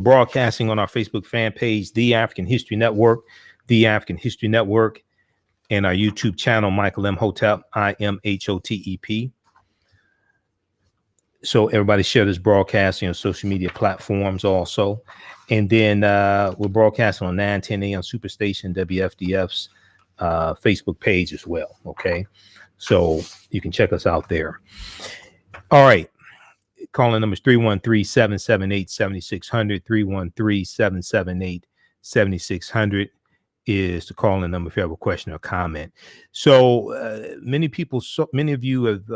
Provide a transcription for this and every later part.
broadcasting on our Facebook fan page, The African History Network, The African History Network, and our YouTube channel, Michael Imhotep, Imhotep. So everybody share this broadcasting on social media platforms also. And then we're broadcasting on 9:10 a.m. Superstation, WFDF's Facebook page as well. Okay. So you can check us out there. All right. Calling numbers 313-778-7600, 313-778-7600 is the calling number if you have a question or comment. So many of you have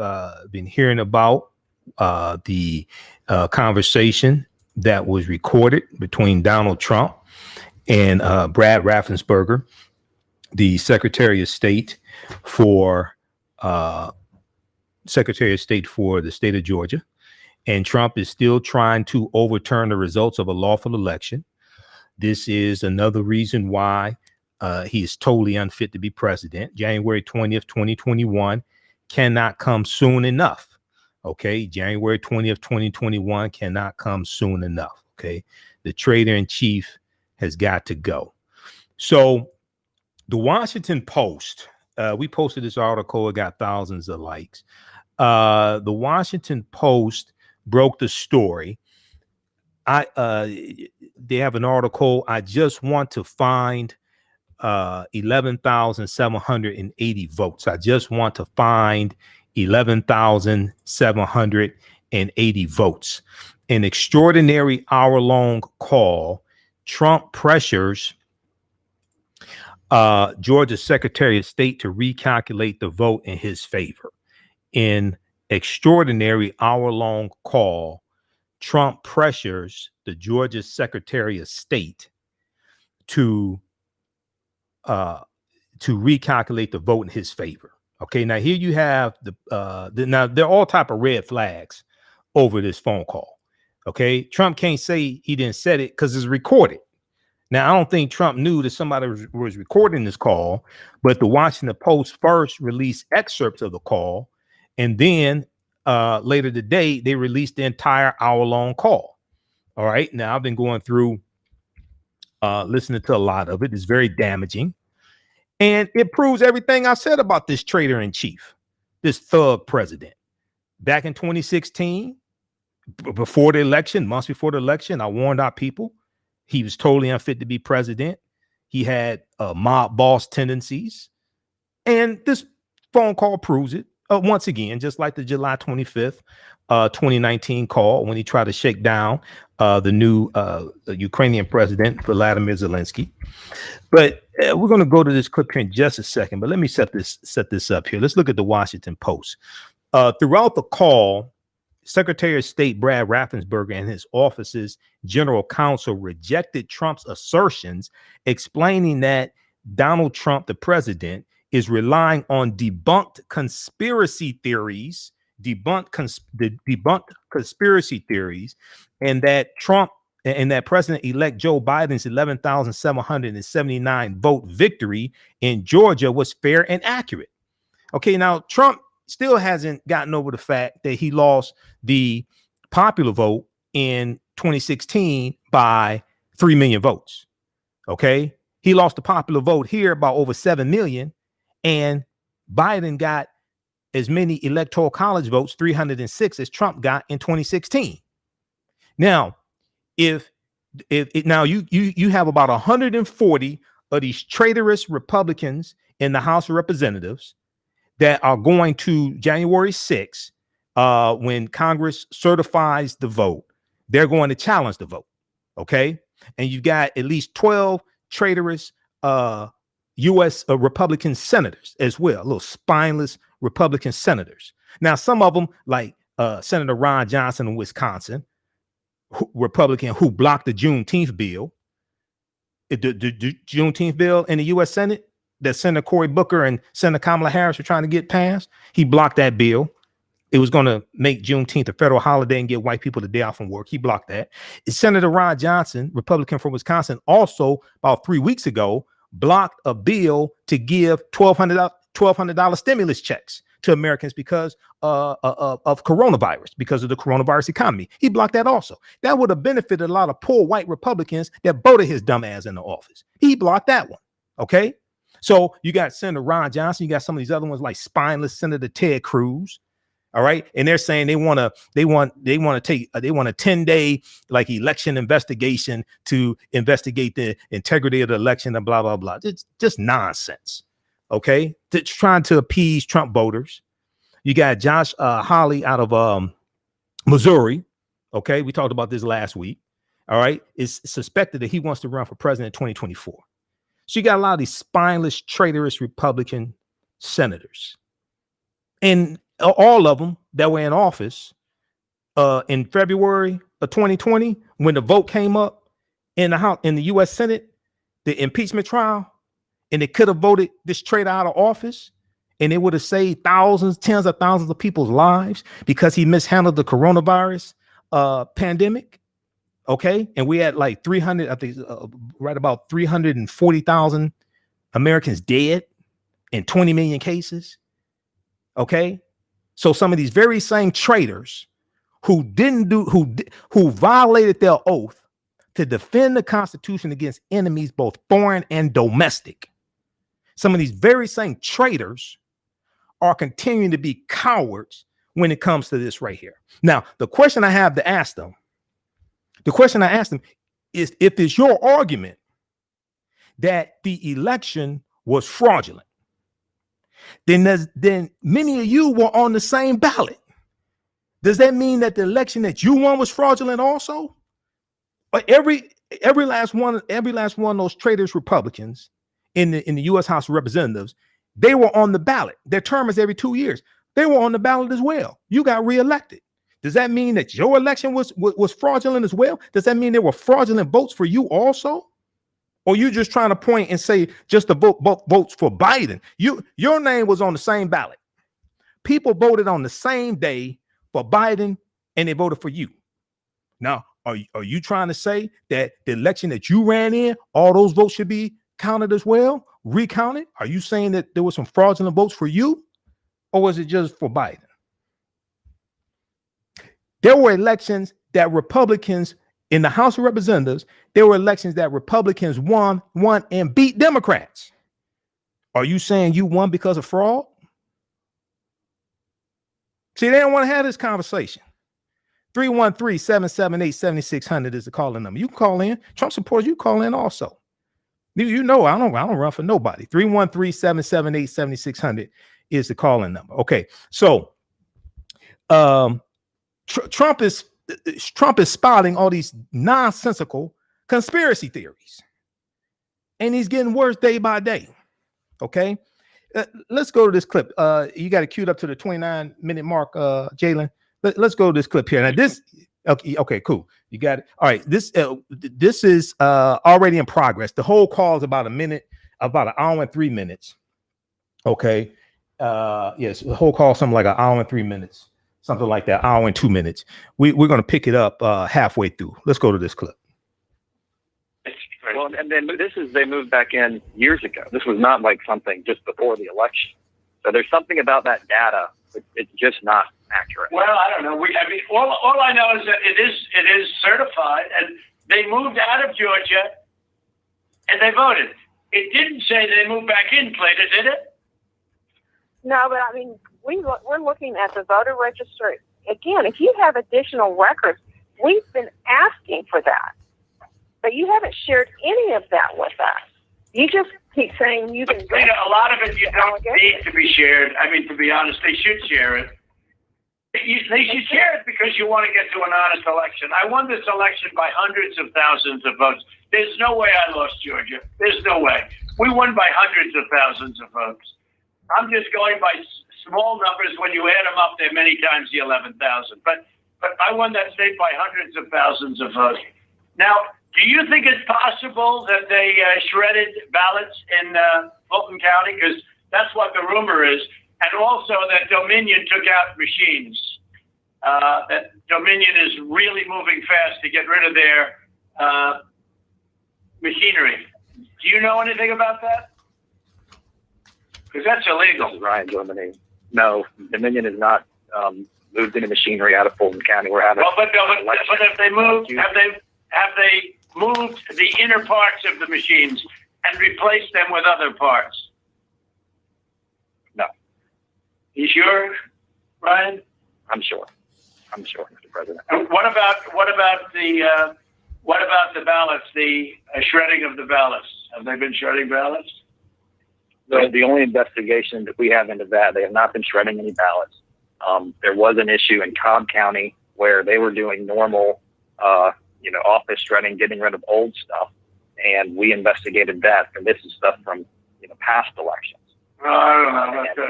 been hearing about the conversation that was recorded between Donald Trump and Brad Raffensperger, the Secretary of State for the state of Georgia. And Trump is still trying to overturn the results of a lawful election. This is another reason why he is totally unfit to be president. January 20th, 2021 cannot come soon enough. Okay, January 20th, 2021 cannot come soon enough. Okay, the traitor in chief has got to go. So the Washington Post, we posted this article, it got thousands of likes. The Washington Post broke the story. They have an article. I just want to find 11,780 votes. I just want to find 11,780 votes. An extraordinary hour-long call. Trump pressures Georgia's Secretary of State to recalculate the vote in his favor. In extraordinary hour-long call, Trump pressures the Georgia Secretary of State to recalculate the vote in his favor. Okay, now here you have now there are all type of red flags over this phone call. Okay, Trump can't say he didn't set it because it's recorded. Now, I don't think Trump knew that somebody was recording this call, but the Washington Post first released excerpts of the call, and then later today they released the entire hour-long call. All right, now I've been going through listening to a lot of it. It's very damaging. And it proves everything I said about this traitor in chief, this thug president. Back in 2016, before the election, months before the election, I warned our people he was totally unfit to be president. He had mob boss tendencies. And this phone call proves it once again, just like the July 25th, 2019 call when he tried to shake down the new Ukrainian president, Vladimir Zelensky. But we're going to go to this clip here in just a second. But let me set this up here. Let's look at the Washington Post. Throughout the call, Secretary of State Brad Raffensperger and his office's general counsel rejected Trump's assertions, explaining that Donald Trump, the president, is relying on debunked conspiracy theories, debunked conspiracy theories, and that Trump and that President-elect Joe Biden's 11,779 vote victory in Georgia was fair and accurate. Okay, now Trump still hasn't gotten over the fact that he lost the popular vote in 2016 by 3 million votes. Okay, he lost the popular vote here by over 7 million, and Biden got as many Electoral College votes, 306, as Trump got in 2016. Now, if now you have about 140 of these traitorous Republicans in the House of Representatives that are going to January 6th, when Congress certifies the vote, they're going to challenge the vote. Okay. And you've got at least 12 traitorous U.S. Republican senators as well, little spineless Republican senators. Now, some of them, like Senator Ron Johnson in Wisconsin, Republican, who blocked the Juneteenth bill, the Juneteenth bill in the U.S. Senate that Senator Cory Booker and Senator Kamala Harris were trying to get passed. He blocked that bill. It was going to make Juneteenth a federal holiday and give white people the day off from work. He blocked that. Senator Ron Johnson, Republican from Wisconsin, also about 3 weeks ago blocked a bill to give $1,200 stimulus checks to Americans because of coronavirus, because of the coronavirus economy. He blocked that also. That would have benefited a lot of poor white Republicans that voted his dumb ass in the office. He blocked that one. Okay. So you got Senator Ron Johnson. You got some of these other ones like spineless Senator Ted Cruz. All right. And they're saying they want a 10-day like election investigation to investigate the integrity of the election and blah, blah, blah. It's just nonsense. OK, it's trying to appease Trump voters. You got Josh Hawley out of Missouri. OK, we talked about this last week. All right. It's suspected that he wants to run for president in 2024. So you got a lot of these spineless, traitorous Republican senators. And all of them that were in office in February of 2020, when the vote came up in the House, in the U.S. Senate, the impeachment trial, and they could have voted this traitor out of office, and it would have saved thousands, tens of thousands of people's lives because he mishandled the coronavirus pandemic. Okay, and we had like 300, I think, right about 340,000 Americans dead in 20 million cases. Okay. So some of these very same traitors who violated their oath to defend the Constitution against enemies, both foreign and domestic. Some of these very same traitors are continuing to be cowards when it comes to this right here. Now, the question I have to ask them, is if it's your argument that the election was fraudulent, then many of you were on the same ballot. Does that mean that the election that you won was fraudulent also? But every last one of those traitors Republicans in the U.S. House of Representatives, they were on the ballot. Their term is every 2 years. They were on the ballot as well. You got reelected. Does that mean that your election was fraudulent as well? Does that mean there were fraudulent votes for you also? Or you just trying to point and say just the votes for Biden? Your name was on the same ballot. People voted on the same day for Biden, and they voted for you. Now, are you trying to say that the election that you ran in, all those votes should be counted as well, recounted? Are you saying that there were some fraudulent votes for you, or was it just for Biden? There were elections that Republicans in the House of Representatives, there were elections that Republicans won and beat Democrats. Are you saying you won because of fraud? See, they don't want to have this conversation. 313-778-7600 is the calling number. You can call in. Trump supporters, you call in also. You know, I don't run for nobody. 313-778-7600 is the calling number. Okay, so Trump is spouting all these nonsensical conspiracy theories, and he's getting worse day by day. Okay, let's go to this clip. You got it queued up to the 29-minute mark, Jalen. Let's go to this clip here. Now this, okay, cool. You got it. All right, this is already in progress. The whole call is about an hour and 3 minutes. Okay, yes, the whole call something like an hour and 3 minutes. Something like that, hour and 2 minutes. We're going to pick it up halfway through. Let's go to this clip. Well, and then they moved back in years ago. This was not like something just before the election. So there's something about that data. It's just not accurate. Well, I don't know. All I know is that it is certified, and they moved out of Georgia, and they voted. It didn't say they moved back in, Plato, did it? No, but I mean, we're looking at the voter registry. Again, if you have additional records, we've been asking for that. But you haven't shared any of that with us. You just keep saying you can. You know, a lot of it you don't need to be shared. I mean, to be honest, they should share it. They should share it because you want to get to an honest election. I won this election by hundreds of thousands of votes. There's no way I lost Georgia. There's no way. We won by hundreds of thousands of votes. I'm just going by small numbers. When you add them up, they're many times the 11,000. But I won that state by hundreds of thousands of votes. Now, do you think it's possible that they shredded ballots in Fulton County? Because that's what the rumor is. And also that Dominion took out machines. That Dominion is really moving fast to get rid of their machinery. Do you know anything about that? Because that's illegal. Ryan Dominion. No, Dominion is not moved any machinery out of Fulton County. We're having. Well, but if they moved, have they moved the inner parts of the machines and replaced them with other parts? No. You sure, Ryan? I'm sure, Mr. President. And what about the ballots? The shredding of the ballots. Have they been shredding ballots? The only investigation that we have into that, they have not been shredding any ballots. There was an issue in Cobb County where they were doing normal, office shredding, getting rid of old stuff, and we investigated that. And this is stuff from past elections. No, I don't know.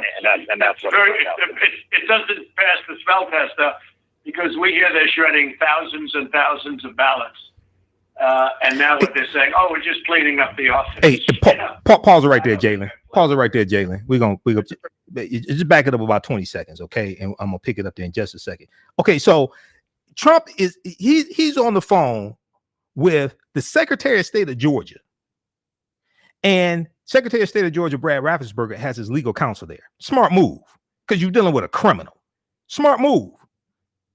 And that's what it doesn't pass the smell test, because we hear they're shredding thousands and thousands of ballots. And now what they're saying, we're just cleaning up the office. Hey, pause it right there, Jalen. Pause it right there, Jalen. We're gonna just back it up about 20 seconds, okay? And I'm gonna pick it up there in just a second. Okay, so Trump he's on the phone with the Secretary of State of Georgia, and Secretary of State of Georgia Brad Raffensperger has his legal counsel there. Smart move, because you're dealing with a criminal. Smart move.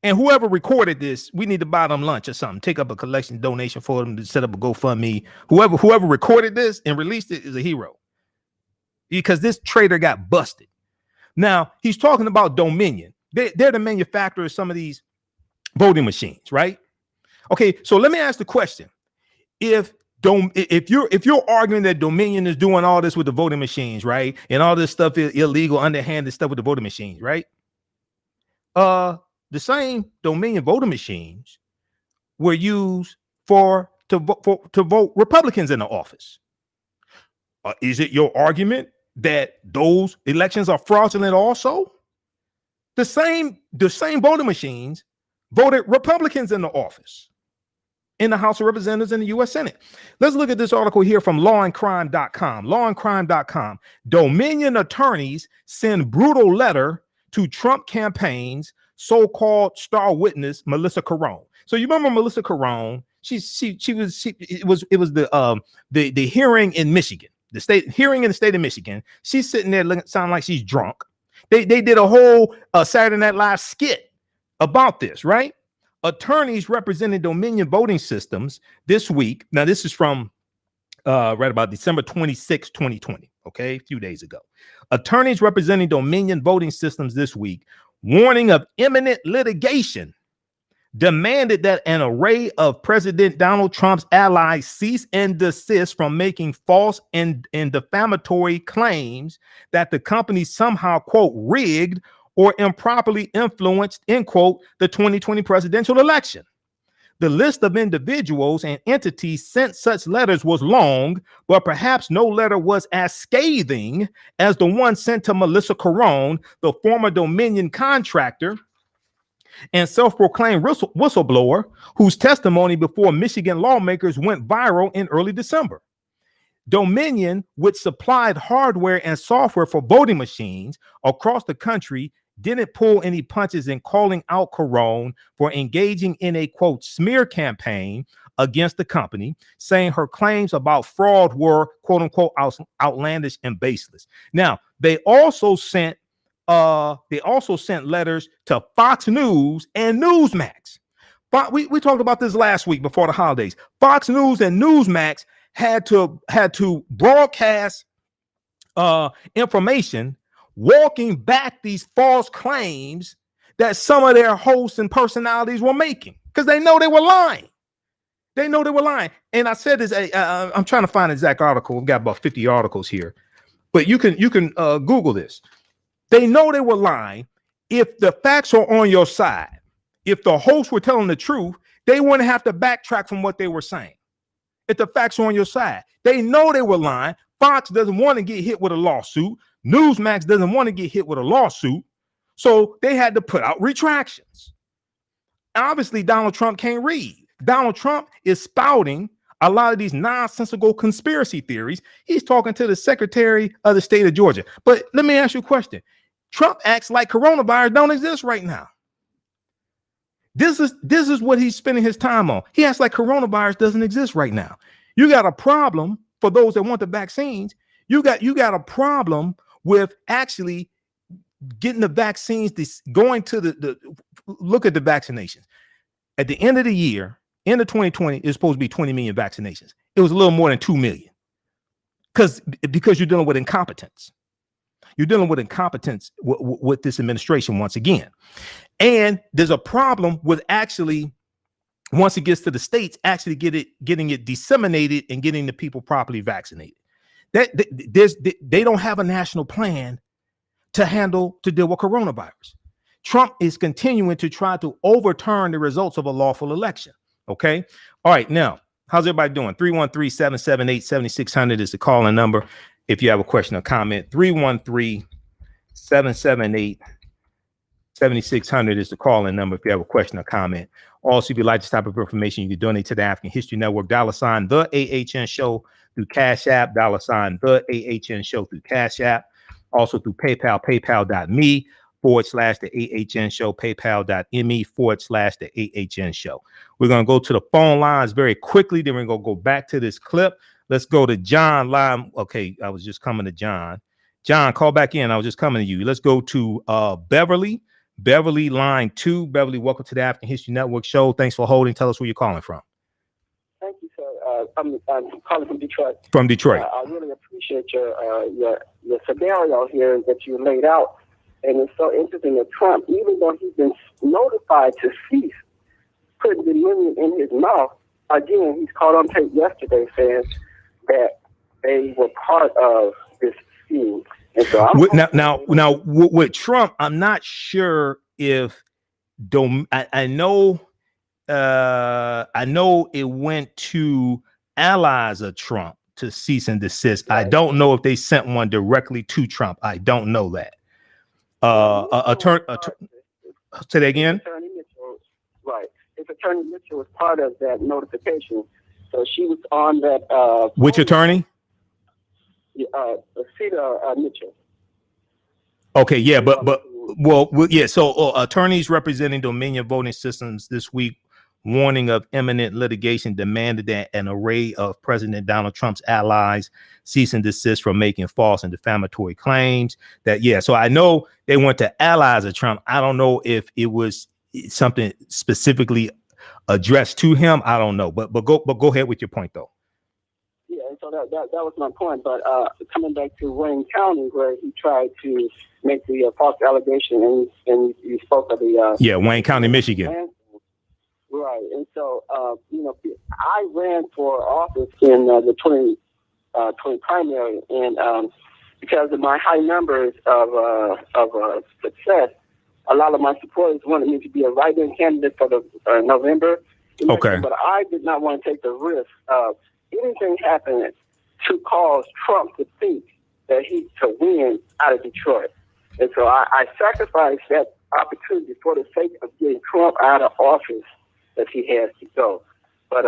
And whoever recorded this, we need to buy them lunch or something. Take up a collection donation for them to set up a GoFundMe. Whoever recorded this and released it is a hero, because this traitor got busted. Now he's talking about Dominion. They're the manufacturer of some of these voting machines, right? Okay, so let me ask the question: if you're arguing that Dominion is doing all this with the voting machines, right, and all this stuff is illegal, underhanded stuff with the voting machines, right? The same Dominion voting machines were used to vote Republicans in the office. Is it your argument that those elections are fraudulent also? The same voting machines voted Republicans in the office in the House of Representatives and the U.S. Senate. Let's look at this article here from lawandcrime.com. Lawandcrime.com. Dominion attorneys send brutal letter to Trump campaign's so-called star witness Melissa Carone. So you remember Melissa Carone? It was the hearing in Michigan, the state hearing in the state of Michigan. She's sitting there sounding like she's drunk. They did a whole Saturday Night Live skit about this, right? Attorneys representing Dominion voting systems this week. Now this is from right about December 26, 2020. Okay, a few days ago. Attorneys representing Dominion voting systems this week, warning of imminent litigation, demanded that an array of President Donald Trump's allies cease and desist from making false and defamatory claims that the company somehow, quote, rigged or improperly influenced, end quote, the 2020 presidential election. The list of individuals and entities sent such letters was long, but perhaps no letter was as scathing as the one sent to Melissa Carone, the former Dominion contractor and self-proclaimed whistleblower, whose testimony before Michigan lawmakers went viral in early December. Dominion, which supplied hardware and software for voting machines across the country, didn't pull any punches in calling out Carone for engaging in a, quote, smear campaign against the company, saying her claims about fraud were, quote unquote, outlandish and baseless. Now, they also sent letters to Fox News and Newsmax. We talked about this last week before the holidays. Fox News and Newsmax had to broadcast information walking back these false claims that some of their hosts and personalities were making, because they know they were lying. And I said this, I'm trying to find an exact article. We've got about 50 articles here, but you can Google this. They know they were lying. If the facts are on your side, if the hosts were telling the truth, they wouldn't have to backtrack from what they were saying. If the facts are on your side, they know they were lying. Fox doesn't want to get hit with a lawsuit. Newsmax doesn't want to get hit with a lawsuit. So they had to put out retractions. Obviously, Donald Trump can't read. Donald Trump is spouting a lot of these nonsensical conspiracy theories. He's talking to the Secretary of the State of Georgia. But let me ask you a question. Trump acts like coronavirus don't exist right now. This is what he's spending his time on. He acts like coronavirus doesn't exist right now. You got a problem for those that want the vaccines. You got a problem with actually getting the vaccines, going to the look at the vaccinations. At the end of the year, end of 2020, it's supposed to be 20 million vaccinations. It was a little more than 2 million because you're dealing with incompetence. You're dealing with incompetence with this administration once again. And there's a problem with actually, once it gets to the states, actually getting it disseminated and getting the people properly vaccinated. They don't have a national plan to deal with coronavirus. Trump is continuing to try to overturn the results of a lawful election. Okay. All right. Now, how's everybody doing? 313-778-7600 is the call-in number. If you have a question or comment, 313-778-7600 is the call-in number. If you have a question or comment. Also, if you'd like this type of information, you can donate to the African History Network, $ the AHN Show through Cash App, $ the AHN Show through Cash App. Also through PayPal, paypal.me/the AHN Show, paypal.me/the AHN Show. We're going to go to the phone lines very quickly. Then we're going to go back to this clip. Let's go to John line. Okay, I was just coming to John. John, call back in. I was just coming to you. Let's go to Beverly. Beverly, line 2. Beverly, welcome to the African History Network show. Thanks for holding. Tell us where you're calling from. Thank you, sir. I'm calling from Detroit. From Detroit. I really appreciate your scenario here that you laid out. And it's so interesting that Trump, even though he's been notified to cease putting the union in his mouth, again, he's caught on tape yesterday saying that they were part of this scheme. And so now, with Trump, I'm not sure if I know it went to allies of Trump to cease and desist. Right. I don't know if they sent one directly to Trump. I don't know that. Say that again. Attorney Mitchell, right? His Attorney Mitchell was part of that notification, so she was on that. Which attorney? Cedar Mitchell. Okay, yeah, but yeah. So attorneys representing Dominion Voting Systems this week, warning of imminent litigation, demanded that an array of President Donald Trump's allies cease and desist from making false and defamatory claims. So I know they went to allies of Trump. I don't know if it was something specifically addressed to him. I don't know, but go ahead with your point though. Yeah, and so that was my point. But coming back to Wayne County, where he tried to make the false allegation, and you spoke of the Wayne County, Michigan. Right, and so I ran for office in the 2020 primary, and because of my high numbers of success, a lot of my supporters wanted me to be a write-in candidate for the November election. Okay, but I did not want to take the risk of anything happening to cause Trump to think that he could win out of Detroit, and so I sacrificed that opportunity for the sake of getting Trump out of office. That he has to go. But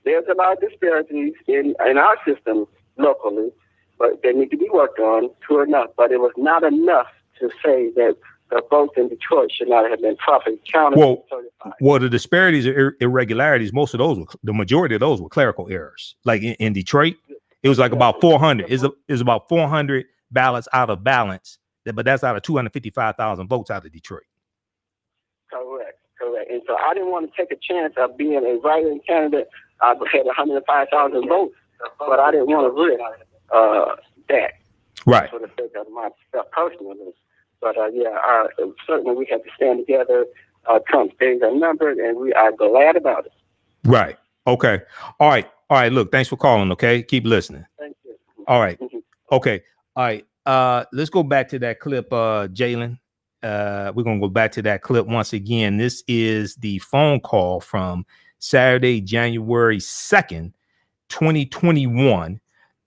there's a lot of disparities in our system locally, but they need to be worked on, true enough. But it was not enough to say that the votes in Detroit should not have been properly counted. Well, the disparities or irregularities, the majority of those were clerical errors. Like in Detroit, it was like about 400. It's about 400 ballots out of balance, but that's out of 255,000 votes out of Detroit. Correct. And so I didn't want to take a chance of being a write-in candidate. I had 105,000 votes, but I didn't want to risk that. Right. For the sake of myself personally. But certainly we have to stand together. Trump's days are numbered, and we are glad about it. Right. Okay. All right. Look, thanks for calling. Okay. Keep listening. Thank you. All right. Okay. All right. Let's go back to that clip, Jalen. We're going to go back to that clip once again. This is the phone call from Saturday, January 2nd, 2021.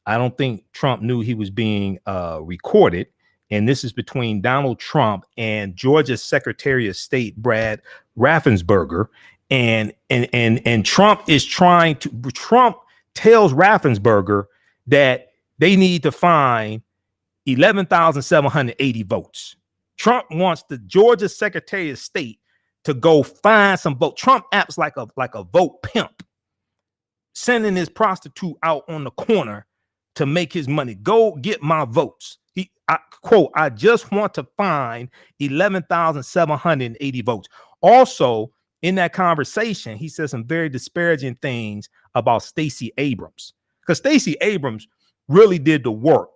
I don't think Trump knew he was being recorded. And this is between Donald Trump and Georgia's Secretary of State, Brad Raffensperger. And Trump tells Raffensperger that they need to find 11,780 votes. Trump wants the Georgia Secretary of State to go find some votes. Trump acts like a vote pimp, sending his prostitute out on the corner to make his money. Go get my votes. quote, I just want to find 11,780 votes. Also, in that conversation, he said some very disparaging things about Stacey Abrams, because Stacey Abrams really did the work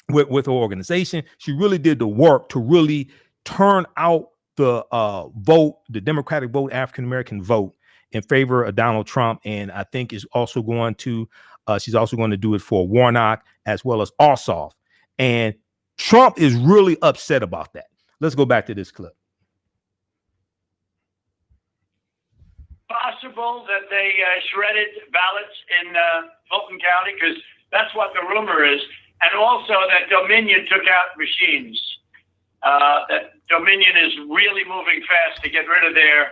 with her organization. She really did the work to really turn out the vote, the Democratic vote, African-American vote in favor of Donald Trump. And I think is also going to, she's also going to do it for Warnock as well as Ossoff. And Trump is really upset about that. Let's go back to this clip. Possible that they shredded ballots in Fulton County, because that's what the rumor is. And also that Dominion took out machines. That Dominion is really moving fast to get rid of their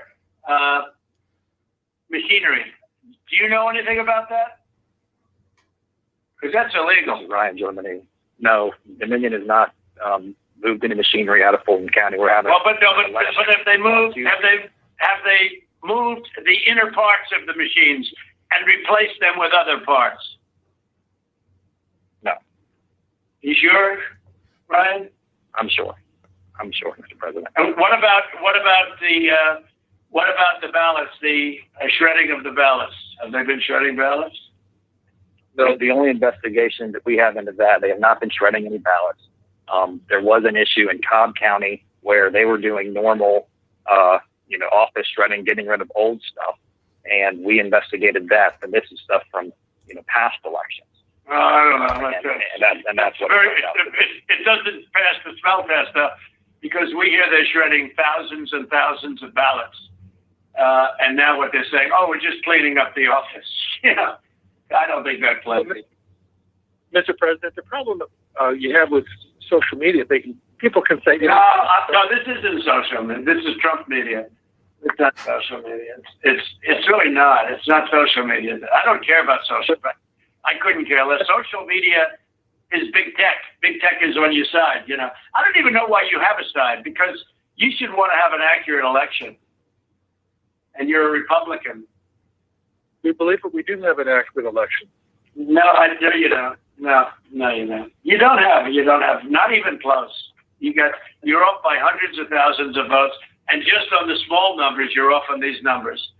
machinery. Do you know anything about that? Because that's illegal. Ryan, Germany. No, Dominion is not moved any machinery out of Fulton County. We're having. Well, but if they moved, have they moved the inner parts of the machines and replaced them with other parts? No. You sure, Ryan? I'm sure, Mr. President. And what about the ballots? The shredding of the ballots. Have they been shredding ballots? No, the only investigation that we have into that, they have not been shredding any ballots. There was an issue in Cobb County where they were doing normal, office shredding, getting rid of old stuff, and we investigated that. And this is stuff from, past elections. I don't know. And that's what it doesn't pass the smell test, because we hear they're shredding thousands and thousands of ballots, and now what they're saying, we're just cleaning up the office. Yeah, I don't think that's plenty. Mr. President, the problem you have with social media, people can say, no, this isn't social media. This is Trump media. It's not social media. It's really not. It's not social media. I don't care about social media. I couldn't care less. Social media is big tech. Big tech is on your side. I don't even know why you have a side, because you should want to have an accurate election. And you're a Republican. We believe that we do have an accurate election. No, you don't. No, you don't. You don't have. Not even close. You're off by hundreds of thousands of votes, and just on the small numbers, you're off on these numbers.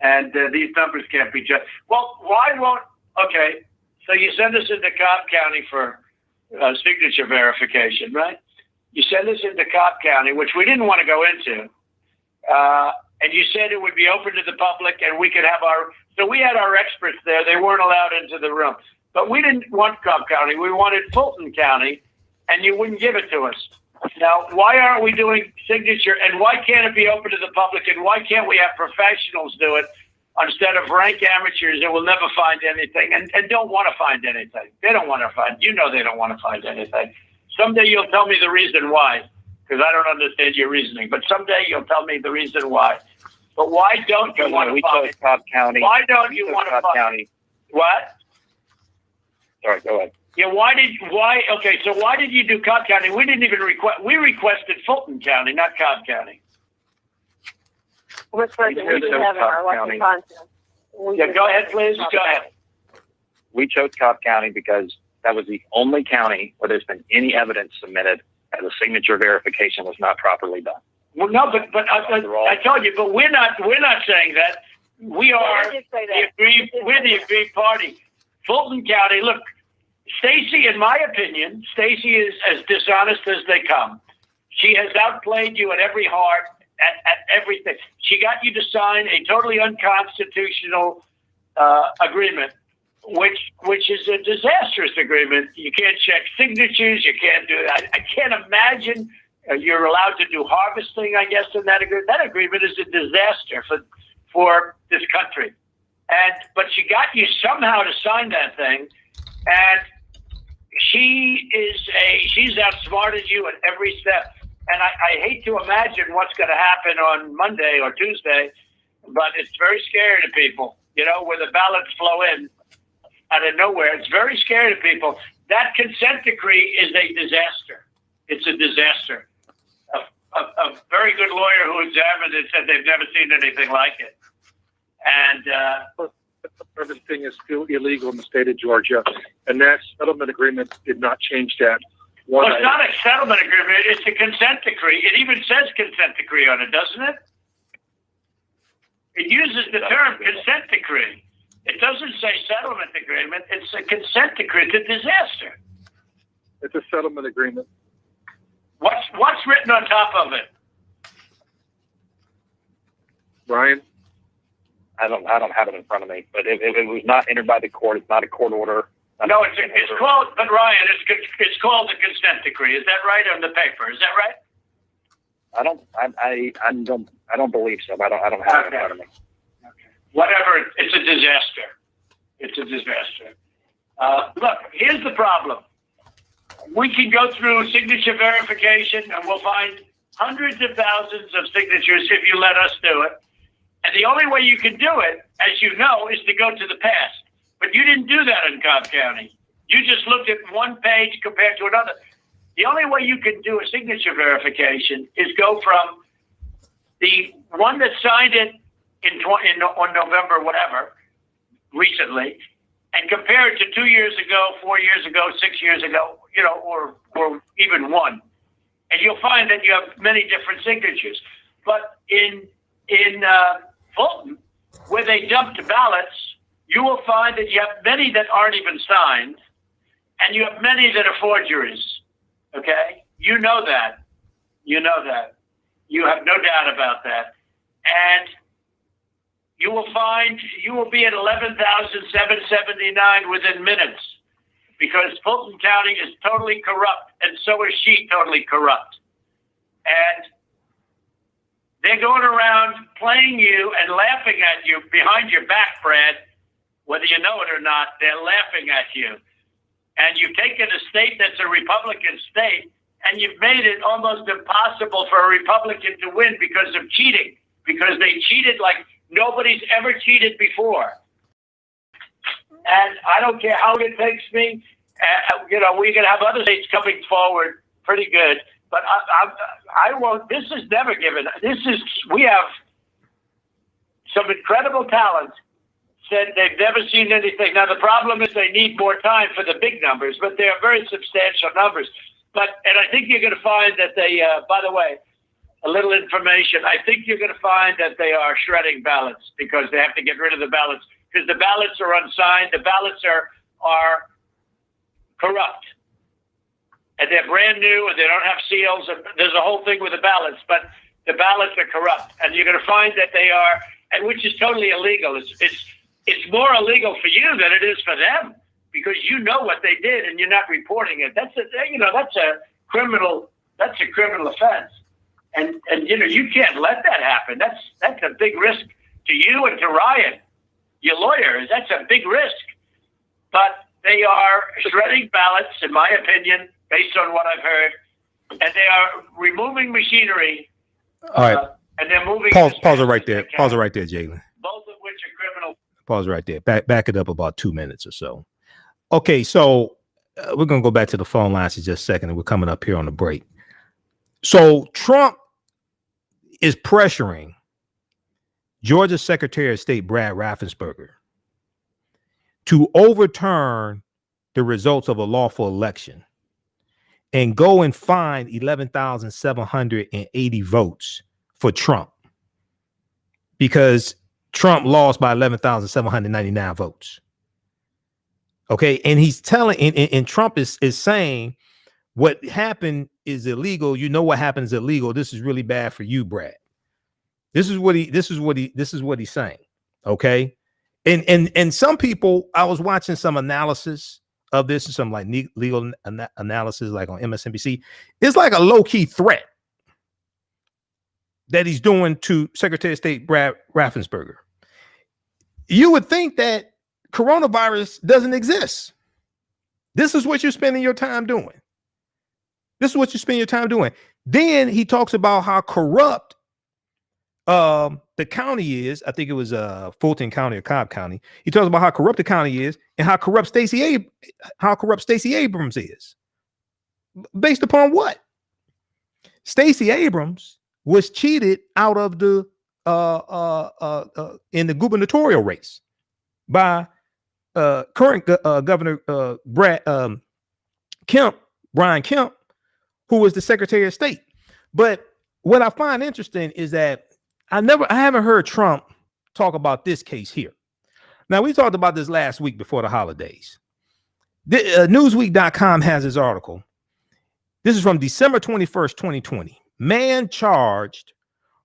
And these numbers can't be judged. Well, why won't? Okay, so you send us into Cobb County for signature verification, right? You send us into Cobb County, which we didn't want to go into, and you said it would be open to the public, and we could have so we had our experts there. They weren't allowed into the room. But we didn't want Cobb County. We wanted Fulton County, and you wouldn't give it to us. Now, why aren't we doing signature, and why can't it be open to the public, and why can't we have professionals do it instead of rank amateurs that will never find anything and don't want to find anything? They don't want to find, they don't want to find anything. Someday you'll tell me the reason why, because I don't understand your reasoning, but someday you'll tell me the reason why. But why don't you want to find it? Cobb County. Why don't you want to find it? What? Sorry, go ahead. Yeah, okay, so why did you do Cobb County? We didn't even we requested Fulton County, not Cobb County. Mr. President, we do have our election content. Yeah, go ahead, please. Go ahead. We chose Cobb County because that was the only county where there's been any evidence submitted that a signature verification was not properly done. Well, no, but I told you, but we're not saying that. We are we're the aggrieved party. Fulton County, look, Stacey, in my opinion, Stacey is as dishonest as they come. She has outplayed you at every heart, at everything. She got you to sign a totally unconstitutional agreement, which is a disastrous agreement. You can't check signatures. You can't do it. I can't imagine you're allowed to do harvesting, I guess, in that agreement. That agreement is a disaster for this country. But she got you somehow to sign that thing, and she's outsmarted you at every step. And I hate to imagine what's going to happen on Monday or Tuesday, but it's very scary to people, where the ballots flow in out of nowhere. It's very scary to people. That consent decree is a disaster. It's a disaster. A very good lawyer who examined it said they've never seen anything like it. And the thing is still illegal in the state of Georgia, and that settlement agreement did not change that. Well, it's not a settlement agreement. It's a consent decree. It even says consent decree on it, doesn't it? It uses the term consent decree. It doesn't say settlement agreement. It's a consent decree. It's a disaster. It's a settlement agreement. What's written on top of it? Brian? I don't have it in front of me, but it was not entered by the court. It's not a court order. No, it's called, but Ryan, it's called the consent decree. Is that right on the paper? Is that right? I don't believe so. I don't have it in front of me. Okay. Whatever. It's a disaster. It's a disaster. Look, here's the problem. We can go through signature verification and we'll find hundreds of thousands of signatures if you let us do it. And the only way you can do it, as you know, is to go to the past. But you didn't do that in Cobb County. You just looked at one page compared to another. The only way you can do a signature verification is go from the one that signed it on November, whatever, recently, and compare it to 2 years ago, 4 years ago, 6 years ago, or even one. And you'll find that you have many different signatures. But in Fulton, where they dumped ballots, you will find that you have many that aren't even signed, and you have many that are forgeries. Okay? You know that. You know that. You have no doubt about that. And you will be at 11,779 within minutes, because Fulton County is totally corrupt, and so is she totally corrupt. And they're going around playing you and laughing at you behind your back, Brad. Whether you know it or not, they're laughing at you. And you've taken a state that's a Republican state, and you've made it almost impossible for a Republican to win because of cheating, because they cheated like nobody's ever cheated before. And I don't care how it takes me. We're going to have other states coming forward pretty good. But I won't. This is never given. We have some incredible talent. Said they've never seen anything. Now the problem is they need more time for the big numbers, but they are very substantial numbers. And I think you're going to find that they. By the way, a little information. I think you're going to find that they are shredding ballots because they have to get rid of the ballots because the ballots are unsigned. The ballots are corrupt. And they're brand new, and they don't have seals. And there's a whole thing with the ballots, but the ballots are corrupt. And you're going to find that they are, and which is totally illegal. It's more illegal for you than it is for them because you know what they did and you're not reporting it. That's a criminal offense. And you can't let that happen. That's a big risk to you and to Ryan, your lawyer. That's a big risk. But they are shredding ballots, in my opinion, based on what I've heard, and they are removing machinery. All right. And they're moving. Pause it right there. Pause it right there, Jalen. Both of which are criminal. Pause right there. Back it up about 2 minutes or so. Okay, so we're going to go back to the phone lines in just a second, and we're coming up here on the break. So Trump is pressuring Georgia Secretary of State Brad Raffensperger to overturn the results of a lawful election and go and find 11,780 votes for Trump because Trump lost by 11,799 votes. Okay. And he's telling, and Trump is saying what happened is illegal. You know what happens is illegal. This is really bad for you, Brad. This is what he's saying. Okay. And some people, I was watching some analysis of this and some like legal analysis, like on MSNBC. It's like a low-key threat that he's doing to Secretary of State Brad Raffensperger. You would think that coronavirus doesn't exist. This is what you're spending your time doing. Then he talks about how corrupt the county is. I think it was Fulton County or Cobb County. He talks about how corrupt the county is and how corrupt Stacey Abrams is. Based upon what? Stacey Abrams was cheated out of the in the gubernatorial race by current Governor Brad Kemp Brian Kemp, who was the Secretary of State. But what I find interesting is that I haven't heard Trump talk about this case here. Now, we talked about this last week before the holidays. Newsweek.com has this article. This is from December 21st, 2020. Man charged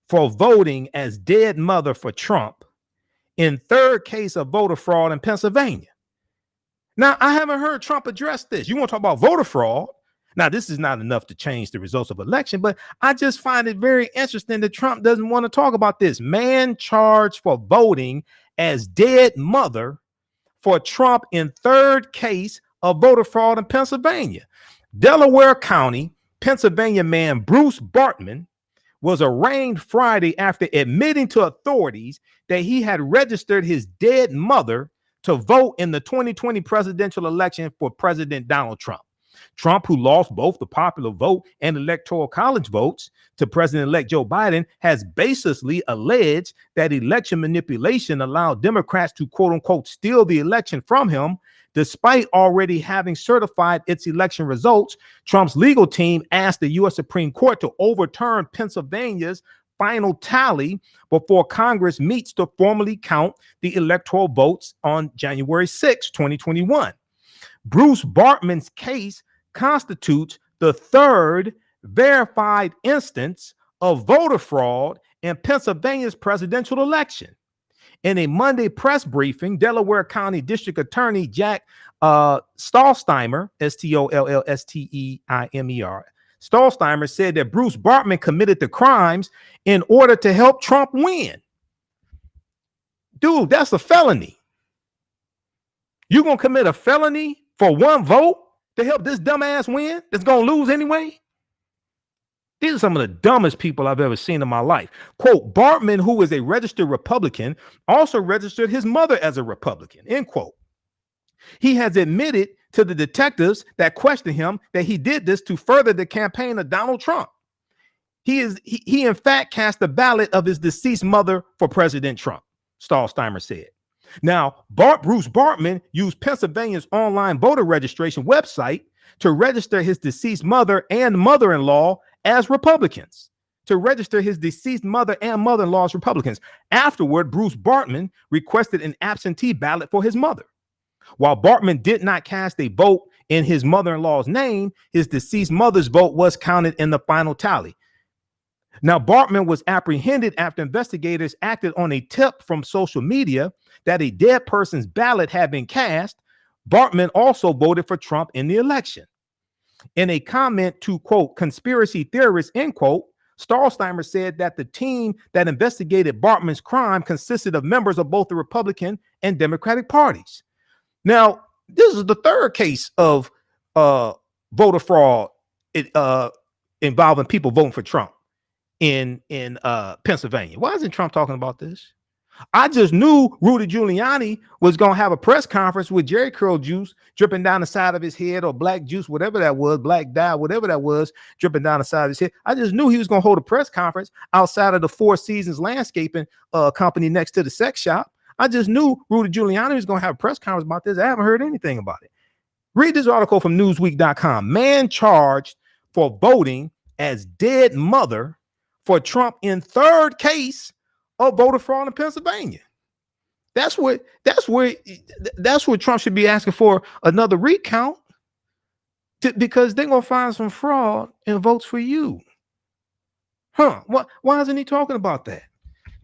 for voting as dead mother for Trump in third case of voter fraud in Pennsylvania. Now, I haven't heard Trump address this. You want to talk about voter fraud? Now, this is not enough to change the results of election, but I just find it very interesting that Trump doesn't want to talk about this. Man charged for voting as dead mother for Trump in third case of voter fraud in Pennsylvania. Delaware County, Pennsylvania man Bruce Bartman was arraigned Friday after admitting to authorities that he had registered his dead mother to vote in the 2020 presidential election for President Donald Trump. Trump, who lost both the popular vote and Electoral College votes to President-elect Joe Biden, has baselessly alleged that election manipulation allowed Democrats to, quote unquote, steal the election from him. Despite already having certified its election results, Trump's legal team asked the U.S. Supreme Court to overturn Pennsylvania's final tally before Congress meets to formally count the electoral votes on January 6, 2021. Bruce Bartman's case constitutes the third verified instance of voter fraud in Pennsylvania's presidential election. In a Monday press briefing, Delaware County District Attorney Jack Stolsteimer, Stollsteimer, Stolsteimer said that Bruce Bartman committed the crimes in order to help Trump win. Dude, that's a felony. You're going to commit a felony for one vote to help this dumbass win that's going to lose anyway? These are some of the dumbest people I've ever seen in my life. Quote, Bartman, who is a registered Republican, also registered his mother as a Republican, end quote. He has admitted to the detectives that questioned him that he did this to further the campaign of Donald Trump. He in fact cast the ballot of his deceased mother for President Trump, Stolsteimer said. Now, Bruce Bartman used Pennsylvania's online voter registration website to register his deceased mother and mother-in-law as Republicans, to register his deceased mother and mother-in-law as Republicans. Afterward, Bruce Bartman requested an absentee ballot for his mother. While Bartman did not cast a vote in his mother-in-law's name, his deceased mother's vote was counted in the final tally. Now, Bartman was apprehended after investigators acted on a tip from social media that a dead person's ballot had been cast. Bartman also voted for Trump in the election. In a comment to, quote, conspiracy theorists, end quote, Stolsteimer said that the team that investigated Bartman's crime consisted of members of both the Republican and Democratic parties. Now, this is the third case of voter fraud involving people voting for Trump in Pennsylvania. Why isn't Trump talking about this? I just knew Rudy Giuliani was going to have a press conference with Jerry curl juice dripping down the side of his head, or black juice, whatever that was, black dye, whatever that was, dripping down the side of his head. I just knew he was going to hold a press conference outside of the Four Seasons landscaping company next to the sex shop. I just knew Rudy Giuliani was going to have a press conference about this. I haven't heard anything about it. Read this article from Newsweek.com. Man charged for voting as dead mother for Trump in third case of voter fraud in Pennsylvania. That's what Trump should be asking for, another recount, because they're gonna find some fraud and votes for you. Why isn't he talking about that?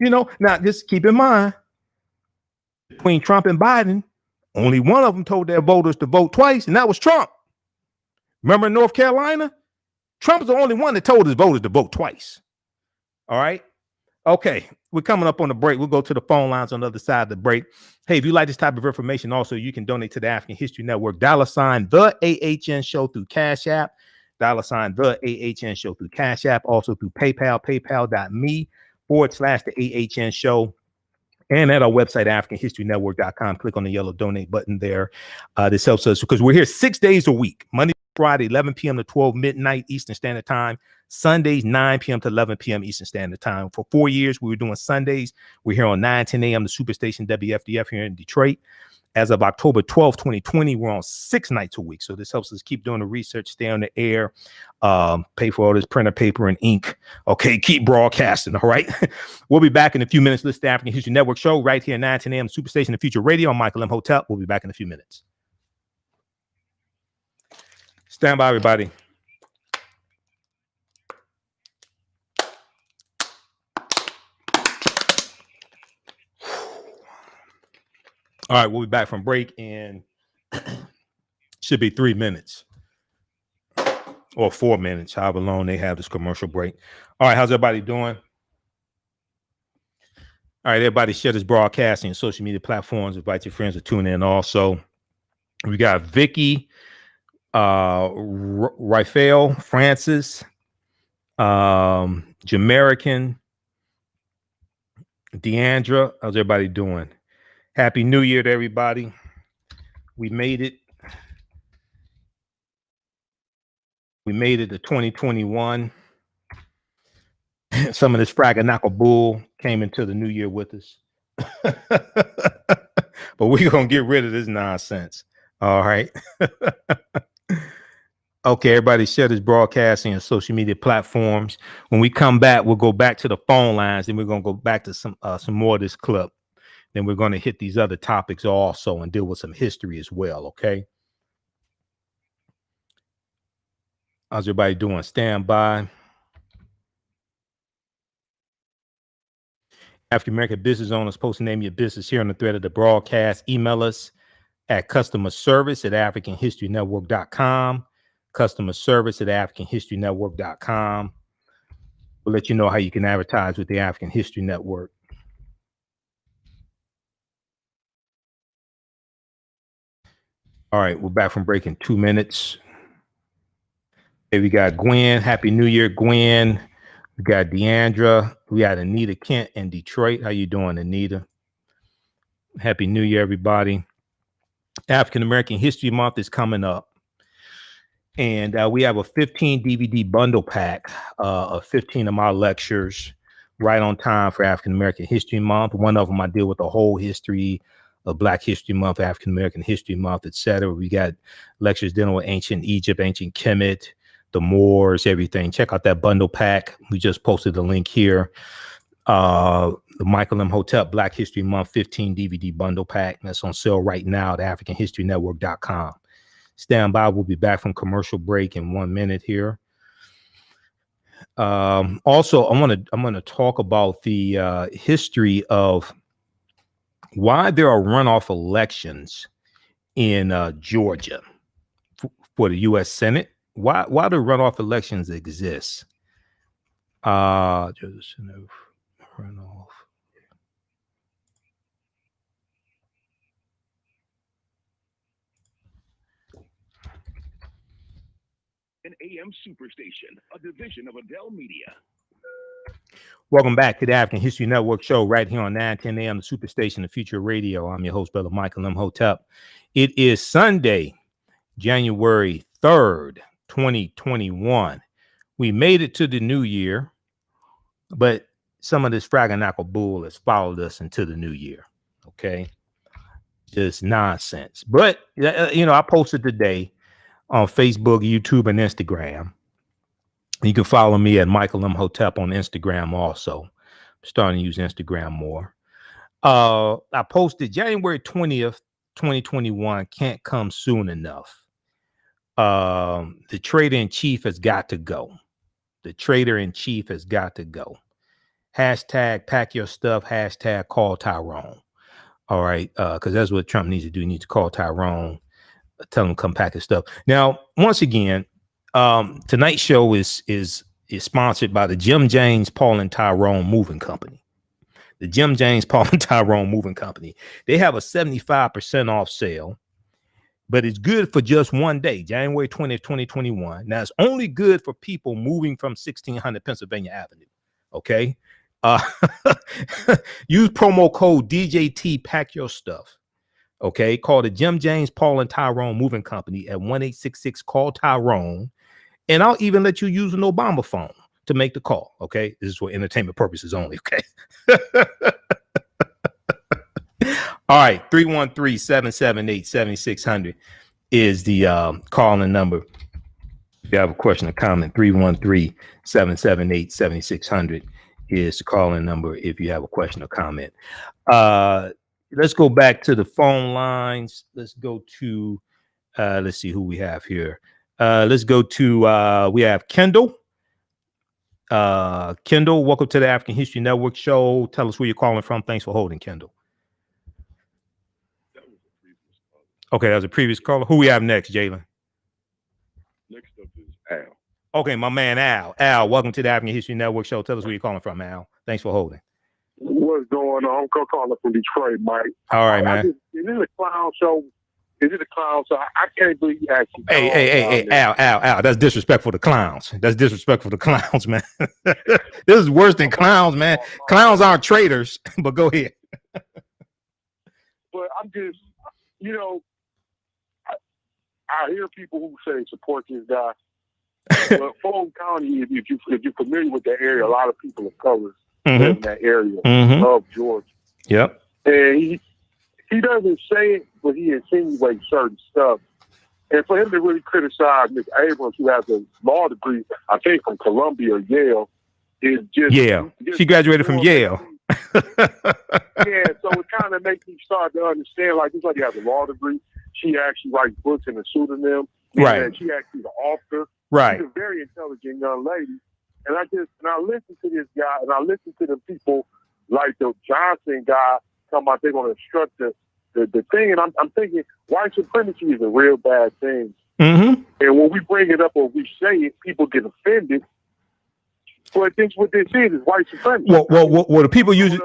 Now just keep in mind, between Trump and Biden, only one of them told their voters to vote twice, and that was Trump. Remember in North Carolina? Trump's the only one that told his voters to vote twice. All right. Okay, we're coming up on the break. We'll go to the phone lines on the other side of the break. Hey, if you like this type of information, also you can donate to the African History Network. $ the AHN Show through Cash App. $ the AHN Show through Cash App. Also through PayPal, paypal.me/the AHN Show. And at our website, AfricanHistoryNetwork.com. Click on the yellow donate button there. This helps us because we're here 6 days a week, Monday Friday, 11 p.m. to 12 midnight Eastern Standard Time. Sundays, 9 p.m. to 11 p.m. Eastern Standard Time. For 4 years, we were doing Sundays. We're here on 9:10 a.m. the Superstation WFDF here in Detroit. As of October 12, 2020, we're on 6 nights a week. So this helps us keep doing the research, stay on the air, pay for all this printer paper and ink. Okay, keep broadcasting, all right? We'll be back in a few minutes. This is the African History Network show right here at 9:10 a.m. Superstation and Future Radio. I'm Michael Imhotep. We'll be back in a few minutes. Stand by, everybody. All right, we'll be back from break in should be 3 minutes or 4 minutes, however long they have this commercial break. All right, how's everybody doing? All right, everybody share this broadcasting and social media platforms. Invite your friends to tune in also. We got Vicky, Raphael, Francis, Jamaican, Deandra. How's everybody doing? Happy New Year to everybody. We made it. We made it to 2021. Some of this fraganackle bull came into the new year with us. But we're going to get rid of this nonsense. All right. Okay, everybody share this broadcasting and social media platforms. When we come back, we'll go back to the phone lines, and we're going to go back to some more of this clip. Then we're going to hit these other topics also and deal with some history as well, okay? How's everybody doing? Stand by. African-American business owners, post the name of your business here on the thread of the broadcast. Email us at customerservice@africanhistorynetwork.com. Customerservice@africanhistorynetwork.com. We'll let you know how you can advertise with the African History Network. All right, we're back from break in 2 minutes. Hey, we got Gwen. Happy New Year, Gwen. We got Deandra. We got Anita Kent in Detroit. How you doing, Anita? Happy New Year, everybody. African American History Month is coming up. And we have a 15 DVD bundle pack of 15 of my lectures right on time for African American History Month. One of them I deal with the whole history of Black History Month, African American History Month, etc. We got lectures dealing with ancient Egypt, ancient Kemet, the Moors, everything. Check out that bundle pack. We just posted the link here. The Michael Imhotep Black History Month 15 DVD bundle pack. That's on sale right now at AfricanHistoryNetwork.com. Stand by. We'll be back from commercial break in 1 minute here. Also, I'm gonna talk about the history of why there are runoff elections in Georgia for the U.S. Senate. Why do runoff elections exist? Georgia Senate runoff. An AM Superstation, a division of Adele Media. Welcome back to the African History Network show right here on 9:10 a.m. the Superstation of Future Radio. I'm your host, Brother Michael Imhotep. It is Sunday, January 3rd, 2021. We made it to the new year, but some of this fraganackle bull has followed us into the new year. Okay, just nonsense. But I posted today on Facebook, YouTube, and Instagram. You can follow me at Michael Imhotep on Instagram also. I'm starting to use Instagram more. I posted January 20th, 2021 can't come soon enough. The traitor-in-chief has got to go. The traitor-in-chief has got to go. Hashtag pack your stuff. Hashtag call Tyrone. All right. Because that's what Trump needs to do. He needs to call Tyrone. Tell him to come pack his stuff. Now, once again, tonight's show is sponsored by the Jim James, Paul and Tyrone Moving Company. The Jim James, Paul and Tyrone Moving Company. They have a 75% off sale, but it's good for just one day, January 20th, 2021. Now, it's only good for people moving from 1600 Pennsylvania Avenue. Okay. Use promo code DJT, pack your stuff. Okay, call the Jim James, Paul, and Tyrone Moving Company at 1-866-CALL-TYRONE. And I'll even let you use an Obama phone to make the call. Okay, this is for entertainment purposes only. Okay. All right, 313-778-7600 is the calling number. If you have a question or comment, 313-778-7600 is the calling number if you have a question or comment. Let's go back to the phone lines. Let's go to, let's see who we have here. Let's go to, we have Kendall. Kendall, welcome to the African History Network show. Tell us where you're calling from. Thanks for holding, Kendall. Okay, that was a previous caller. Who we have next, Jalen? Next up is Al. Okay, my man Al. Al, welcome to the African History Network show. Tell us where you're calling from, Al. Thanks for holding. What's going on? I'm calling from Detroit, Mike. All right, man. Is it a clown show? Is it a clown show? I can't believe you actually. Hey, Al. That's disrespectful to clowns. That's disrespectful to clowns, man. This is worse than clowns, man. Clowns aren't traitors, but go ahead. But I'm just, I hear people who say support this guy. But Fulton County, if you're familiar with that area, a lot of people of color live in that area of Georgia. Yep. And he doesn't say it, but he insinuates certain stuff. And for him to really criticize Ms. Abrams, who has a law degree, I think from Columbia or Yale, is just she graduated from Yale. Yeah, so it kind of makes me start to understand, like, this lady has a law degree. She actually writes books in a pseudonym. Right. And she actually is an author. Right. She's a very intelligent young lady. And I listen to this guy, and I listen to the people like the Johnson guy talking about they're going to obstruct the thing. And I'm thinking white supremacy is a real bad thing. And when we bring it up or we say it, people get offended. But I think what this is white supremacy. Well, the people use it.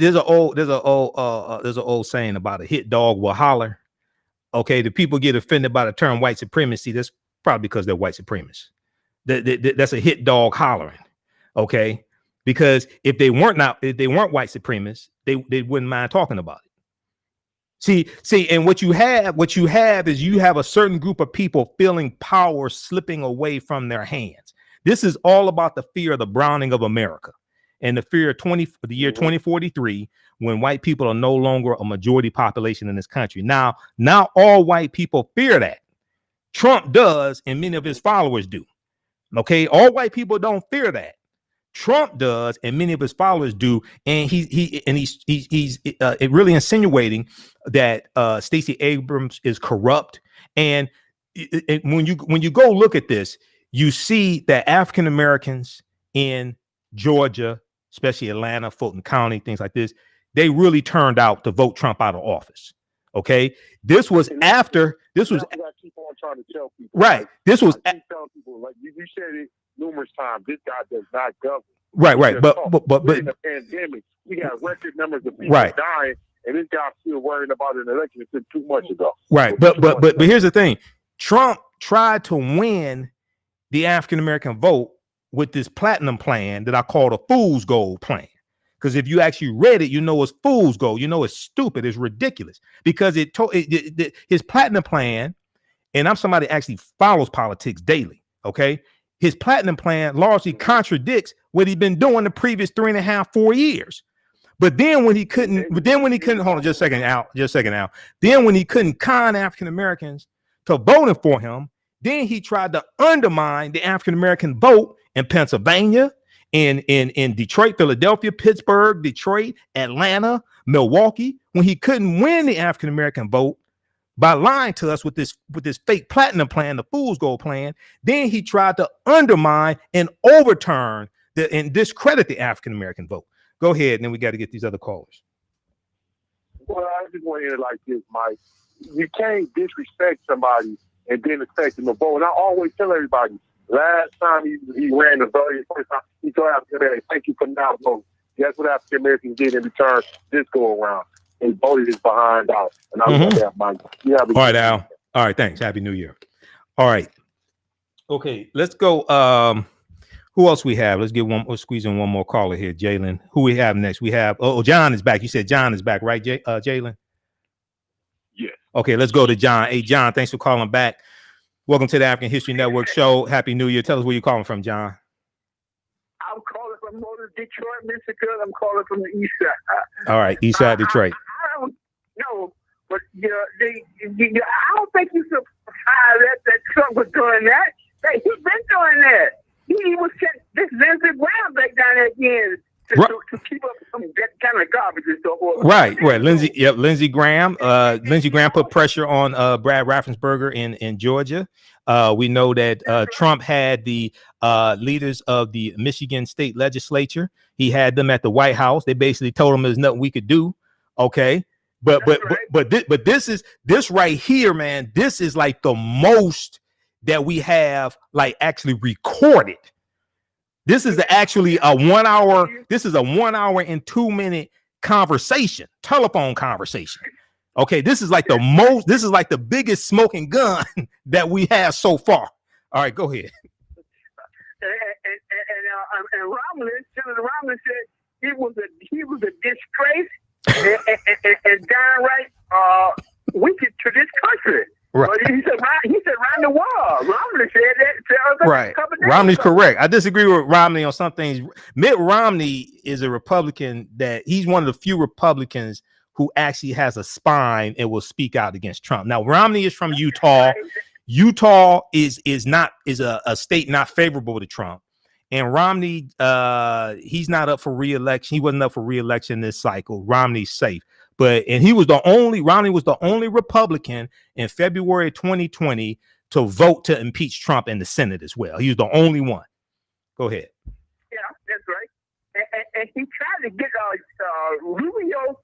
There's an old saying about a hit dog will holler. Okay, the people get offended by the term white supremacy. That's probably because they're white supremacists. That's a hit dog hollering. Okay, because if they weren't white supremacists, they wouldn't mind talking about it. See, and what you have is you have a certain group of people feeling power slipping away from their hands. This is all about the fear of the browning of America and the fear of the year 2043, when white people are no longer a majority population in this country. Now all white people fear that. Trump does, and many of his followers do. Okay, all white people don't fear that. Trump does, and many of his followers do, and he's really insinuating that Stacey Abrams is corrupt. And when you go look at this, you see that African Americans in Georgia, especially Atlanta, Fulton County, things like this, they really turned out to vote Trump out of office. Okay, this was after. This was. I keep on trying to tell people. Right. This was. I keep telling people, like you said it numerous times. This guy does not govern. Right. But in the pandemic, we got record numbers of people dying, and this guy's still worrying about an election that took 2 months ago. Right. But here's the thing: Trump tried to win the African American vote with this platinum plan that I call the fool's gold plan. Because if you actually read it, you know it's fool's gold. You know it's stupid. It's ridiculous. Because his platinum plan, and I'm somebody that actually follows politics daily. Okay, his platinum plan largely contradicts what he's been doing the previous 3.5-4 years. But then when he couldn't, hold on just a second, Al. Then when he couldn't con African Americans to voting for him, then he tried to undermine the African American vote in Pennsylvania, in Detroit, Philadelphia, Pittsburgh, Detroit, Atlanta, Milwaukee, when he couldn't win the African American vote by lying to us with this fake platinum plan, the fool's gold plan. Then he tried to undermine and overturn and discredit the African American vote. Go ahead, and then we got to get these other callers. Well, I just want to hear it like this, Mike. You can't disrespect somebody and then expect them to vote. And I always tell everybody, last time he ran the vote, first time he told African Americans, "Thank you for not voting." Guess what African Americans did in return this go around? They voted his behind out. And I love that, Mike. All right, Al. All right, thanks. Happy New Year. All right. Okay, let's go. Who else we have? Let's squeeze in one more caller here, Jalen. Who we have next? We have John is back. You said John is back, right, Jalen? Okay, let's go to John. Hey, John, thanks for calling back. Welcome to the African History Network show. Happy New Year. Tell us where you're calling from, John. I'm calling from Motor Detroit, Michigan. I'm calling from the east side. All right, east side Detroit. I don't know, but I don't think you should that Trump was doing that. He's been doing that. He was sent this Lindsey Graham back down there again to keep up some kind of garbage and so forth. Right. Lindsey Graham. Lindsey Graham put pressure on Brad Raffensperger in Georgia. We know that Trump had the leaders of the Michigan state legislature. He had them at the White House. They basically told him there's nothing we could do. Okay. But this right here, man, this is like the most that we have like actually recorded. This is actually a 1 hour. This is a 1 hour and 2 minute conversation, telephone conversation. Okay, this is like the most. This is like the biggest smoking gun that we have so far. All right, go ahead. And Romney, Senator Romney said he was a disgrace and downright wicked to this country. Right. But he said round the world. Romney said that. Right. Romney's correct. I disagree with Romney on some things. Mitt Romney is a Republican that he's one of the few Republicans who actually has a spine and will speak out against Trump. Now, Romney is from Utah. Right. Utah is a state not favorable to Trump. And Romney, he's not up for re-election. He wasn't up for re-election this cycle. Romney's safe. Romney was the only Republican in February 2020 to vote to impeach Trump in the Senate as well. He was the only one. Go ahead. Yeah, that's right. And he tried to get Rubio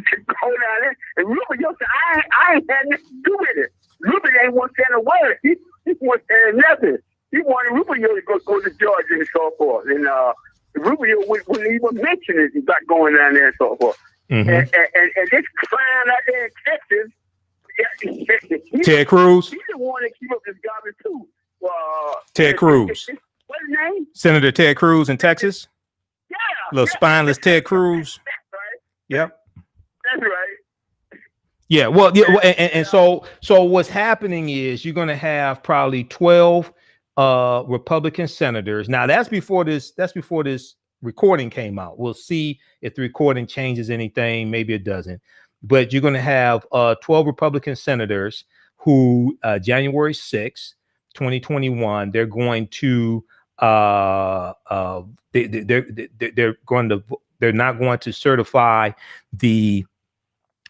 to go down there. And Rubio said, I ain't had nothing to do with it. Rubio ain't want to say a word. He want to say nothing. He wanted Rubio to go to Georgia and so forth. And Rubio wouldn't even mention it about going down there and so forth. Mm-hmm. And this clown out there in Texas, Ted Cruz. He's the one that keep up this garbage too. Ted Cruz. What's his name? Senator Ted Cruz in Texas. Yeah. Little spineless Ted Cruz. That's right. Yep. That's right. Yeah. Well, yeah. And so what's happening is you're going to have probably 12 Republican senators. Now that's before this recording came out. We'll see if the recording changes anything. Maybe it doesn't. But you're going to have 12 Republican senators who January 6th, 2021, they're going to they're not going to certify the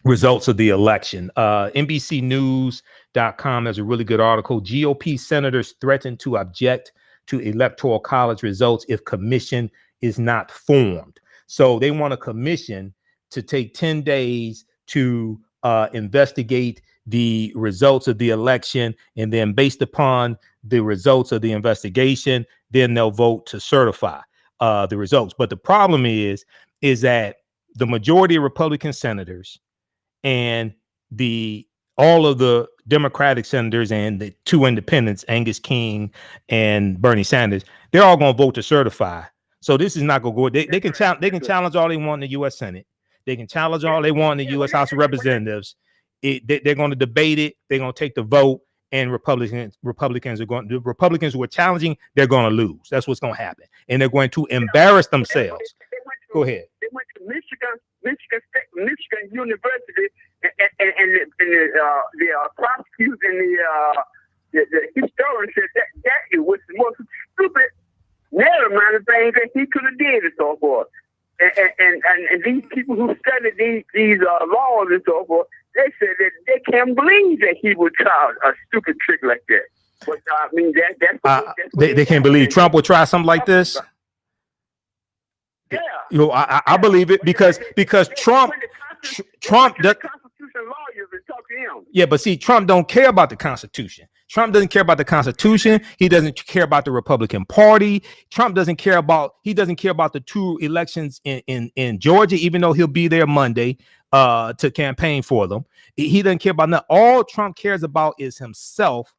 results of the election. NBCnews.com has a really good article. GOP senators threaten to object to Electoral College results if commission is not formed. So they want a commission to take 10 days to investigate the results of the election, and then based upon the results of the investigation, then they'll vote to certify the results. But the problem is that the majority of Republican senators and all of the Democratic senators and the two independents, Angus King and Bernie Sanders, they're all going to vote to certify. So this is not going to go. They can challenge all they want in the U.S. Senate. They can challenge all they want in the U.S. House of Representatives. They're going to debate it. They're going to take the vote, and Republicans who are challenging, they're going to lose. That's what's going to happen, and they're going to embarrass themselves. Go ahead. They went to Michigan University, and the prosecutors and the historian said that it was the most stupid, narrow-minded thing that he could have did and so forth. And these people who studied these laws and so forth, they said that they can't believe that he would try a stupid trick like that. But I mean, they can't believe Trump would try something like this. Yeah, you know, I believe it because Trump does. Yeah, but see, Trump don't care about the Constitution. Trump doesn't care about the Constitution. He doesn't care about the Republican Party. Trump doesn't care about the two elections in Georgia, even though he'll be there Monday to campaign for them. He doesn't care about that. All Trump cares about is himself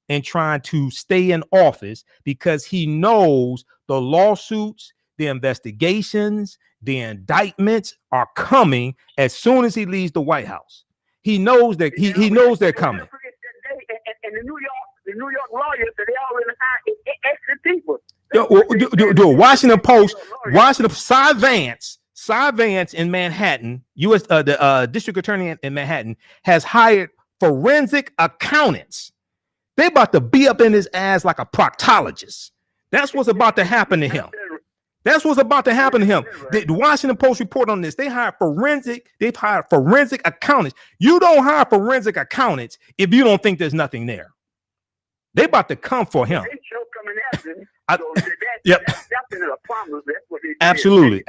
and trying to stay in office because he knows the lawsuits, the investigations, the indictments are coming as soon as he leaves the White House. He knows that he knows they're coming. And the New York lawyers, they already hired extra people. Do Washington Post, Cy Vance in Manhattan, U.S. The district attorney in Manhattan has hired forensic accountants. They about to be up in his ass like a proctologist. That's what's about to happen to him. That's what's about to happen to him. The Washington Post report on this. They've hired forensic accountants. You don't hire forensic accountants if you don't think there's nothing there. They about to come for him. Absolutely.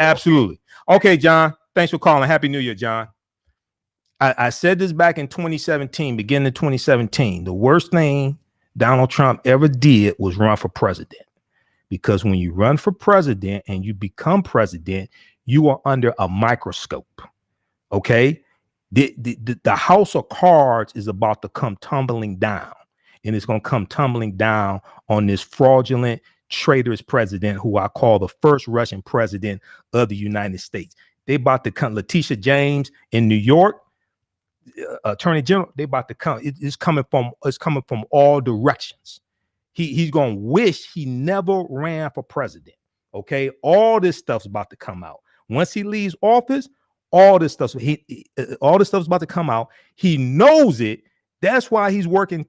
Okay, John. Thanks for calling. Happy New Year, John. I said this back in 2017, beginning of 2017. The worst thing Donald Trump ever did was run for president. Because when you run for president and you become president, you are under a microscope. Okay? The house of cards is about to come tumbling down. And it's going to come tumbling down on this fraudulent, traitorous president who I call the first Russian president of the United States. They about to come. Letitia James in New York, Attorney General, they about to come. It's coming from all directions. He's going to wish he never ran for president. Okay. All this stuff's about to come out. Once he leaves office, all this stuff's about to come out. He knows it. That's why he's working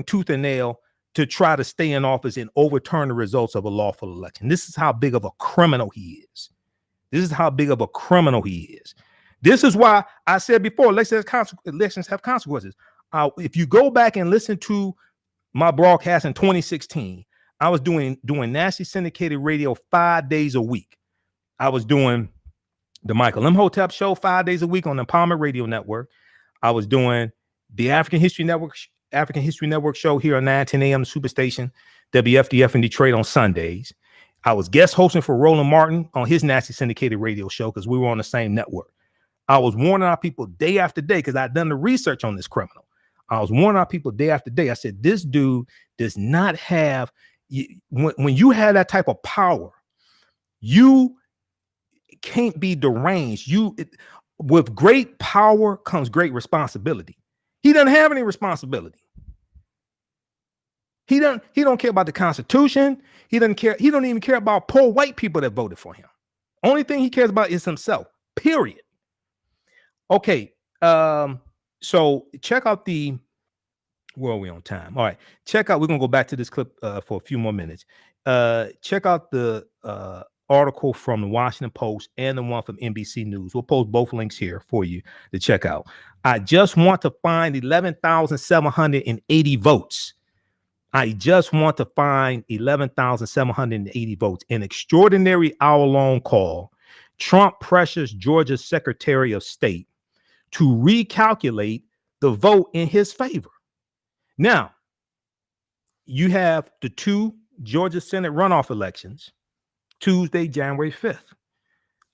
tooth and nail to try to stay in office and overturn the results of a lawful election. This is how big of a criminal he is. This is why I said before, elections have consequences. If you go back and listen to my broadcast in 2016, I was doing nationally syndicated radio 5 days a week. I was doing the Michael Imhotep show 5 days a week on the Empowerment Radio Network. I was doing the African History Network show here on 910 a.m. the Superstation, WFDF in Detroit on Sundays. I was guest hosting for Roland Martin on his nationally syndicated radio show because we were on the same network. I was warning our people day after day because I'd done the research on this criminal. I was warning our people day after day. I said, this dude does not have, when you have that type of power, you can't be deranged. With great power comes great responsibility. He doesn't have any responsibility. He don't care about the Constitution. He don't even care about poor white people that voted for him. Only thing he cares about is himself, period. Okay. So check out where are we on time? All right. We're going to go back to this clip for a few more minutes. Check out the article from the Washington Post and the one from NBC News. We'll post both links here for you to check out. I just want to find 11,780 votes. I just want to find 11,780 votes. An extraordinary hour-long call. Trump pressures Georgia's Secretary of State to recalculate the vote in his favor. Now, you have the two Georgia Senate runoff elections, Tuesday, January 5th.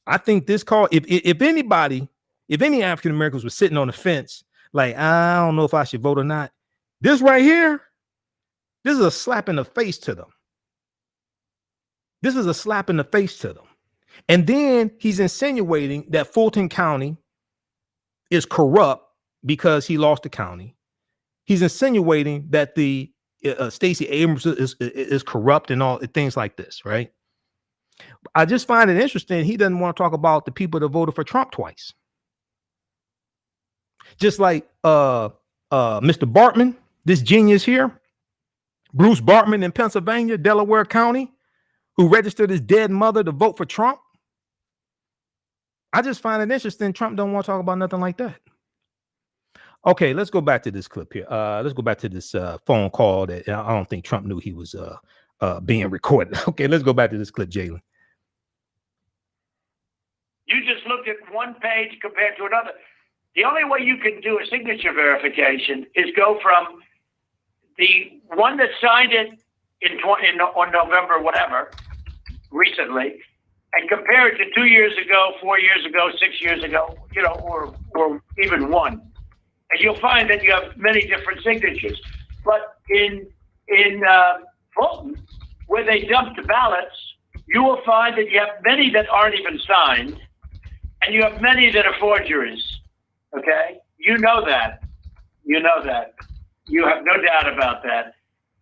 I think this call, if any African Americans were sitting on the fence, like, I don't know if I should vote or not, this right here, this is a slap in the face to them. And then he's insinuating that Fulton County is corrupt because he lost the county. He's insinuating that the Stacey Abrams is corrupt and all things like this, right? I just find it interesting. He doesn't want to talk about the people that voted for Trump twice. Just like Mr. Bartman, this genius here, Bruce Bartman in Pennsylvania, Delaware County, who registered his dead mother to vote for Trump. I just find it interesting. Trump don't want to talk about nothing like that. Okay, let's go back to this clip here. Let's go back to this phone call that I don't think Trump knew he was being recorded. Okay, let's go back to this clip, Jalen. You just looked at one page compared to another. The only way you can do a signature verification is go from the one that signed it on November, whatever, recently, and compare it to 2 years ago, 4 years ago, 6 years ago, or even one. And you'll find that you have many different signatures. But in Fulton, where they dumped the ballots, you will find that you have many that aren't even signed, and you have many that are forgeries. Okay? You know that. You know that. You have no doubt about that.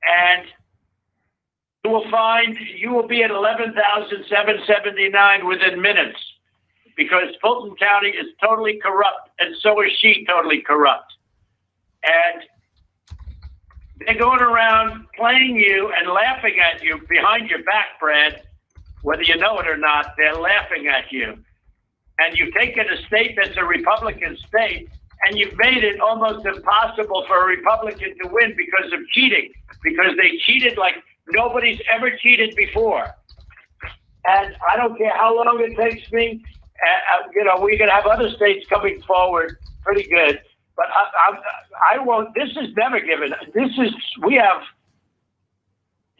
And you will find you will be at 11,779 within minutes, because Fulton County is totally corrupt, and so is she totally corrupt. And they're going around playing you and laughing at you behind your back, Brad. Whether you know it or not, they're laughing at you. And you've taken a state that's a Republican state, and you've made it almost impossible for a Republican to win because of cheating, because they cheated like nobody's ever cheated before. And I don't care how long it takes me. We're going to have other states coming forward pretty good. But I won't. This is never given. We have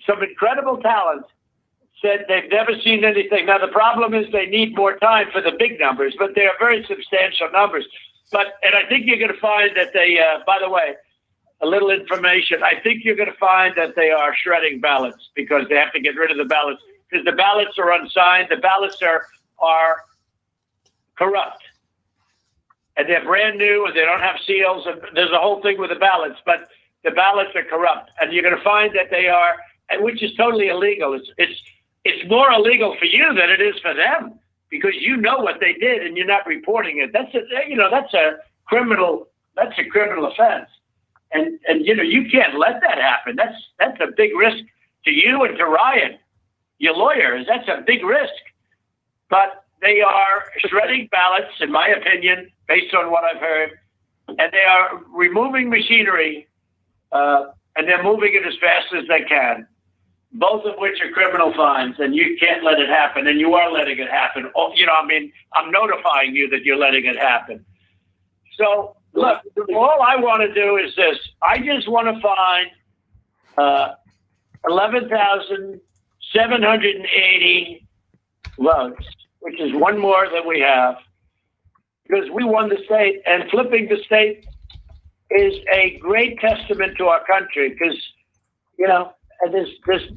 some incredible talent. Said they've never seen anything. Now, the problem is they need more time for the big numbers, but they are very substantial numbers. And I think you're going to find that they, by the way, a little information. I think you're going to find that they are shredding ballots because they have to get rid of the ballots because the ballots are unsigned. The ballots are corrupt. And they're brand new, and they don't have seals, and there's a whole thing with the ballots, but the ballots are corrupt. And you're going to find that they are, and which is totally illegal. It's more illegal for you than it is for them, because you know what they did and you're not reporting it. That's a criminal offense. And you can't let that happen. That's a big risk to you and to Ryan, your lawyers. That's a big risk. But they are shredding ballots, in my opinion, based on what I've heard, and they are removing machinery, and they're moving it as fast as they can, both of which are criminal fines, and you can't let it happen, and you are letting it happen. I'm notifying you that you're letting it happen. So, look, all I want to do is this. I just want to find 11,780 votes, which is one more than we have, because we won the state, and flipping the state is a great testament to our country, because, and there's just,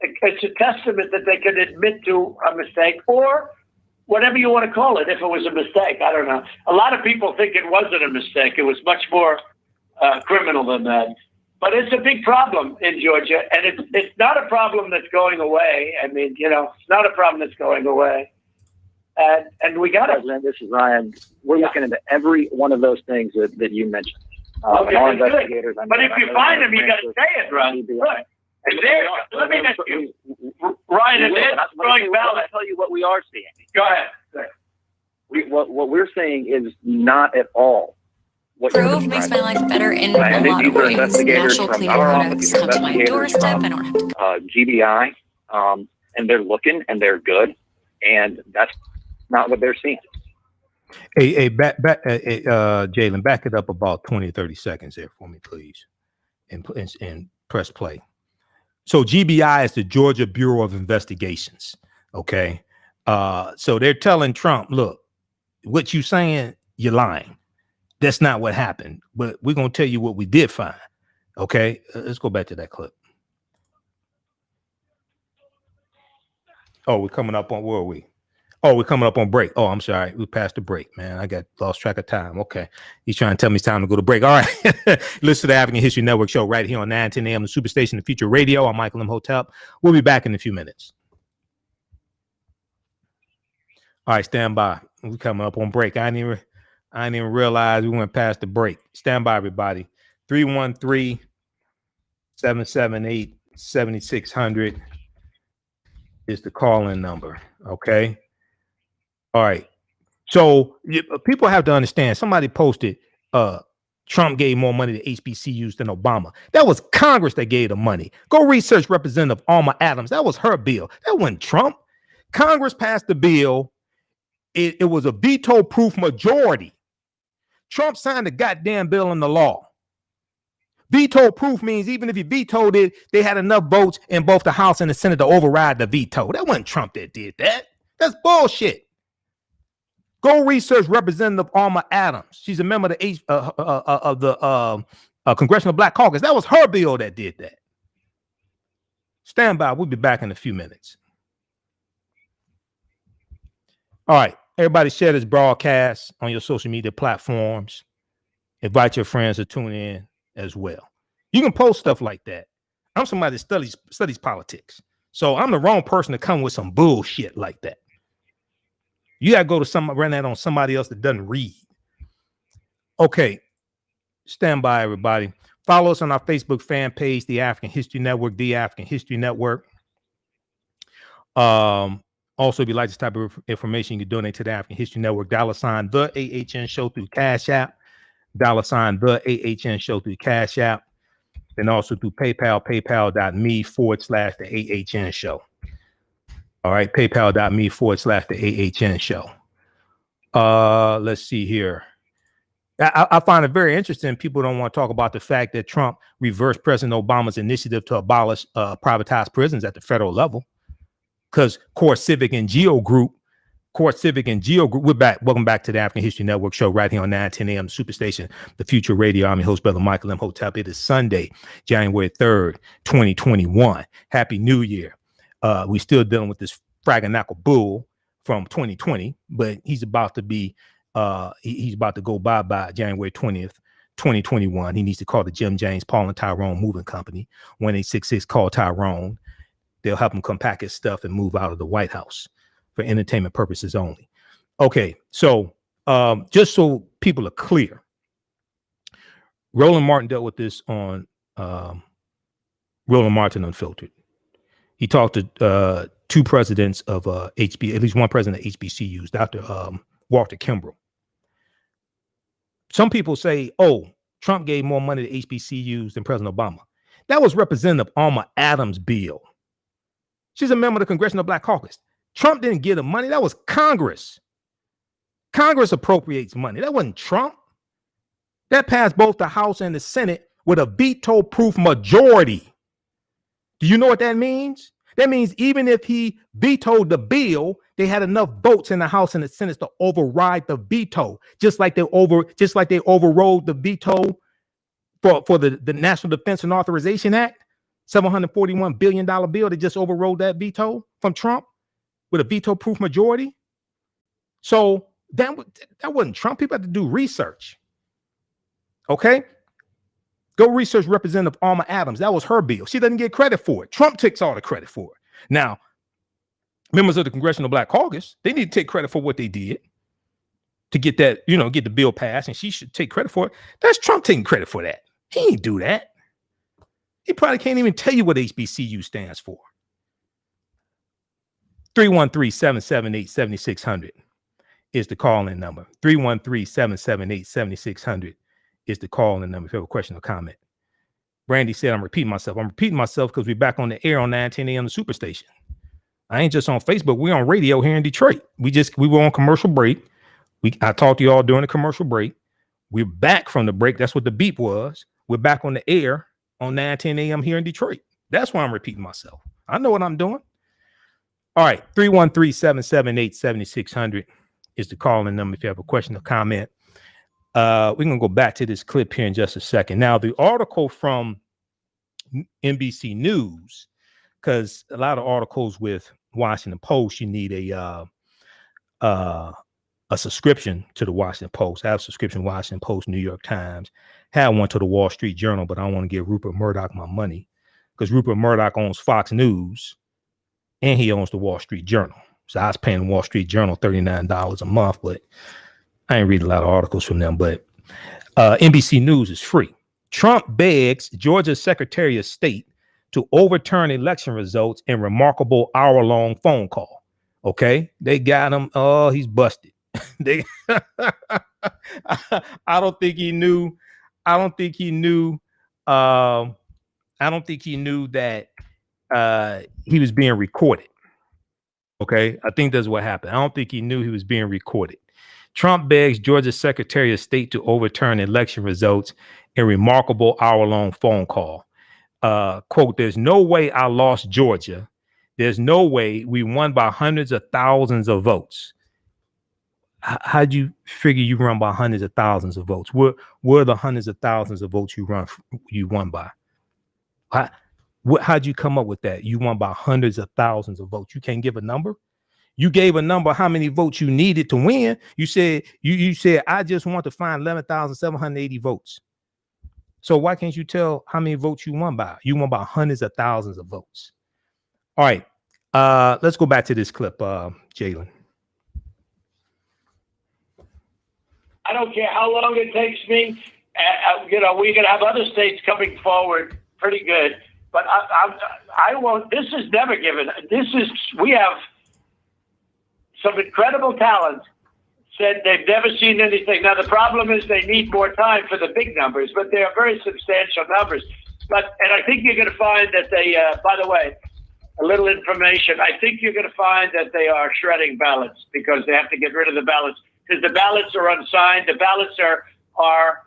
it's a testament that they can admit to a mistake, or whatever you want to call it, if it was a mistake. I don't know. A lot of people think it wasn't a mistake. It was much more criminal than that. But it's a big problem in Georgia, and it's not a problem that's going away. I mean, it's not a problem that's going away. And we got it. This is Ryan. We're looking into every one of those things that you mentioned. Okay, all investigators. But if you find them, you got to say it, Ryan. Right. Let me ask you, Ryan, if they're throwing ballots, I'll tell you what we are seeing. Go ahead. What we're saying is not at all. Grove makes my life better in a lot of ways. Natural cleaning products come to my doorstep. I don't have to. GBI, and they're looking and they're good, and that's not what they're seeing. Hey, Jalen, back it up about 20 or 30 seconds there for me, please, and press play. So GBI is the Georgia Bureau of Investigations. Okay, so they're telling Trump, look, what you saying, you're lying. That's not what happened, but we're going to tell you what we did find. Okay, let's go back to that clip. Oh, we're coming up on, where are we? Oh, we're coming up on break. Oh, I'm sorry. We passed the break, man. I got lost track of time. Okay. He's trying to tell me it's time to go to break. All right. Listen to the African History Network show right here on 910 a.m. the Superstation, the Future Radio. I'm Michael Imhotep. We'll be back in a few minutes. All right, stand by. We're coming up on break. I didn't even realize we went past the break. Stand by, everybody. 313-778-7600 is the call-in number. Okay. All right. So people have to understand. Somebody posted Trump gave more money to HBCUs than Obama. That was Congress that gave the money. Go research Representative Alma Adams. That was her bill. That wasn't Trump. Congress passed the bill. It was a veto-proof majority. Trump signed the goddamn bill into law. Veto-proof means even if you vetoed it, they had enough votes in both the House and the Senate to override the veto. That wasn't Trump that did that. That's bullshit. Go research Representative Alma Adams. She's a member of the Congressional Black Caucus. That was her bill that did that. Stand by. We'll be back in a few minutes. All right. Everybody share this broadcast on your social media platforms. Invite your friends to tune in as well. You can post stuff like that. I'm somebody that studies politics. So I'm the wrong person to come with some bullshit like that. You got to go to run that on somebody else that doesn't read. Okay. Stand by, everybody. Follow us on our Facebook fan page, The African History Network, The African History Network. Also, if you like this type of information, you can donate to the African History Network, $ the AHN Show through Cash App, $ the AHN Show through Cash App, and also through PayPal, paypal.me/the AHN Show. All right, paypal.me/the AHN Show. Let's see here. I find it very interesting. People don't want to talk about the fact that Trump reversed President Obama's initiative to abolish privatized prisons at the federal level. Because Core Civic and Geo Group, we're back. Welcome back to the African History Network show right here on 910 AM Superstation, the Future Radio. I'm your host, Brother Michael Imhotep. It is Sunday, January 3rd, 2021. Happy New Year. We still dealing with this Fraganackle bull from 2020, but he's about to be he's about to go bye-bye January 20th, 2021. He needs to call the Jim James, Paul and Tyrone Moving Company. 1-866 call Tyrone. They'll help him come pack his stuff and move out of the White House for entertainment purposes only. Okay, so just so people are clear, Roland Martin dealt with this on Roland Martin Unfiltered. He talked to two presidents of at least one president of HBCUs, Dr. Walter Kimbrell. Some people say, oh, Trump gave more money to HBCUs than President Obama. That was Representative Alma Adams' bill. She's a member of the Congressional Black Caucus. Trump didn't give the money. That was Congress. Congress appropriates money. That wasn't Trump. That passed both the House and the Senate with a veto-proof majority. Do you know what that means? That means even if he vetoed the bill, they had enough votes in the House and the Senate to override the veto, just like they overrode the veto for the National Defense and Authorization Act, $741 billion bill. They just overrode that veto from Trump with a veto-proof majority. So that wasn't Trump. People had to do research. Okay? Go research Representative Alma Adams. That was her bill. She doesn't get credit for it. Trump takes all the credit for it. Now, members of the Congressional Black Caucus, they need to take credit for what they did to get that, get the bill passed, and she should take credit for it. That's Trump taking credit for that. He ain't do that. He probably can't even tell you what HBCU stands for. 313-778-7600 is the call-in number. 313-778-7600 is the call-in number if you have a question or comment. Brandy said, I'm repeating myself. I'm repeating myself because we're back on the air on 910 AM the Superstation. I ain't just on Facebook. We're on radio here in Detroit. We were on commercial break. I talked to you all during the commercial break. We're back from the break. That's what the beep was. We're back on the air on 910 AM here in Detroit. That's why I'm repeating myself. I know what I'm doing. All right. 313-778-7600 is the call-in number if you have a question or comment. We're going to go back to this clip here in just a second. Now, the article from NBC News, because a lot of articles with Washington Post, you need a subscription to the Washington Post. I have a subscription to Washington Post, New York Times. Had one to the Wall Street Journal, but I don't want to give Rupert Murdoch my money because Rupert Murdoch owns Fox News and he owns the Wall Street Journal. So I was paying the Wall Street Journal $39 a month, but I ain't read a lot of articles from them. But NBC News is free. Trump begs Georgia's Secretary of State to overturn election results in remarkable hour-long phone call. Okay, they got him. Oh, he's busted. I don't think he knew that he was being recorded. Okay, I think that's what happened. I don't think he knew he was being recorded. Trump begs Georgia's Secretary of State to overturn election results in remarkable hour-long phone call. Quote, there's no way I lost Georgia. There's no way we won by hundreds of thousands of votes. How'd you figure you run by hundreds of thousands of votes? Where are the hundreds of thousands of votes you won by? How'd you come up with that? You won by hundreds of thousands of votes. You can't give a number. You gave a number how many votes you needed to win. You said you said I just want to find 11,780 votes. So why can't you tell how many votes you won by? You won by hundreds of thousands of votes. All right. Let's go back to this clip, Jalen. I don't care how long it takes me. You know, we can have other states coming forward pretty good, but I won't. This is never given. We have some incredible talent said they've never seen anything. Now, the problem is they need more time for the big numbers, but they are very substantial numbers. And I think you're going to find that they, by the way, a little information, I think you're going to find that they are shredding ballots because they have to get rid of the ballots because the ballots are unsigned. The ballots are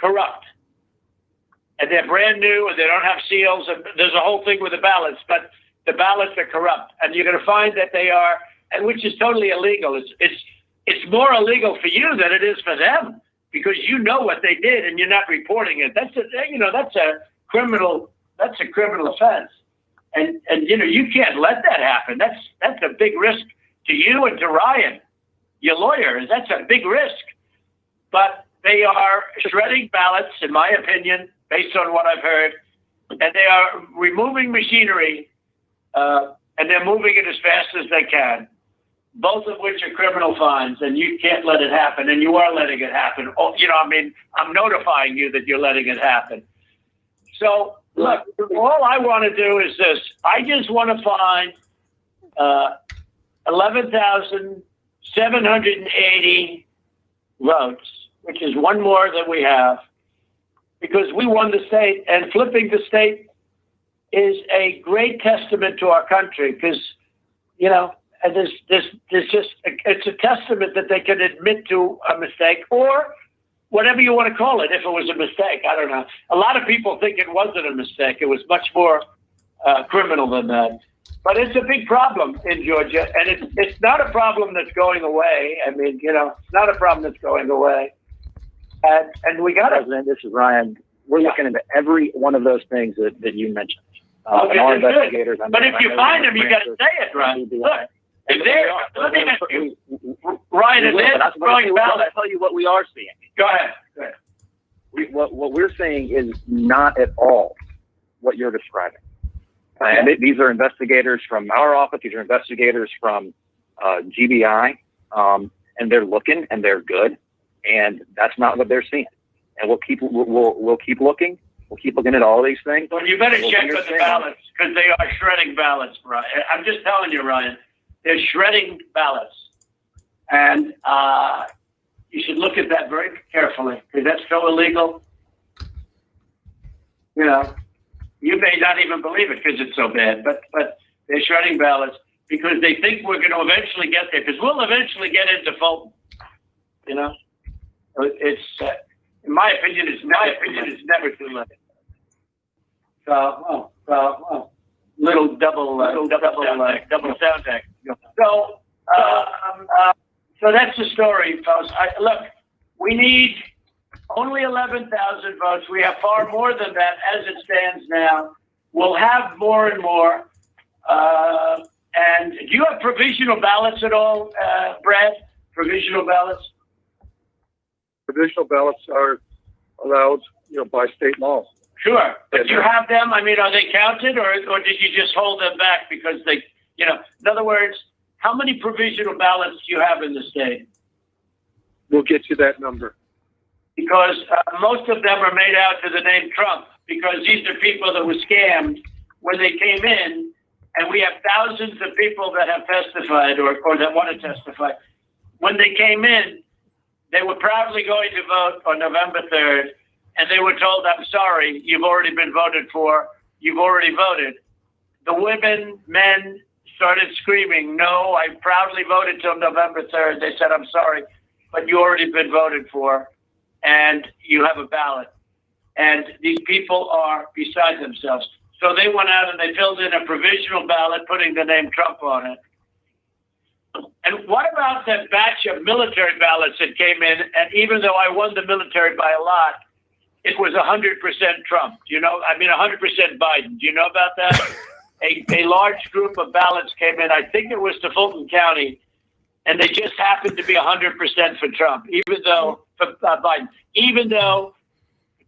corrupt. And they're brand new and they don't have seals. And there's a whole thing with the ballots, but the ballots are corrupt. And you're going to find that they are, and which is totally illegal. It's more illegal for you than it is for them because you know what they did and you're not reporting it. That's a criminal offense. And you can't let that happen. That's a big risk to you and to Ryan, your lawyers. That's a big risk. But they are shredding ballots, in my opinion, based on what I've heard, and they are removing machinery, and they're moving it as fast as they can, both of which are criminal fines, and you can't let it happen, and you are letting it happen. I'm notifying you that you're letting it happen. So, look, all I want to do is this. I just want to find 11,780 votes, which is one more than we have, because we won the state, and flipping the state is a great testament to our country because, and there's just, it's a testament that they can admit to a mistake or whatever you want to call it. If it was a mistake, I don't know. A lot of people think it wasn't a mistake. It was much more criminal than that. But it's a big problem in Georgia, and it's not a problem that's going away. I mean, it's not a problem that's going away. And we got it. This is Ryan. We're looking into every one of those things that you mentioned. Okay, our investigators. But if you find them, you got to say it, Ryan. Look, if they're Ryan, if they're throwing ballots, I'll tell you what we are seeing. Go ahead. What we're saying is not at all what you're describing. And these are investigators from our office. These are investigators from GBI, and they're looking and they're good. And that's not what they're seeing. And we'll keep looking. We'll keep looking at all these things. Well, you better check with the ballots because they are shredding ballots, Ryan. I'm just telling you, Ryan. They're shredding ballots, and you should look at that very carefully because that's so illegal. You may not even believe it because it's so bad, but they're shredding ballots because they think we're going to eventually get there because we'll eventually get into Fulton. It's in my opinion, it's never too late. So, little double sound deck. So that's the story, folks. Look, we need only 11,000 votes. We have far more than that as it stands now. We'll have more and more. And do you have provisional ballots at all, Brad? Provisional ballots? Provisional ballots are allowed, by state law. Sure. But do you have them? I mean, are they counted or did you just hold them back because they, in other words, how many provisional ballots do you have in the state? We'll get you that number. Because most of them are made out to the name Trump because these are people that were scammed when they came in, and we have thousands of people that have testified or that want to testify. When they came in, they were probably going to vote on November 3rd, and they were told, I'm sorry, you've already been voted for. You've already voted. The women, men started screaming, no, I proudly voted till November 3rd. They said, I'm sorry, but you already been voted for, and you have a ballot. And these people are beside themselves. So they went out and they filled in a provisional ballot, putting the name Trump on it. And what about that batch of military ballots that came in? And even though I won the military by a lot, it was 100% Trump. 100% Biden. Do you know about that? a large group of ballots came in. I think it was to Fulton County, and they just happened to be 100% for Trump, even though for Biden, even though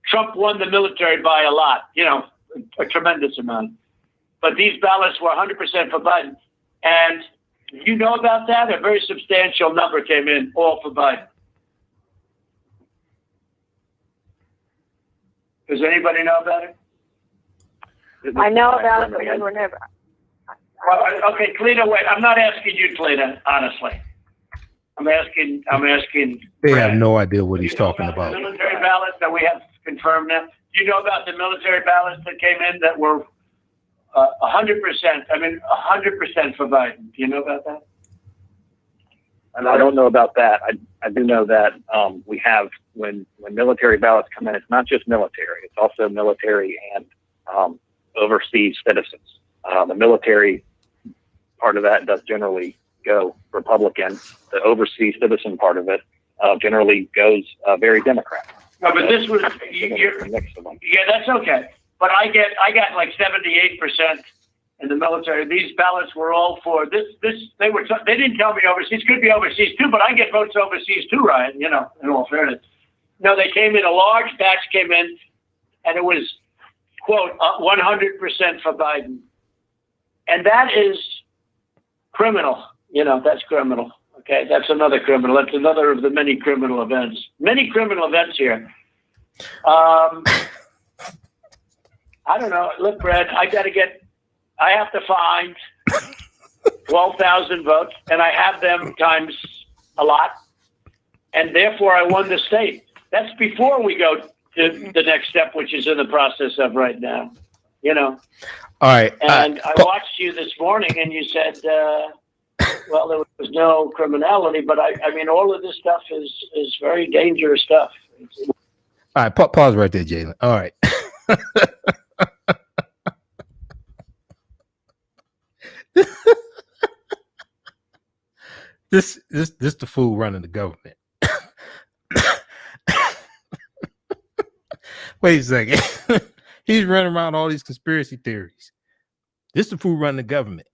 Trump won the military by a lot, a tremendous amount. But these ballots were 100% for Biden. And you know about that? A very substantial number came in, all for Biden. Does anybody know about it? I know about it, but we were never. Well, okay, Cleta, wait. I'm not asking you, Cleta, honestly. I'm asking. They Brad. have no idea what he's talking about. The military ballots that we have confirmed now. Do you know about the military ballots that came in that were 100%? I mean, 100% for Biden. Do you know about that? And I don't know about that. I do know that we have when military ballots come in, it's not just military. It's also military and overseas citizens. The military part of that does generally go Republican. The overseas citizen part of it generally goes very Democrat. No, but this was yeah, that's okay. But I got like 78% in the military. These ballots were all for this. They didn't tell me overseas. Could be overseas too, but I get votes overseas too, Ryan. In all fairness. No, they came in. A large batch came in, and it was quote 100% for Biden, and that is criminal. That's criminal. Okay, that's another criminal. That's another of the many criminal events. Many criminal events here. I don't know. Look, Brad, I have to find 12,000 votes, and I have them times a lot, and therefore I won the state. That's before we go to the next step, which is in the process of right now. All right. And I watched you this morning, and you said, well, there was no criminality, but I mean, all of this stuff is very dangerous stuff. All right, pause right there, Jalen. All right. This the fool running the government. Wait a second. He's running around all these conspiracy theories. This the fool running the government.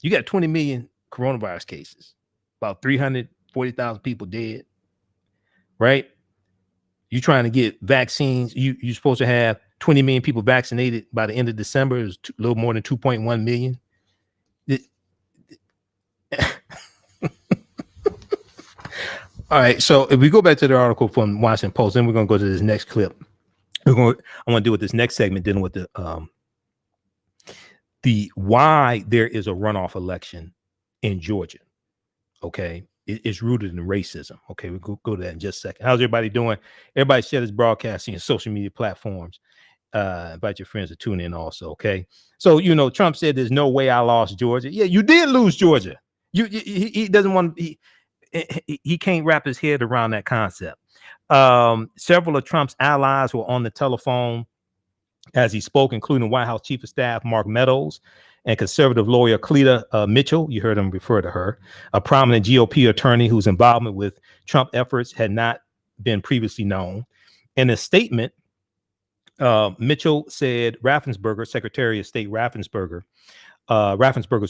You got 20 million coronavirus cases, about 340,000 people dead, right? You trying to get vaccines. You're supposed to have 20 million people vaccinated by the end of December. It was a little more than 2.1 million. All right. So if we go back to the article from Washington Post, then we're going to go to this next clip. I want to deal with this next segment, dealing with the why there is a runoff election in Georgia. Okay. It's rooted in racism. Okay. We'll go to that in just a second. How's everybody doing? Everybody share this broadcasting and social media platforms. Invite your friends to tune in also. Okay. So, Trump said there's no way I lost Georgia. Yeah, you did lose Georgia. He doesn't want, he can't wrap his head around that concept. Several of Trump's allies were on the telephone as he spoke, including White House Chief of Staff Mark Meadows and conservative lawyer Cleta Mitchell. You heard him refer to her, a prominent GOP attorney whose involvement with Trump efforts had not been previously known. In a statement, Mitchell said Raffensperger, Secretary of State Raffensperger's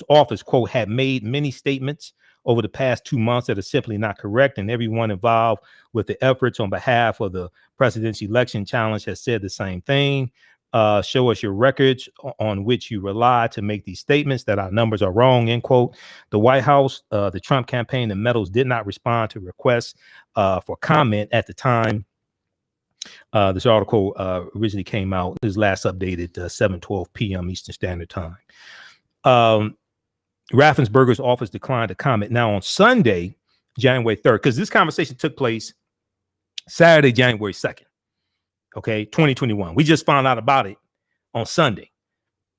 office, quote, had made many statements over the past 2 months that are simply not correct, and everyone involved with the efforts on behalf of the presidential election challenge has said the same thing. Show us your records on which you rely to make these statements that our numbers are wrong, end quote. The White House, the Trump campaign, and Meadows did not respond to requests for comment at the time this article originally came out. It was last updated 7:12 p.m. Eastern Standard Time. Raffensperger's office declined to comment. Now on Sunday, January 3rd, because this conversation took place Saturday, January 2nd. Okay, 2021. We just found out about it on Sunday.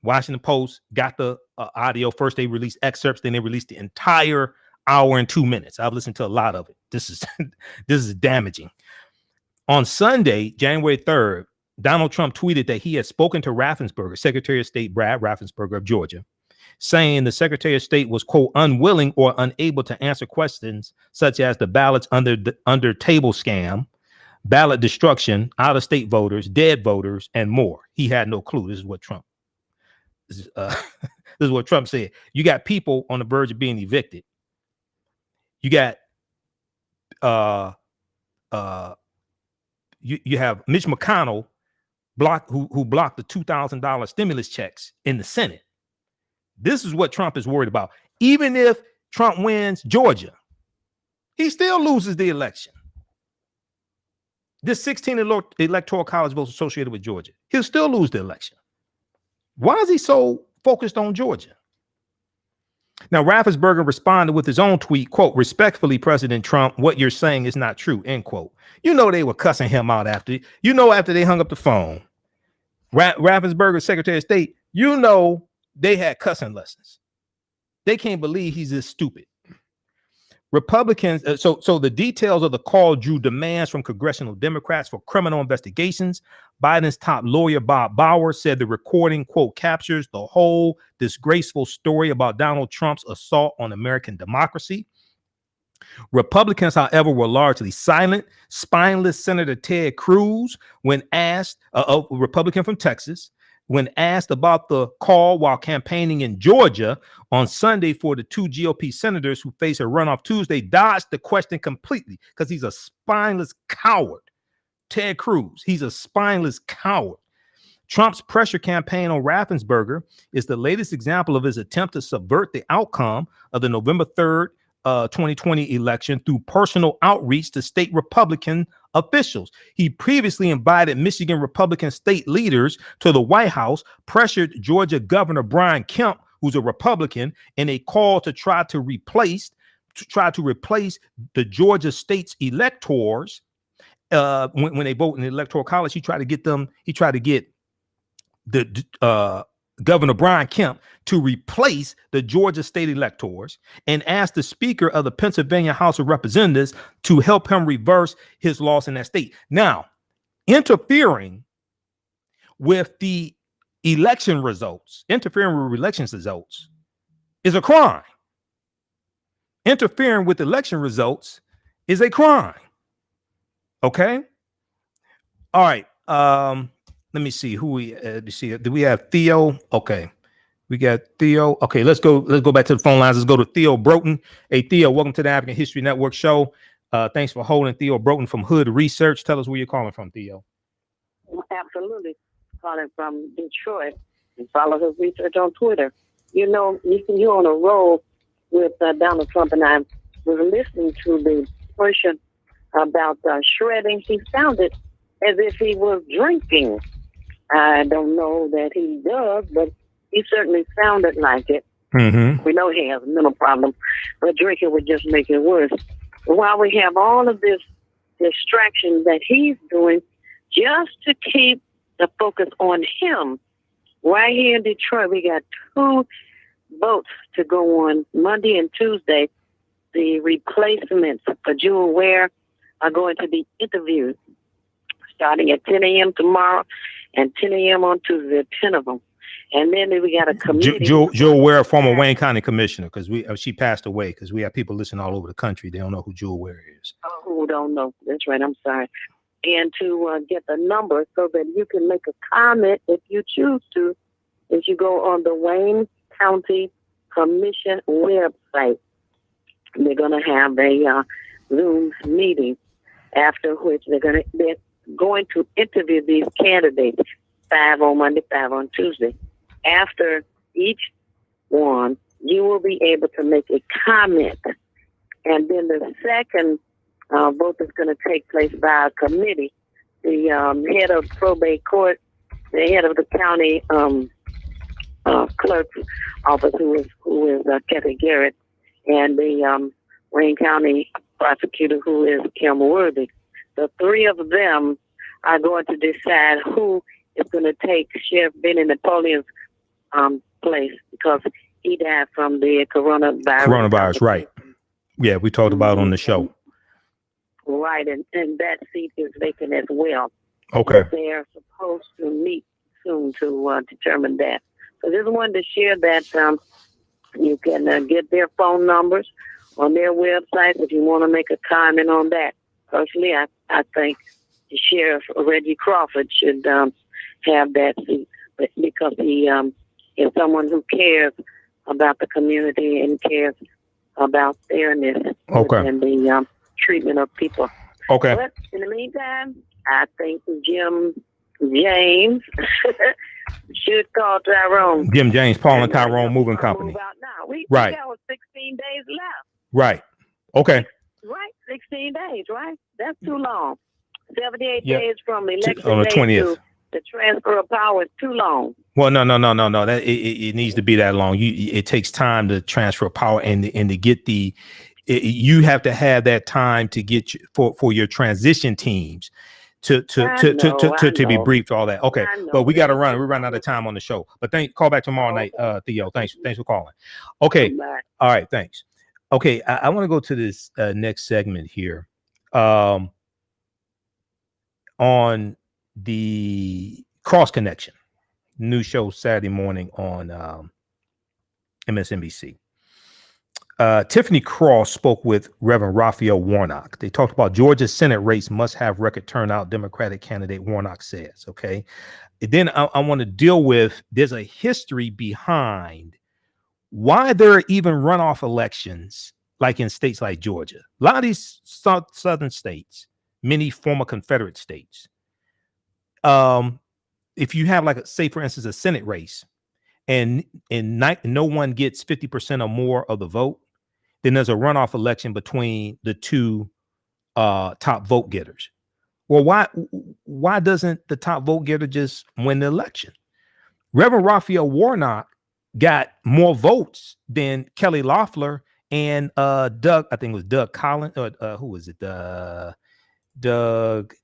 Washington Post got the audio. First, they released excerpts, then they released the entire hour and 2 minutes. I've listened to a lot of it. This is damaging. On Sunday, January 3rd, Donald Trump tweeted that he had spoken to Raffensperger, Secretary of State Brad Raffensperger of Georgia, saying the Secretary of State was, quote, unwilling or unable to answer questions such as the ballots under table scam, ballot destruction, out-of-state voters, dead voters, and more. He had no clue. This is what Trump this is what Trump said. You got people on the verge of being evicted. You got you have Mitch McConnell who blocked the $2,000 stimulus checks in the Senate. This is what Trump is worried about. Even if Trump wins Georgia, he still loses the election. There's 16 electoral college votes associated with Georgia. He'll still lose the election. Why is he so focused on Georgia? Now, Raffensperger responded with his own tweet, quote, "Respectfully, President Trump, what you're saying is not true," end quote. You know, they were cussing him out after they hung up the phone. Raffensperger, Secretary of State, you know, they had cussing lessons. They can't believe he's this stupid. Republicans, so the details of the call drew demands from congressional Democrats for criminal investigations. Biden's top lawyer, Bob Bauer, said the recording, quote, "captures the whole disgraceful story about Donald Trump's assault on American democracy." Republicans, however, were largely silent. Spineless Senator Ted Cruz, when asked, a Republican from Texas, when asked about the call while campaigning in Georgia on Sunday for the two GOP senators who face a runoff Tuesday, dodged the question completely because he's a spineless coward. Ted Cruz, he's a spineless coward. Trump's pressure campaign on Raffensperger is the latest example of his attempt to subvert the outcome of the November 3rd, 2020 election through personal outreach to state Republican officials. He previously invited Michigan Republican state leaders to the White House, pressured Georgia Governor Brian Kemp, who's a Republican, in a call to try to replace the Georgia state's electors. When they vote in the Electoral College, he tried to get the Governor Brian Kemp to replace the Georgia state electors and asked the Speaker of the Pennsylvania House of Representatives to help him reverse his loss in that state. Now, interfering with the election results is a crime. Interfering with election results is a crime. Okay. All right. Let me see who we see. Do we have Theo? Okay. We got Theo. Okay, let's go back to the phone lines. Let's go to Theo Broughton. Hey, Theo, welcome to the African History Network show. Thanks for holding. Theo Broughton from Hood Research. Tell us where you're calling from, Theo. Absolutely. Calling from Detroit, and follow his research on Twitter. You know, you're on a roll with Donald Trump, and I was listening to the portion about shredding. He sounded as if he was drinking. I don't know that he does, but he certainly sounded like it. Mm-hmm. We know he has a mental problem, but drinking would just make it worse. While we have all of this distraction that he's doing just to keep the focus on him, right here in Detroit, we got 2 votes to go on Monday and Tuesday. The replacements for Jewel Ware are going to be interviewed starting at 10 a.m. tomorrow and 10 a.m. on Tuesday, 10 of them. And then we got a committee. Jewel Ware, former Wayne County commissioner, because she passed away, because we have people listening all over the country. They don't know who Jewel Ware is. Oh, who don't know. That's right. I'm sorry. And to get the number so that you can make a comment if you choose to, if you go on the Wayne County Commission website. They're going to have a Zoom meeting, after which they're going to interview these candidates, 5 on Monday, 5 on Tuesday. After each one, you will be able to make a comment. And then the second vote is going to take place by a committee. The head of probate court, the head of the county clerk's office, who is Kathy Garrett, and the Wayne County prosecutor, who is Kim Worthy. The 3 of them are going to decide who is going to take Sheriff Benny Napoleon's place, because he died from the coronavirus. Right. Yeah, we talked about on the show. Right, and that seat is vacant as well. Okay. But they are supposed to meet soon to determine that. So just wanted to share that you can get their phone numbers on their website if you want to make a comment on that. Personally, I think the Sheriff Reggie Crawford should have that seat, because he is someone who cares about the community and cares about fairness and the treatment of people. Okay. But in the meantime, I think Jim James should call Tyrone. Jim James, Paul and Tyrone Moving Company. Move out now. We Right. got 16 days left. Right. Okay. Right, 16 days, right? That's too long. 78 Yep. days from election On the day 20th. to the transfer of power is too long. Well, no. That it needs to be that long. It takes time to transfer power and to get you have to have that time to get for your transition teams to be briefed, all that. Okay, but we got to run. We're running out of time on the show. But call back tomorrow night, Theo. Thanks for calling. Okay, all right, thanks. Okay, I want to go to this next segment here, on the Cross Connection new show Saturday morning on MSNBC. Tiffany Cross spoke with Reverend Raphael Warnock. They talked about Georgia's Senate race must have record turnout, Democratic candidate Warnock says. Okay. And then I want to deal with, there's a history behind why there are even runoff elections, like in states like Georgia. A lot of these southern states, many former Confederate states. If you have, like, say, for instance, a Senate race and no one gets 50% or more of the vote, then there's a runoff election between the two top vote getters. Well, why doesn't the top vote getter just win the election? Reverend Raphael Warnock got more votes than Kelly Loeffler and Doug, I think it was Doug Collins, or who was it? Doug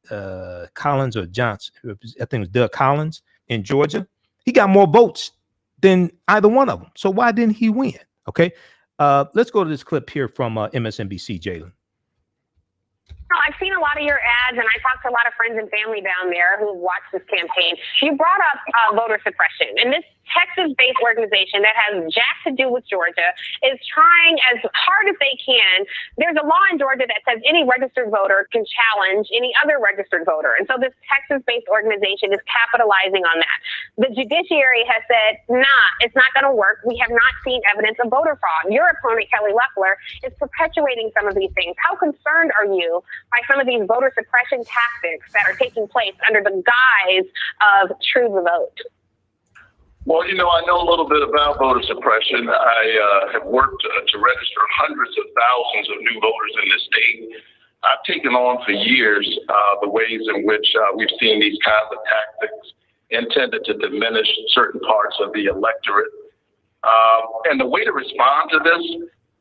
Collins or Johnson. I think it was Doug Collins in Georgia. He got more votes than either one of them. So why didn't he win? Okay. Let's go to this clip here from MSNBC, Jalen. I've seen a lot of your ads, and I talked to a lot of friends and family down there who watched this campaign. You brought up voter suppression, and this Texas-based organization that has jack to do with Georgia is trying as hard as they can. There's a law in Georgia that says any registered voter can challenge any other registered voter, and so this Texas-based organization is capitalizing on that. The judiciary has said, nah, it's not going to work. We have not seen evidence of voter fraud. Your opponent, Kelly Loeffler, is perpetuating some of these things. How concerned are you by some of these voter suppression tactics that are taking place under the guise of True the Vote? Well, you know, I know a little bit about voter suppression. I have worked to register hundreds of thousands of new voters in this state. I've taken on for years the ways in which we've seen these kinds of tactics intended to diminish certain parts of the electorate. And the way to respond to this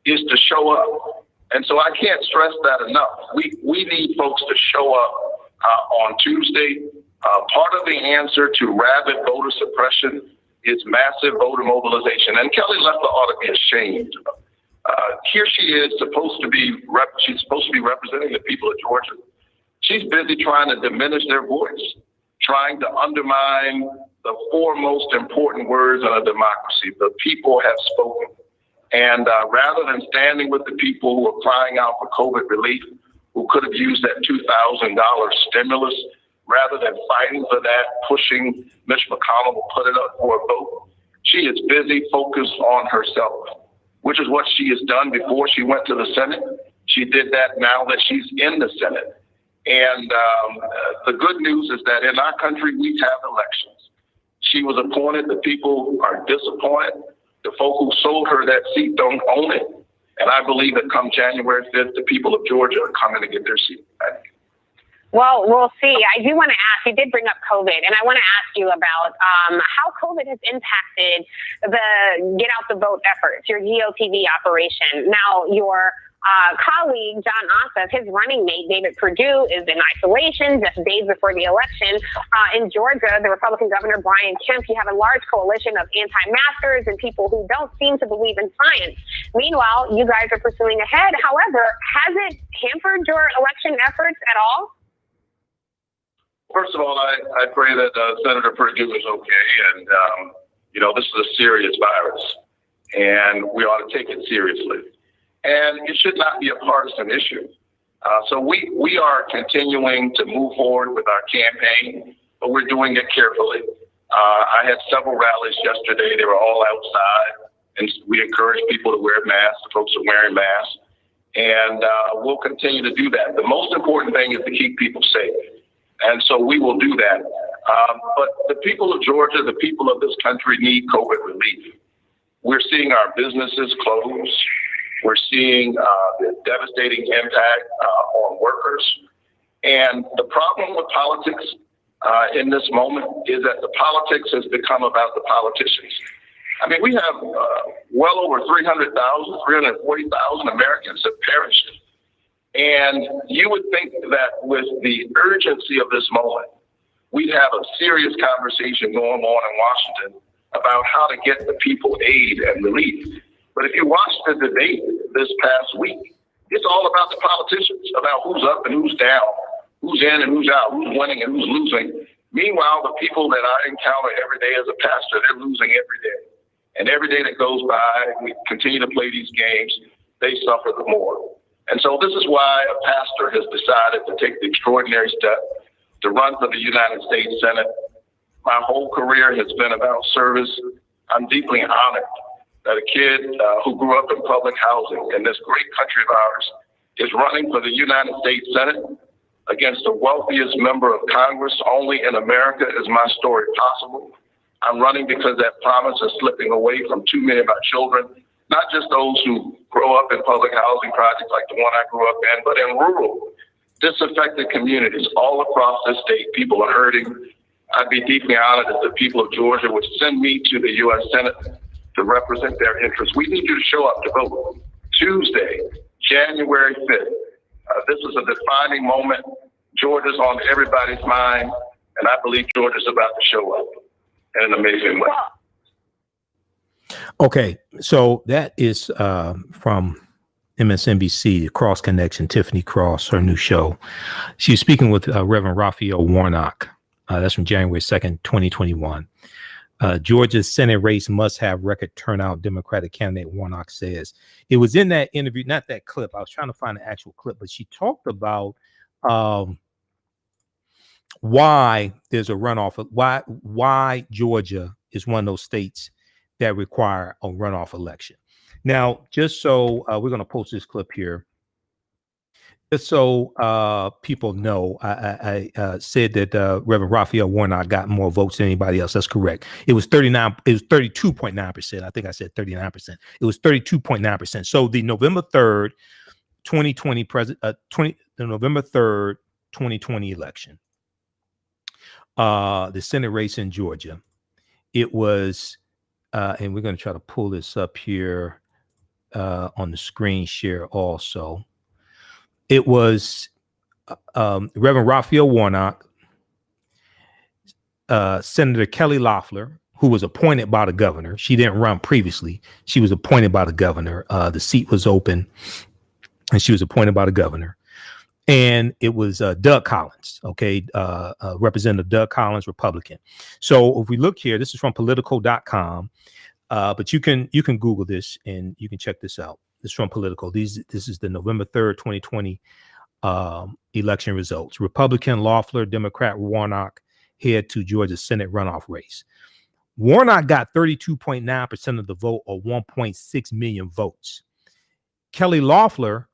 is to show up. And so I can't stress that enough. We need folks to show up on Tuesday. Part of the answer to rabid voter suppression is massive voter mobilization. And Kelly Loeffler ought to be ashamed. Here she is she's supposed to be representing the people of Georgia. She's busy trying to diminish their voice, trying to undermine the four most important words in a democracy. The people have spoken. And rather than standing with the people who are crying out for COVID relief, who could have used that $2,000 stimulus, rather than fighting for that, pushing Mitch McConnell to put it up for a vote, she is busy focused on herself, which is what she has done before she went to the Senate. She did that now that she's in the Senate. And the good news is that in our country, we have elections. She was appointed. The people are disappointed. The folk who sold her that seat don't own it. And I believe that come January 5th, the people of Georgia are coming to get their seat back. Well, we'll see. I do want to ask, you did bring up COVID, and I want to ask you about how COVID has impacted the Get Out the Vote efforts, your GOTV operation. Now, your colleague, John Ossoff, his running mate, David Perdue, is in isolation just days before the election. In Georgia, the Republican Governor Brian Kemp, you have a large coalition of anti-maskers and people who don't seem to believe in science. Meanwhile, you guys are pursuing ahead. However, has it hampered your election efforts at all? First of all, I pray that Senator Perdue is okay. And, this is a serious virus, and we ought to take it seriously. And it should not be a partisan issue. So we are continuing to move forward with our campaign, but we're doing it carefully. I I had several rallies yesterday. They were all outside, and we encourage people to wear masks. The folks are wearing masks, and we'll continue to do that. The most important thing is to keep people safe, and so we will do that. But the people of Georgia, the people of this country need COVID relief. We're seeing our businesses close. We're seeing the devastating impact on workers. And the problem with politics in this moment is that the politics has become about the politicians. I mean, we have well over 340,000 Americans have perished. And you would think that with the urgency of this moment, we'd have a serious conversation going on in Washington about how to get the people aid and relief. But if you watch the debate this past week, it's all about the politicians, about who's up and who's down, who's in and who's out, who's winning and who's losing. Meanwhile, the people that I encounter every day as a pastor, they're losing every day. And every day that goes by, we continue to play these games, they suffer the more. And so this is why a pastor has decided to take the extraordinary step to run for the United States Senate. My whole career has been about service. I'm deeply honored that a kid who grew up in public housing in this great country of ours is running for the United States Senate against the wealthiest member of Congress. Only in America is my story possible. I'm running because that promise is slipping away from too many of our children, not just those who grow up in public housing projects like the one I grew up in, but in rural, disaffected communities all across this state. People are hurting. I'd be deeply honored if the people of Georgia would send me to the U.S. Senate to represent their interests. We need you to show up to vote Tuesday, January 5th. This is a defining moment. Georgia's on everybody's mind, and I believe Georgia's about to show up in an amazing way. Okay, so that is from MSNBC, Cross Connection, Tiffany Cross, her new show. She's speaking with Reverend Raphael Warnock. That's from January 2nd, 2021. Georgia's Senate race must have record turnout, Democratic candidate Warnock says. It was in that interview, not that clip. I was trying to find the actual clip, but she talked about why there's a runoff, why Georgia is one of those states that require a runoff election. Now, just so we're going to post this clip here. Just so people know, I said that Reverend Raphael Warnock got more votes than anybody else. That's correct. It was 39. It was 32.9%. I think I said 39%. It was 32.9%. So the November 3rd, 2020 the November 3rd, 2020 election, the Senate race in Georgia, it was, and we're going to try to pull this up here on the screen share also. It was Reverend Raphael Warnock, Senator Kelly Loeffler, who was appointed by the governor. She didn't run previously. She was appointed by the governor. The seat was open, and she was appointed by the governor. And it was Doug Collins, okay, Representative Doug Collins, Republican. So if we look here, this is from Politico.com, but you can Google this and you can check this out. This is from Politico. This is the November 3rd, 2020 election results. Republican Loeffler, Democrat Warnock head to Georgia Senate runoff race. Warnock got 32.9% of the vote, or 1.6 million votes. Kelly Loeffler,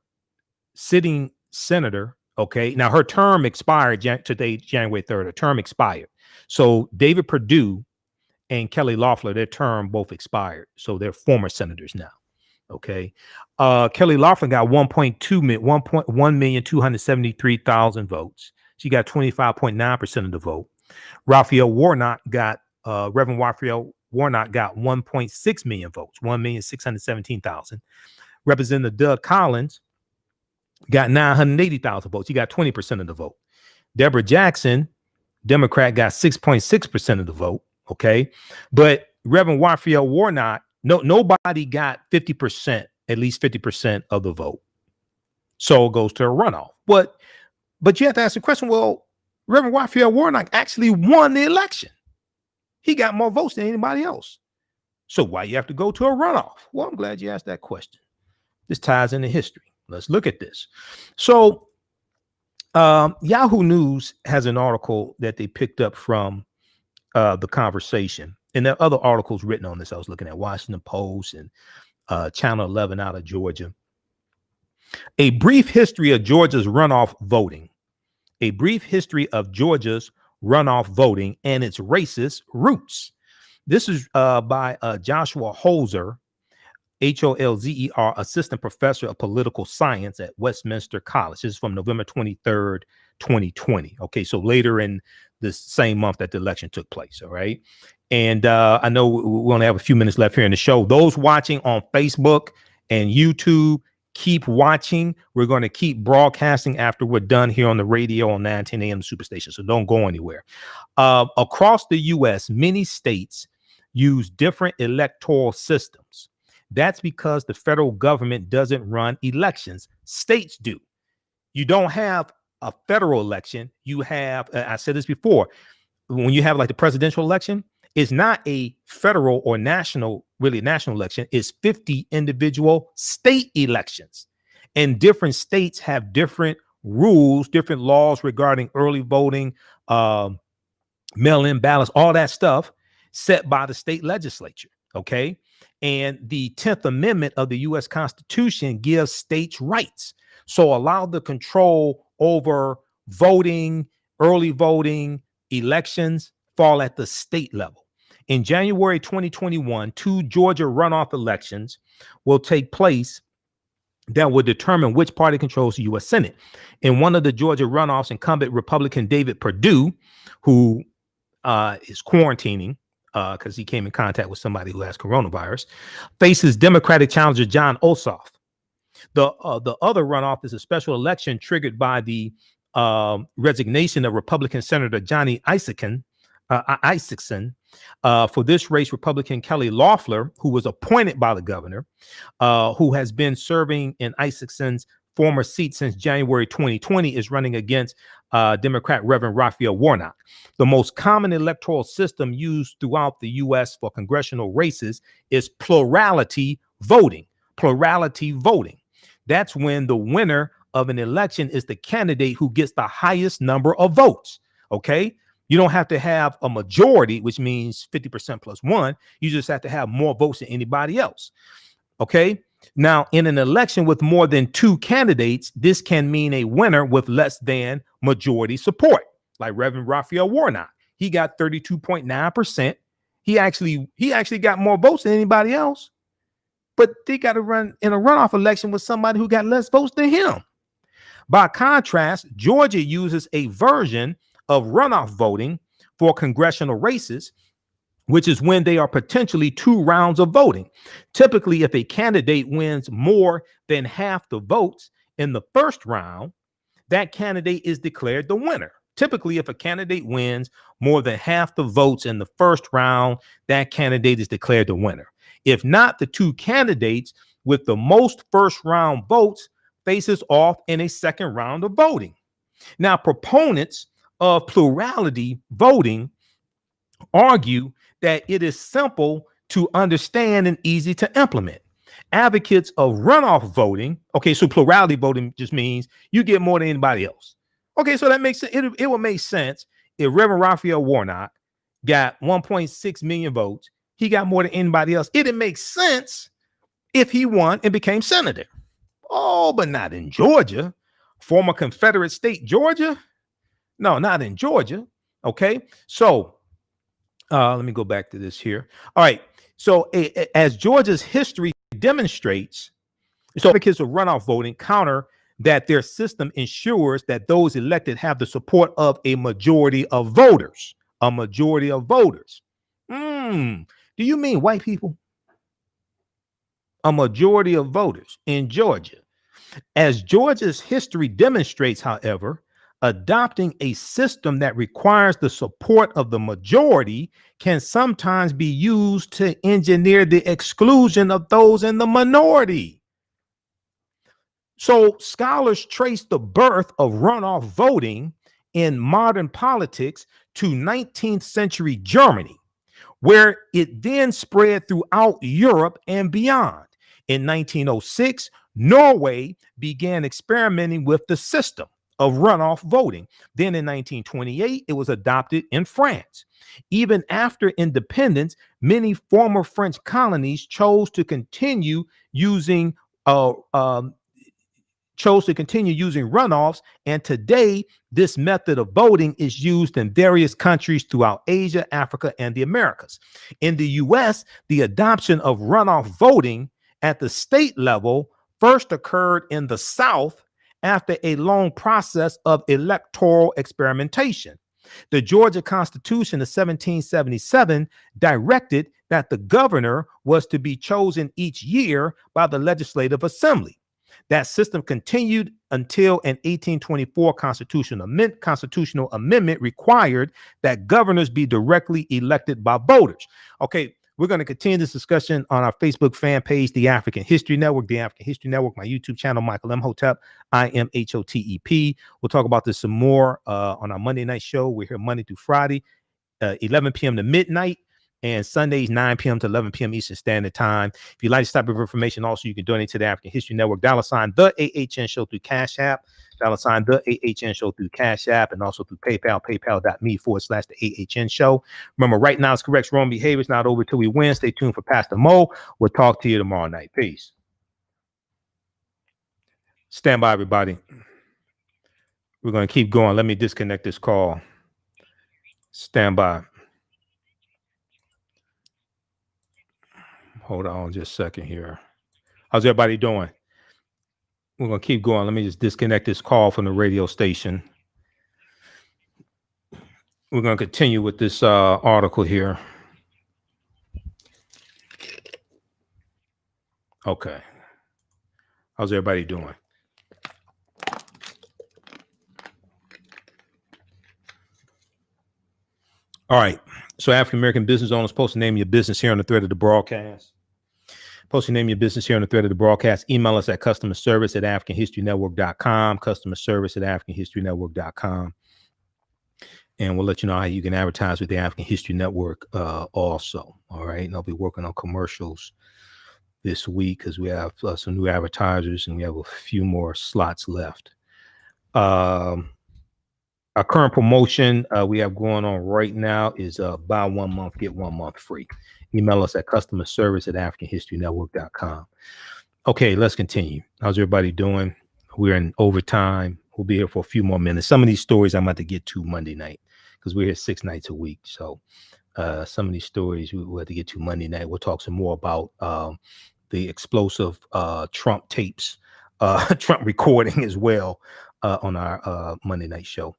sitting senator, okay, now her term expired today, January 3rd. Her term expired. So David Perdue and Kelly Loeffler, their term both expired. So they're former senators now. Okay. Kelly Loeffler got 1,273,000 votes. She got 25.9% of the vote. Raphael Warnock got, Reverend Raphael Warnock got 1.6 million votes, 1,617,000. Representative Doug Collins got 980,000 votes. He got 20% of the vote. Deborah Jackson, Democrat, got 6.6% of the vote. Okay. But Reverend Raphael Warnock, nobody got 50%, at least 50% of the vote. So it goes to a runoff. But you have to ask the question, well, Reverend Raphael Warnock actually won the election. He got more votes than anybody else. So why you have to go to a runoff? Well, I'm glad you asked that question. This ties into history. Let's look at this. So Yahoo News has an article that they picked up from the conversation. And there are other articles written on this. I was looking at Washington Post and Channel 11 out of Georgia. A brief history of Georgia's runoff voting. A brief history of Georgia's runoff voting and its racist roots. This is by Joshua Holzer, Holzer, assistant professor of political science at Westminster College. This is from November 23rd, 2020. Okay, so later in the same month that the election took place. All right. And I know we only have a few minutes left here in the show. Those watching on Facebook and YouTube, keep watching. We're going to keep broadcasting after we're done here on the radio on 9:10 a.m. Superstation. So don't go anywhere. Across the U.S., many states use different electoral systems. That's because the federal government doesn't run elections. States do. You don't have a federal election. You have, I said this before, when you have like the presidential election, it's not a federal or national, really national election. It's 50 individual state elections. And different states have different rules, different laws regarding early voting, mail-in ballots, all that stuff set by the state legislature. Okay. And the 10th Amendment of the U.S. Constitution gives states rights. So allow the control over voting, early voting, elections fall at the state level. In January 2021, 2 Georgia runoff elections will take place that will determine which party controls the U.S. Senate. In one of the Georgia runoffs, incumbent Republican David Perdue, who is quarantining because he came in contact with somebody who has coronavirus, faces Democratic challenger John Ossoff. The other runoff is a special election triggered by the resignation of Republican Senator Johnny Isaacson. For this race, Republican Kelly Loeffler, who was appointed by the governor, who has been serving in Isaacson's former seat since January 2020, is running against Democrat Reverend Raphael Warnock. The most common electoral system used throughout the U.S. for congressional races is plurality voting. Plurality voting. That's when the winner of an election is the candidate who gets the highest number of votes. Okay. You don't have to have a majority, which means 50% plus 1. You just have to have more votes than anybody else. Okay. Now, in an election with more than 2 candidates, this can mean a winner with less than majority support, like Reverend Raphael Warnock. He got 32.9%. He actually got more votes than anybody else. But they got to run in a runoff election with somebody who got less votes than him. By contrast, Georgia uses a version of runoff voting for congressional races, which is when they are potentially 2 rounds of voting. Typically, if a candidate wins more than half the votes in the first round, that candidate is declared the winner. Typically, if a candidate wins more than half the votes in the first round, that candidate is declared the winner. If not, the 2 candidates with the most first round votes faces off in a second round of voting. Now, proponents of plurality voting argue that it is simple to understand and easy to implement. Advocates of runoff voting, okay, so plurality voting just means you get more than anybody else. Okay, so that makes it would make sense if Reverend Raphael Warnock got 1.6 million votes. He got more than anybody else. It'd make sense if he won and became senator. Oh, but not in Georgia, former Confederate state Georgia. No, not in Georgia. Okay, so let me go back to this here. All right, so as Georgia's history demonstrates, so advocates of runoff voting counter that their system ensures that those elected have the support of a majority of voters. A majority of voters. Do you mean white people? A majority of voters in Georgia. As Georgia's history demonstrates, however, adopting a system that requires the support of the majority can sometimes be used to engineer the exclusion of those in the minority. So scholars trace the birth of runoff voting in modern politics to 19th century Germany, where it then spread throughout Europe and beyond. In 1906, Norway began experimenting with the system. of runoff voting. Then in 1928, it was adopted in France. Even after independence, many former French colonies chose to continue using runoffs, and today this method of voting is used in various countries throughout Asia, Africa, and the Americas. In the U.S., the adoption of runoff voting at the state level first occurred in the South after a long process of electoral experimentation. The Georgia Constitution of 1777 directed that the governor was to be chosen each year by the Legislative Assembly. That system continued until an 1824 constitutional amendment required that governors be directly elected by voters. Okay, we're going to continue this discussion on our Facebook fan page, The African History Network, The African History Network, my YouTube channel, Michael Imhotep, IMHOTEP. We'll talk about this some more on our Monday night show. We're here Monday through Friday, 11 p.m. to midnight. And Sundays, 9 p.m. to 11 p.m. Eastern Standard Time. If you'd like this type of information, also, you can donate to the African History Network. $ the AHN Show through Cash App. $ the AHN Show through Cash App, and also through PayPal, paypal.me/the AHN Show. Remember, right now it's correct wrong behavior. It's not over till we win. Stay tuned for Pastor Mo. We'll talk to you tomorrow night. Peace. Stand by, everybody. We're going to keep going. Let me disconnect this call. Stand by. Hold on just a second here. How's everybody doing? We're going to keep going. Let me just disconnect this call from the radio station. We're going to continue with this article here. Okay. How's everybody doing? All right. So African-American business owners, post the name of your business here on the thread of the broadcast. Post your name of your business here on the thread of the broadcast. Email us at customerservice@africanhistorynetwork.com, customerservice@africanhistorynetwork.com. And we'll let you know how you can advertise with the African History Network also. All right. And I'll be working on commercials this week because we have some new advertisers and we have a few more slots left. Our current promotion we have going on right now is buy 1 month, get 1 month free. Email us at customerservice@africanhistorynetwork.com. Okay, let's continue. How's everybody doing? We're in overtime. We'll be here for a few more minutes. Some of these stories I'm about to get to Monday night because we're here 6 nights a week. So some of these stories we'll have to get to Monday night. We'll talk some more about the explosive Trump tapes, Trump recording as well on our Monday night show.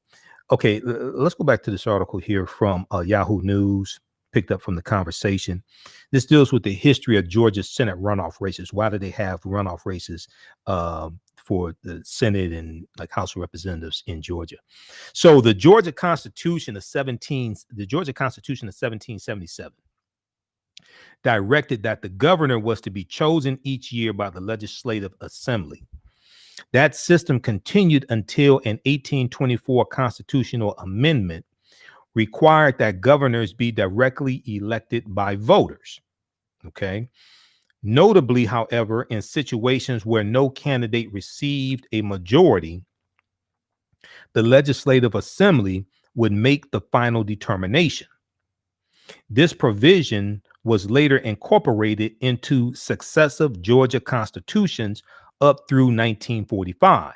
Okay, let's go back to this article here from Yahoo News, picked up from the conversation. This deals with the history of Georgia's Senate runoff races. Why do they have runoff races for the Senate and like House of Representatives in Georgia? So the Georgia Constitution of 1777 directed that the governor was to be chosen each year by the Legislative Assembly. That system continued until an 1824 constitutional amendment required that governors be directly elected by voters. Okay. Notably, however, in situations where no candidate received a majority, the Legislative Assembly would make the final determination. This provision was later incorporated into successive Georgia constitutions up through 1945.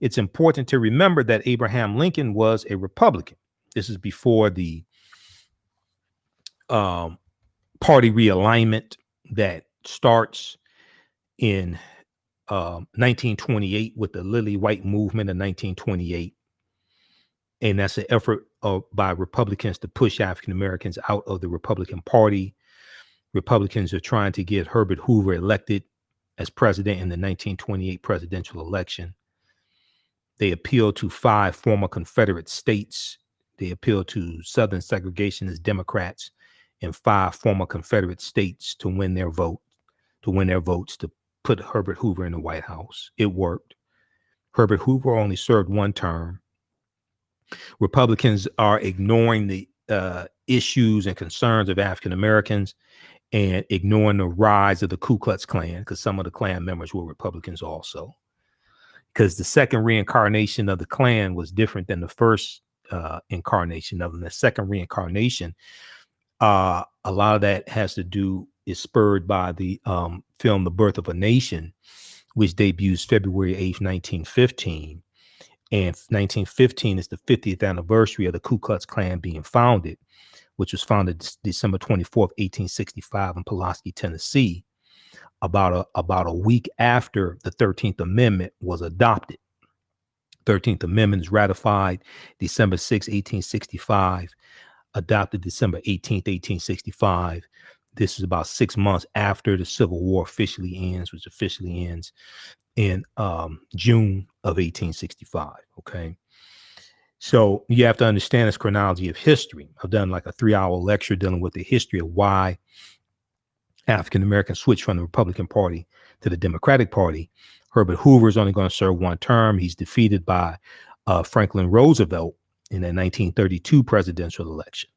It's important to remember that Abraham Lincoln was a Republican. This is before the party realignment that starts in 1928 with the Lily White movement of 1928. And that's an effort by Republicans to push African Americans out of the Republican Party. Republicans are trying to get Herbert Hoover elected as president in the 1928 presidential election. They appealed to 5 former Confederate states. They appealed to Southern segregationist Democrats in 5 former Confederate states to win their votes to put Herbert Hoover in the White House. It worked. Herbert Hoover only served 1 term. Republicans are ignoring the issues and concerns of African Americans and ignoring the rise of the Ku Klux Klan, because some of the Klan members were Republicans also. because the second reincarnation of the Klan was different than the first incarnation of them. The second reincarnation, a lot of that has to do, is spurred by the film The Birth of a Nation, which debuts February 8th, 1915. And 1915 is the 50th anniversary of the Ku Klux Klan being founded, which was founded December 24th, 1865 in Pulaski, Tennessee, about a week after the 13th Amendment was adopted. 13th Amendment is ratified December 6, 1865, adopted December 18th, 1865. This is about 6 months after the Civil War officially ends, which officially ends in June of 1865. Okay. So you have to understand this chronology of history. I've done like a 3-hour lecture dealing with the history of why African Americans switched from the Republican Party to the Democratic Party. Herbert Hoover is only going to serve 1 term. He's defeated by Franklin Roosevelt in the 1932 presidential election.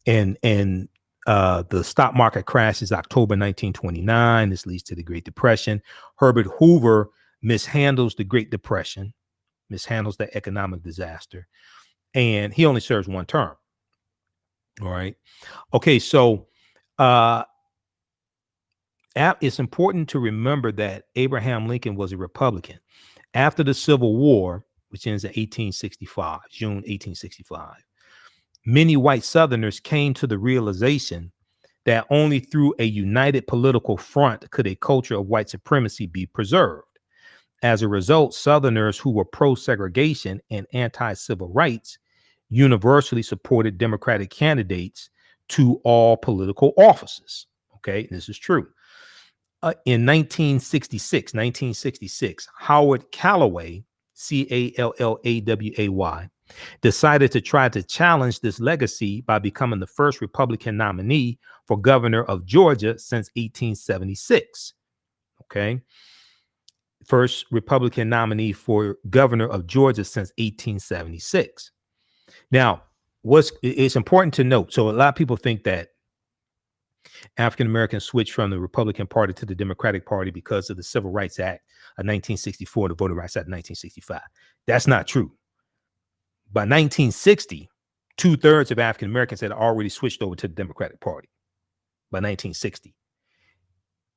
And the stock market crashes October 1929. This leads to the Great Depression. Herbert Hoover mishandles the Great Depression, mishandles the economic disaster, and he only serves 1 term. All right. Okay. So it's important to remember that Abraham Lincoln was a Republican. After the Civil War, which ends in 1865, June 1865, many white Southerners came to the realization that only through a united political front could a culture of white supremacy be preserved. As a result, Southerners who were pro-segregation and anti-civil rights universally supported Democratic candidates to all political offices. Okay, this is true. In 1966, Howard Callaway, Callaway, decided to try to challenge this legacy by becoming the first Republican nominee for governor of Georgia since 1876. Okay. First Republican nominee for governor of Georgia since 1876. Now, it's important to note. So a lot of people think that African Americans switched from the Republican Party to the Democratic Party because of the Civil Rights Act of 1964, the Voting Rights Act of 1965. That's not true. By 1960, 2/3 of African Americans had already switched over to the Democratic Party. By 1960,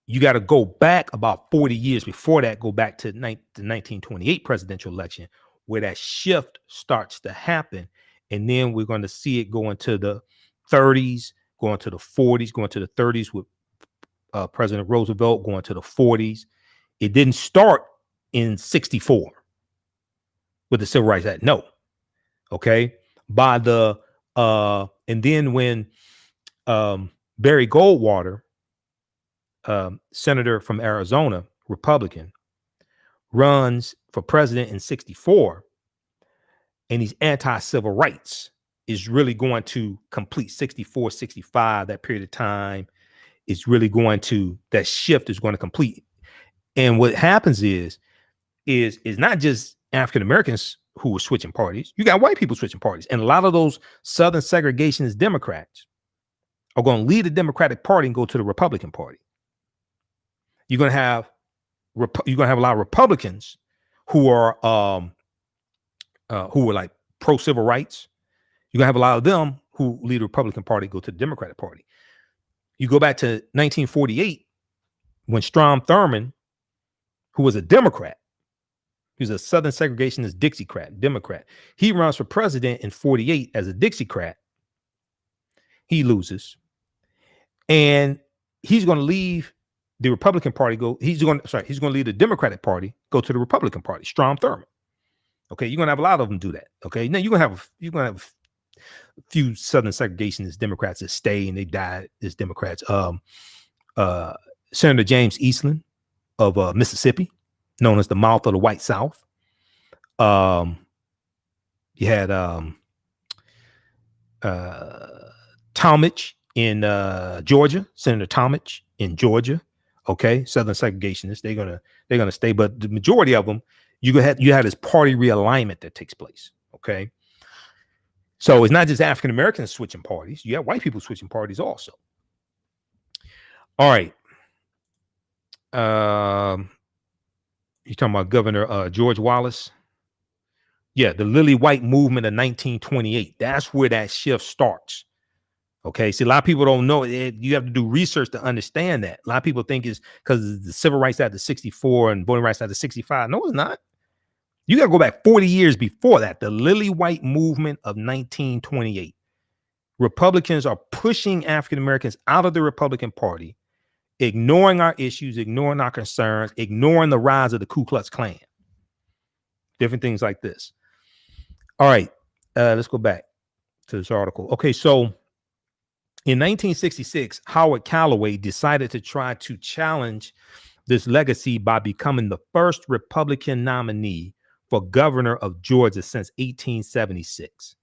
you got to go back about 40 years before that, go back to the 1928 presidential election, where that shift starts to happen. And then we're going to see it go into the 30s, going to the 40s, going to the 30s with President Roosevelt, going to the 40s. It didn't start in 64 with the Civil Rights Act. No. Okay. By the and then when Barry Goldwater, senator from Arizona, Republican, runs for president in 64, and he's anti-civil rights, is really going to complete 64, 65, that period of time is really going to, that shift is going to complete. And what happens is not just African Americans who are switching parties. You got white people switching parties. And a lot of those Southern segregationist Democrats are going to leave the Democratic Party and go to the Republican Party. You're going to have a lot of Republicans who are like pro-civil rights. You're going to have a lot of them who lead the Republican Party, go to the Democratic Party. You go back to 1948 when Strom Thurmond, who was a Democrat, he was a Southern segregationist Democrat. He runs for president in 48 as a Dixiecrat. He loses. And he's going to leave the Republican Party, he's going to leave the Democratic Party, go to the Republican Party, Strom Thurmond. Okay, you're going to have a lot of them do that. Okay, now you're going to have a few Southern segregationist Democrats that stay and they die as Democrats. Senator James Eastland of Mississippi, known as the mouth of the white South. You had Talmadge in Georgia, Senator Talmadge in Georgia. Okay, Southern segregationists, they're gonna stay, but the majority of them, you had this party realignment that takes place. Okay, so it's not just African Americans switching parties; you have white people switching parties also. All right. You talking about Governor George Wallace? Yeah, the Lily White movement of 1928. That's where that shift starts. Okay, see, a lot of people don't know it. You have to do research to understand that. A lot of people think it's because the Civil Rights Act of 64 and Voting Rights Act of 65. No, it's not. You got to go back 40 years before that. The Lily White movement of 1928. Republicans are pushing African Americans out of the Republican Party, ignoring our issues, ignoring our concerns, ignoring the rise of the Ku Klux Klan. Different things like this. All right, let's go back to this article. Okay, so in 1966, Howard Callaway decided to try to challenge this legacy by becoming the first Republican nominee for governor of Georgia since 1876.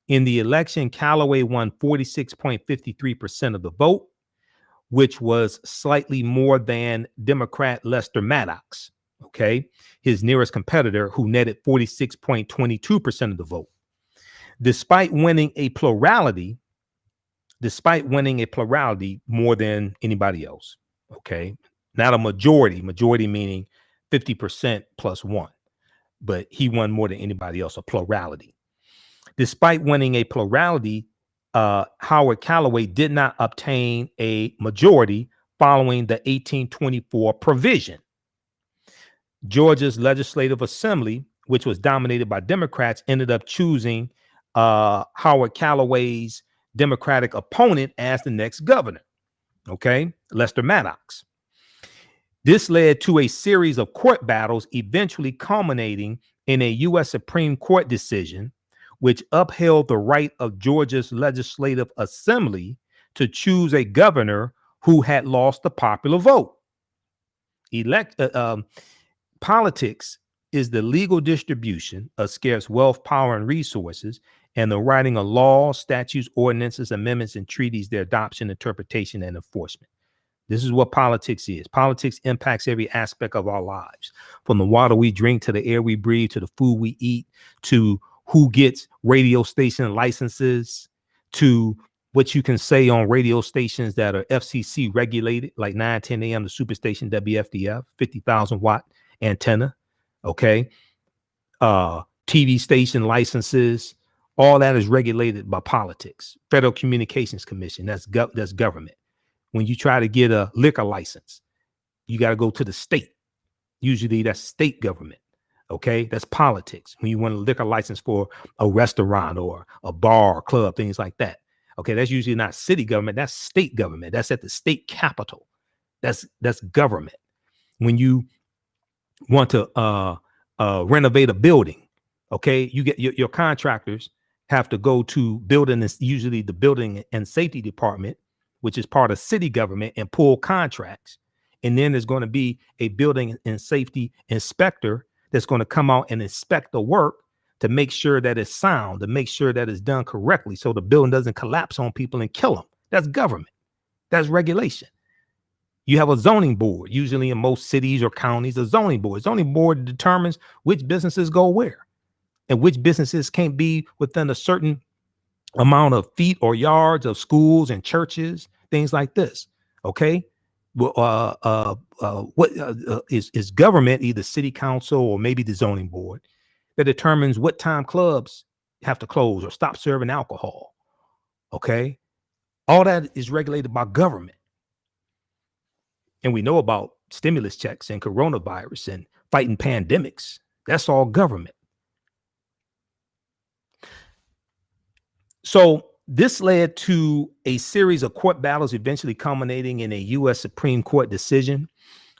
In the election, Callaway won 46.53% of the vote, which was slightly more than Democrat Lester Maddox, okay, his nearest competitor, who netted 46.22% of the vote. Despite winning a plurality more than anybody else, okay, not a majority meaning 50% plus one, but he won more than anybody else, a plurality. Despite winning a plurality, Howard Callaway did not obtain a majority following the 1824 provision. Georgia's Legislative Assembly, which was dominated by Democrats, ended up choosing Howard Callaway's Democratic opponent as the next governor, okay, Lester Maddox. This led to a series of court battles, eventually culminating in a U.S. Supreme Court decision, which upheld the right of Georgia's Legislative Assembly to choose a governor who had lost the popular vote. Politics is the legal distribution of scarce wealth, power, and resources, and the writing of laws, statutes, ordinances, amendments, and treaties, their adoption, interpretation, and enforcement. This is what politics is. Politics impacts every aspect of our lives, from the water we drink to the air we breathe, to the food we eat, to who gets radio station licenses, to what you can say on radio stations that are FCC regulated, like 910 AM, the superstation WFDF, 50,000 watt antenna. Okay. TV station licenses, all that is regulated by politics. Federal Communications Commission, that's government. When you try to get a liquor license, you got to go to the state. Usually that's state government. Okay, that's politics. When you want a liquor license for a restaurant or a bar or club, things like that. Okay, that's usually not city government. That's state government. That's at the state capitol. That's government. When you want to renovate a building, okay, you get your contractors have to go to building, usually the building and safety department, which is part of city government, and pull contracts. And then there's going to be a building and safety inspector that's going to come out and inspect the work to make sure that it's sound, to make sure that it's done correctly, so the building doesn't collapse on people and kill them. That's government. That's regulation. You have a zoning board, usually in most cities or counties, a zoning board. Zoning board determines which businesses go where and which businesses can't be within a certain amount of feet or yards of schools and churches, things like this. Okay. What is government, either city council or maybe the zoning board, that determines what time clubs have to close or stop serving alcohol. Okay. All that is regulated by government. And we know about stimulus checks and coronavirus and fighting pandemics. That's all government. So this led to a series of court battles, eventually culminating in a U.S. Supreme Court decision,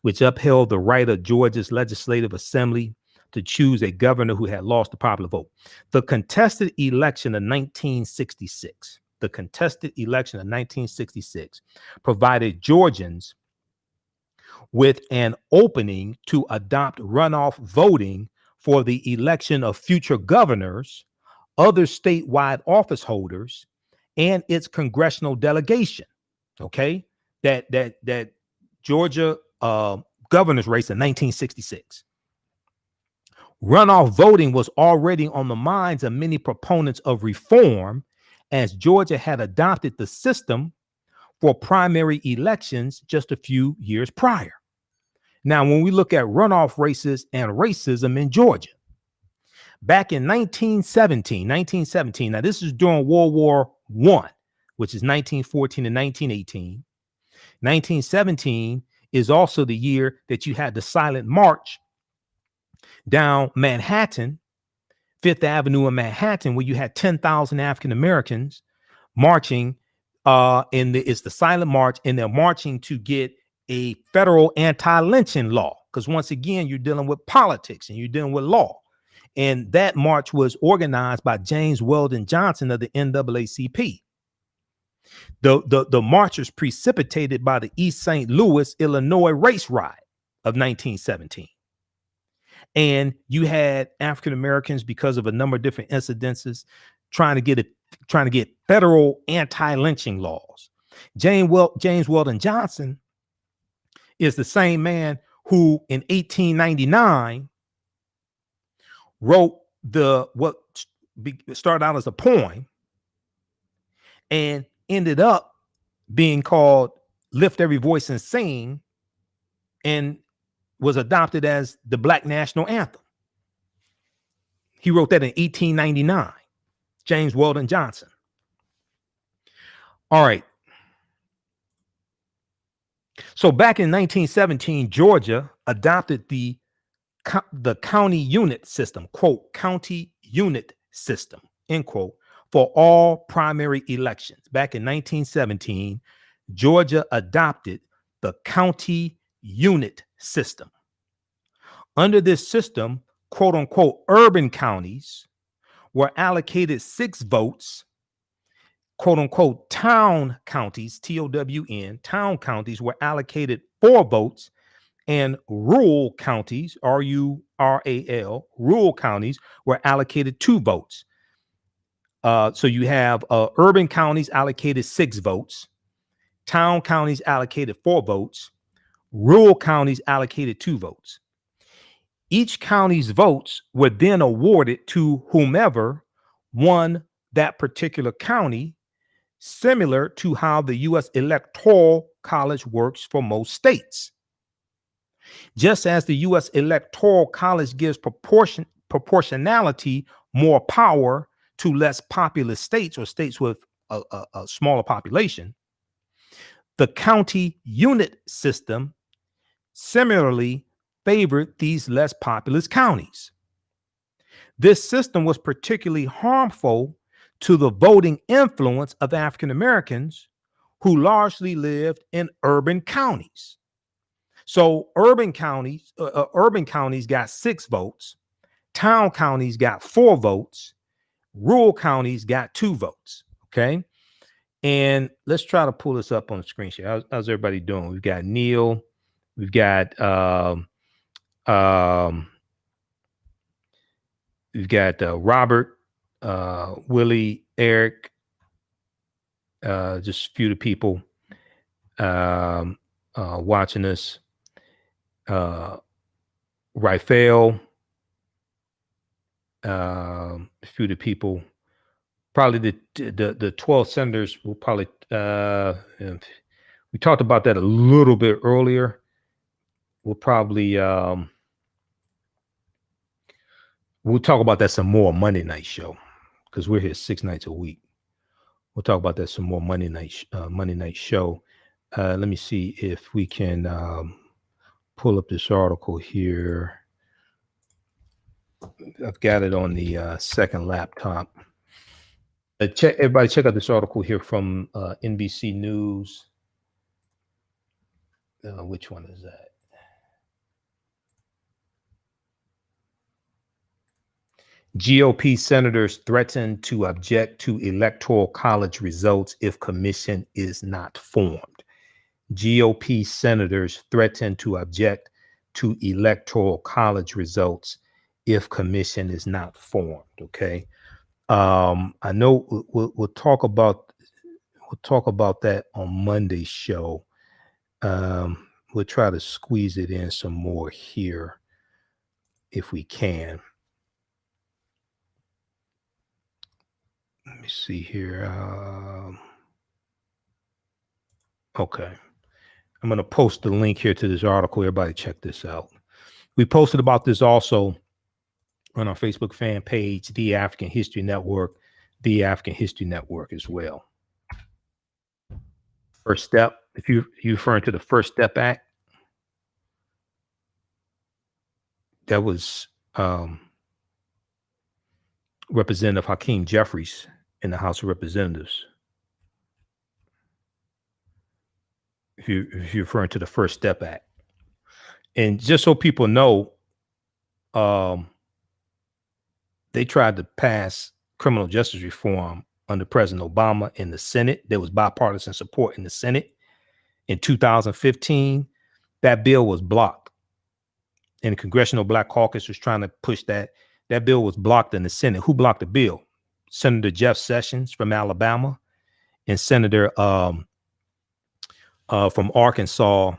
which upheld the right of Georgia's Legislative Assembly to choose a governor who had lost the popular vote. The contested election of 1966, provided Georgians with an opening to adopt runoff voting for the election of future governors, other statewide office holders, and its congressional delegation. Okay, that Georgia governor's race in 1966. Runoff voting was already on the minds of many proponents of reform, as Georgia had adopted the system for primary elections just a few years prior. Now, when we look at runoff races and racism in Georgia, back in 1917, now this is during World War I, which is 1914 and 1918. 1917 is also the year that you had the silent march down Manhattan, Fifth Avenue in Manhattan, where you had 10,000 African Americans marching. It's the silent march, and they're marching to get a federal anti-lynching law. Because once again, you're dealing with politics and you're dealing with law. And that march was organized by James Weldon Johnson of the NAACP. The march was precipitated by the East St. Louis, Illinois race riot of 1917. And you had African Americans, because of a number of different incidences, trying to get federal anti-lynching laws. James Weldon Johnson is the same man who in 1899 wrote what started out as a poem and ended up being called Lift Every Voice and Sing, and was adopted as the Black National Anthem. He wrote that in 1899, James Weldon Johnson. All right. So back in 1917, Georgia adopted the county unit system, quote, county unit system, end quote, for all primary elections. Back in 1917, Georgia adopted the county unit system. Under this system, quote unquote, urban counties were allocated 6 votes. Quote unquote, town counties, TOWN, town counties were allocated 4 votes, and rural counties, RURAL, rural counties were allocated 2 votes. So you have urban counties allocated 6 votes, town counties allocated 4 votes, rural counties allocated 2 votes. Each county's votes were then awarded to whomever won that particular county, similar to how the U.S. Electoral College works for most states. Just as the U.S. Electoral College gives proportionality more power to less populous states or states with a smaller population, the county unit system similarly favored these less populous counties. This system was particularly harmful to the voting influence of African Americans who largely lived in urban counties. So urban counties got 6 votes, town counties got 4 votes, rural counties got 2 votes. Okay. And let's try to pull this up on the screen share. How's everybody doing? We've got Neil, we've got Robert, Willie, Eric, just a few of the people watching us. Raphael, a few of the people. Probably the 12 senators will probably we talked about that a little bit earlier. We'll probably we'll talk about that some more Monday night show, because we're here 6 nights a week. We'll talk about that some more Monday night show. Let me see if we can pull up this article here. I've got it on the second laptop. Everybody check out this article here from NBC News. Which one is that? GOP senators threaten to object to Electoral College results if commission is not formed. GOP senators threaten to object to Electoral College results if commission is not formed. Okay. I know we'll talk about that on Monday's show. We'll try to squeeze it in some more here if we can. Let me see here. Okay. I'm going to post the link here to this article. Everybody check this out. We posted about this also on our Facebook fan page, The African History Network, The African History Network as well. First Step, if you're referring to the First Step Act, that was Representative Hakeem Jeffries in the House of Representatives. If you're referring to the First Step Act. And just so people know, they tried to pass criminal justice reform under President Obama in the Senate. There was bipartisan support in the Senate. In 2015, that bill was blocked. And the Congressional Black Caucus was trying to push that. That bill was blocked in the Senate. Who blocked the bill? Senator Jeff Sessions from Alabama and Senator from Arkansas.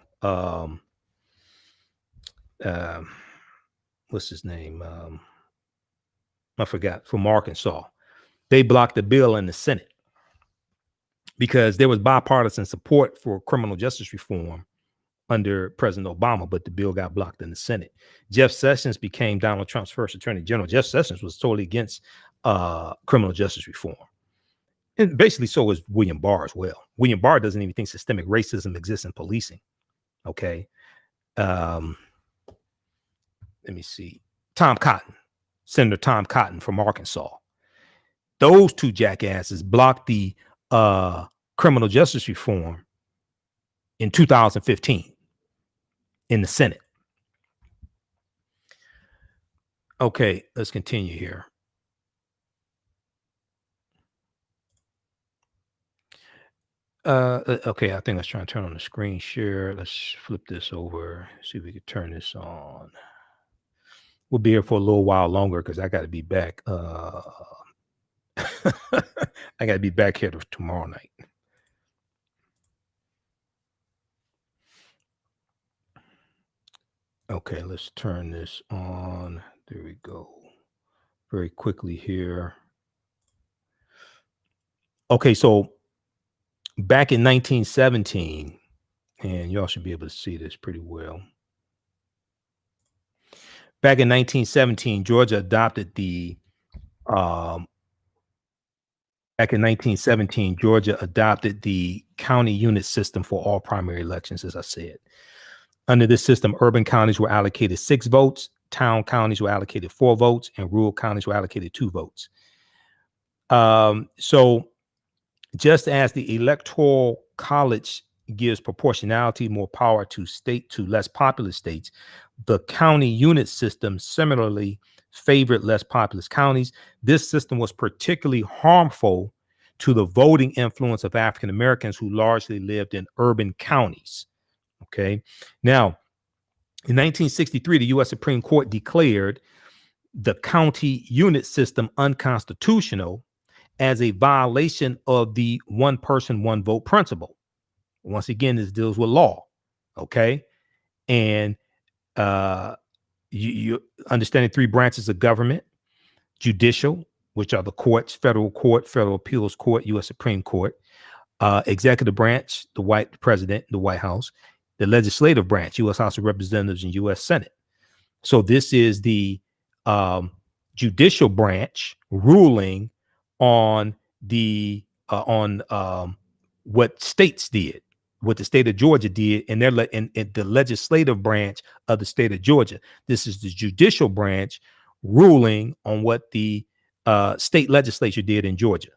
What's his name? I forgot, from Arkansas. They blocked the bill in the Senate because there was bipartisan support for criminal justice reform under President Obama, but the bill got blocked in the Senate. Jeff Sessions became Donald Trump's first attorney general. Jeff Sessions was totally against criminal justice reform. And basically so was William Barr as well. William Barr doesn't even think systemic racism exists in policing. Okay. Let me see. Tom Cotton, Senator Tom Cotton from Arkansas. Those two jackasses blocked the criminal justice reform in 2015 in the Senate. Okay, let's continue here. Okay, I think let's try and turn on the screen share. Let's flip this over, see if we can turn this on. We'll be here for a little while longer because I got to be back. I got to be back here tomorrow night. Okay, let's turn this on. There we go. Very quickly here. Okay, so back in 1917, and y'all should be able to see this pretty well. Back in 1917, Georgia adopted the county unit system for all primary elections, as I said. Under this system, urban counties were allocated 6 votes, town counties were allocated 4 votes, and rural counties were allocated 2 votes. So just as the Electoral College gives proportionality, more power to less populous states, the county unit system similarly favored less populous counties. This system was particularly harmful to the voting influence of African Americans who largely lived in urban counties. Okay. Now, in 1963, the U.S. Supreme Court declared the county unit system unconstitutional as a violation of the one person, one vote principle. Once again, this deals with law. Okay. And you understanding 3 branches of government: judicial, which are the courts, federal appeals court, U.S. Supreme Court, executive branch, the president, the White House, the legislative branch, U.S. House of Representatives and U.S. Senate. So this is the judicial branch ruling on what states did, what the state of Georgia did, and the legislative branch of the state of Georgia. This is the judicial branch ruling on what the state legislature did in Georgia.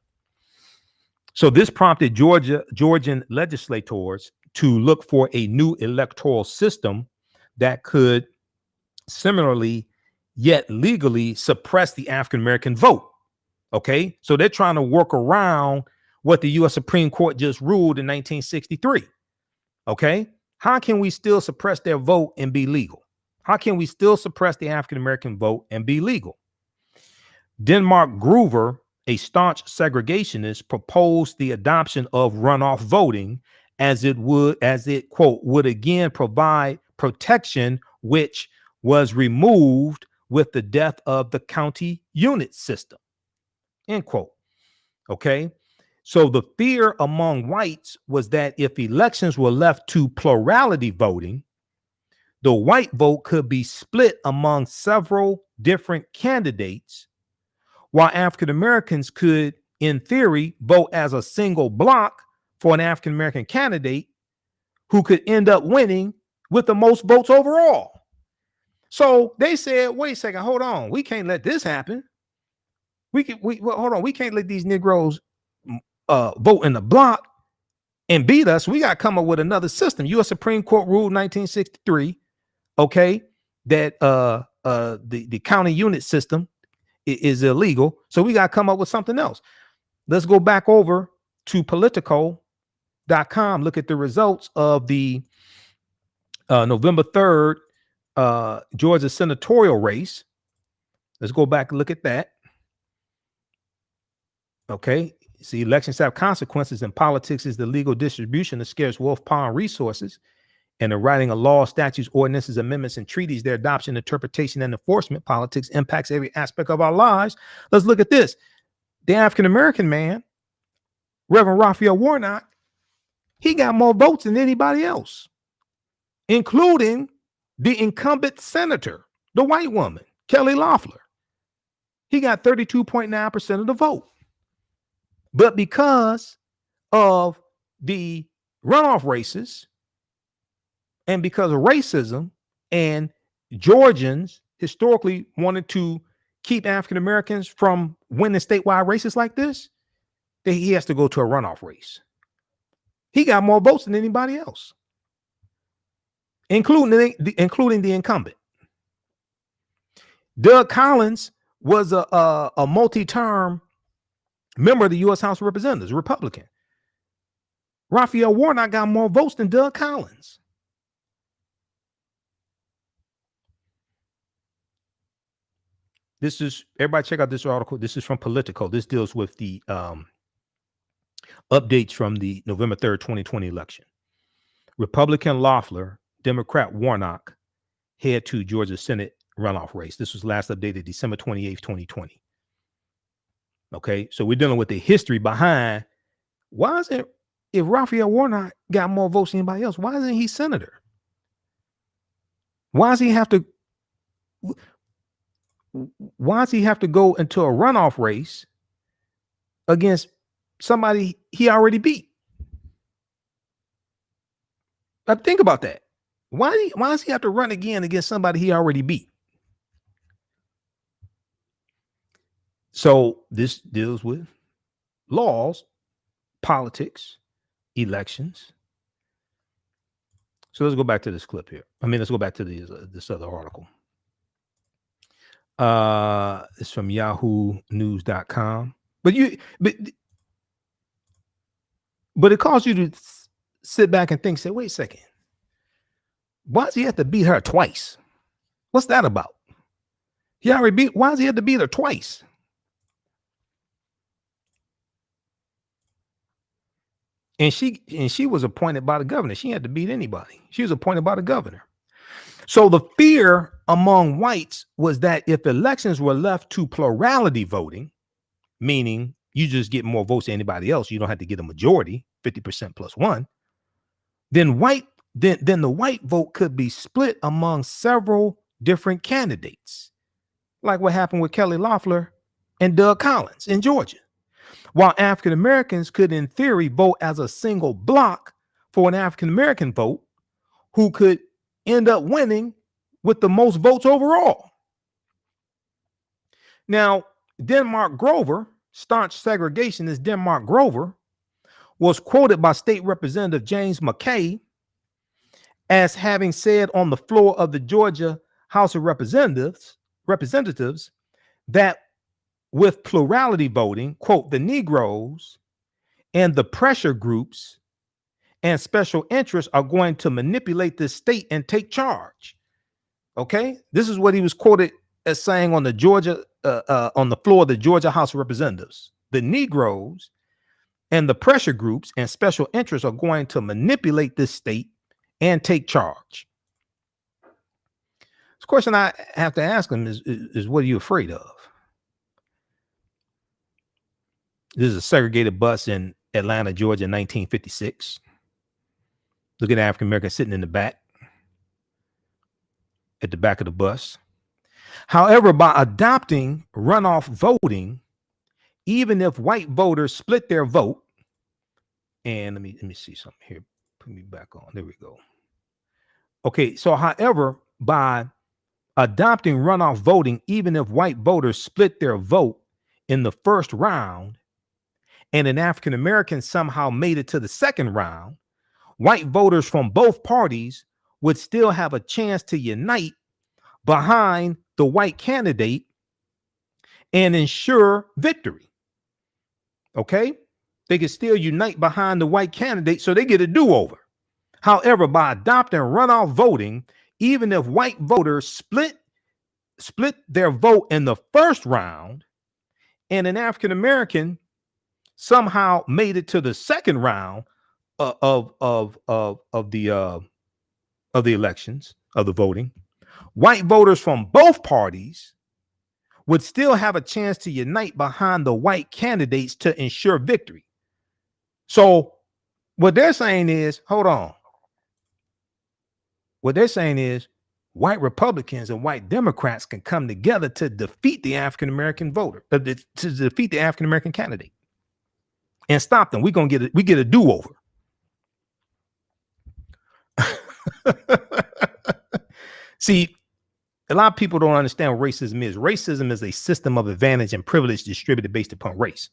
So this prompted Georgian legislators to look for a new electoral system that could similarly yet legally suppress the African American vote. Okay, so they're trying to work around what the U.S. Supreme Court just ruled in 1963. Okay, how can we still suppress their vote and be legal? How can we still suppress the African American vote and be legal? Denmark Groover, a staunch segregationist, proposed the adoption of runoff voting as it quote would again provide protection, which was removed with the death of the county unit system, end quote. Okay, So the fear among whites was that if elections were left to plurality voting, the white vote could be split among several different candidates, while African Americans could, in theory, vote as a single block for an African American candidate who could end up winning with the most votes overall. So they said, wait a second, hold on. We can't let this happen. Hold on. We can't let these Negroes vote in the block and beat us. We got to come up with another system. U.S. Supreme Court ruled 1963, okay, that the county unit system is illegal. So we got to come up with something else. Let's go back over to Politico.com. Look at the results of the November 3rd Georgia senatorial race. Let's go back and look at that. Okay. See, elections have consequences, and politics is the legal distribution of scarce wealth, power, and resources. And the writing of laws, statutes, ordinances, amendments, and treaties, their adoption, interpretation, and enforcement. Politics impacts every aspect of our lives. Let's look at this. The African-American man, Reverend Raphael Warnock, he got more votes than anybody else, including the incumbent senator, the white woman, Kelly Loeffler. He got 32.9% of the vote. But because of the runoff races and because of racism, and Georgians historically wanted to keep African Americans from winning statewide races like this, then he has to go to a runoff race. He got more votes than anybody else, including the incumbent. Doug Collins was a multi-term member of the U.S. House of Representatives, Republican. Raphael Warnock got more votes than Doug Collins. This is, everybody check out this article. This is from Politico. This deals with the updates from the November 3rd, 2020 election. Republican Loeffler, Democrat Warnock head to Georgia Senate runoff race. This was last updated December 28th, 2020. Okay, so we're dealing with the history behind why is it, if Raphael Warnock got more votes than anybody else, why isn't he senator? Why does he have to go into a runoff race against somebody he already beat? But think about that. Why does he have to run again against somebody he already beat? So this deals with laws, politics, elections. So let's go back to this clip here. Let's go back to this other article. It's from yahoonews.com. But it calls you to sit back and think, say, wait a second. Why does he have to beat her twice? What's that about? He already beat, why does he have to beat her twice? And she was appointed by the governor. She had to beat anybody. She was appointed by the governor. So the fear among whites was that if elections were left to plurality voting, meaning you just get more votes than anybody else, you don't have to get a majority, 50% plus one, then the white vote could be split among several different candidates, like what happened with Kelly Loeffler and Doug Collins in Georgia. While African Americans could, in theory, vote as a single block for an African American vote who could end up winning with the most votes overall. Now, Denmark Grover, staunch segregationist Denmark Grover, was quoted by State Representative James McKay as having said on the floor of the Georgia House of Representatives that with plurality voting, quote, the Negroes and the pressure groups and special interests are going to manipulate this state and take charge. Okay, this is what he was quoted as saying on the on the floor of the Georgia House of Representatives. The Negroes and the pressure groups and special interests are going to manipulate this state and take charge. The question I have to ask him is what are you afraid of? This is a segregated bus in Atlanta, Georgia in 1956. Look at African Americans sitting in the back, at the back of the bus. However, by adopting runoff voting, even if white voters split their vote, and let me see something here. Put me back on. There we go. Okay, so however, by adopting runoff voting, even if white voters split their vote in the first round, and an African American somehow made it to the second round, white voters from both parties would still have a chance to unite behind the white candidate and ensure victory. Okay? They could still unite behind the white candidate, so they get a do-over. However, by adopting runoff voting, even if white voters split their vote in the first round, and an African American somehow made it to the second round of the elections, of the voting, white voters from both parties would still have a chance to unite behind the white candidates to ensure victory. So what they're saying is, hold on. What they're saying is white Republicans and white Democrats can come together to defeat the African-American voter, to defeat the African-American candidate and stop them. We get a do-over. See, a lot of people don't understand what racism is. Racism is a system of advantage and privilege distributed based upon race.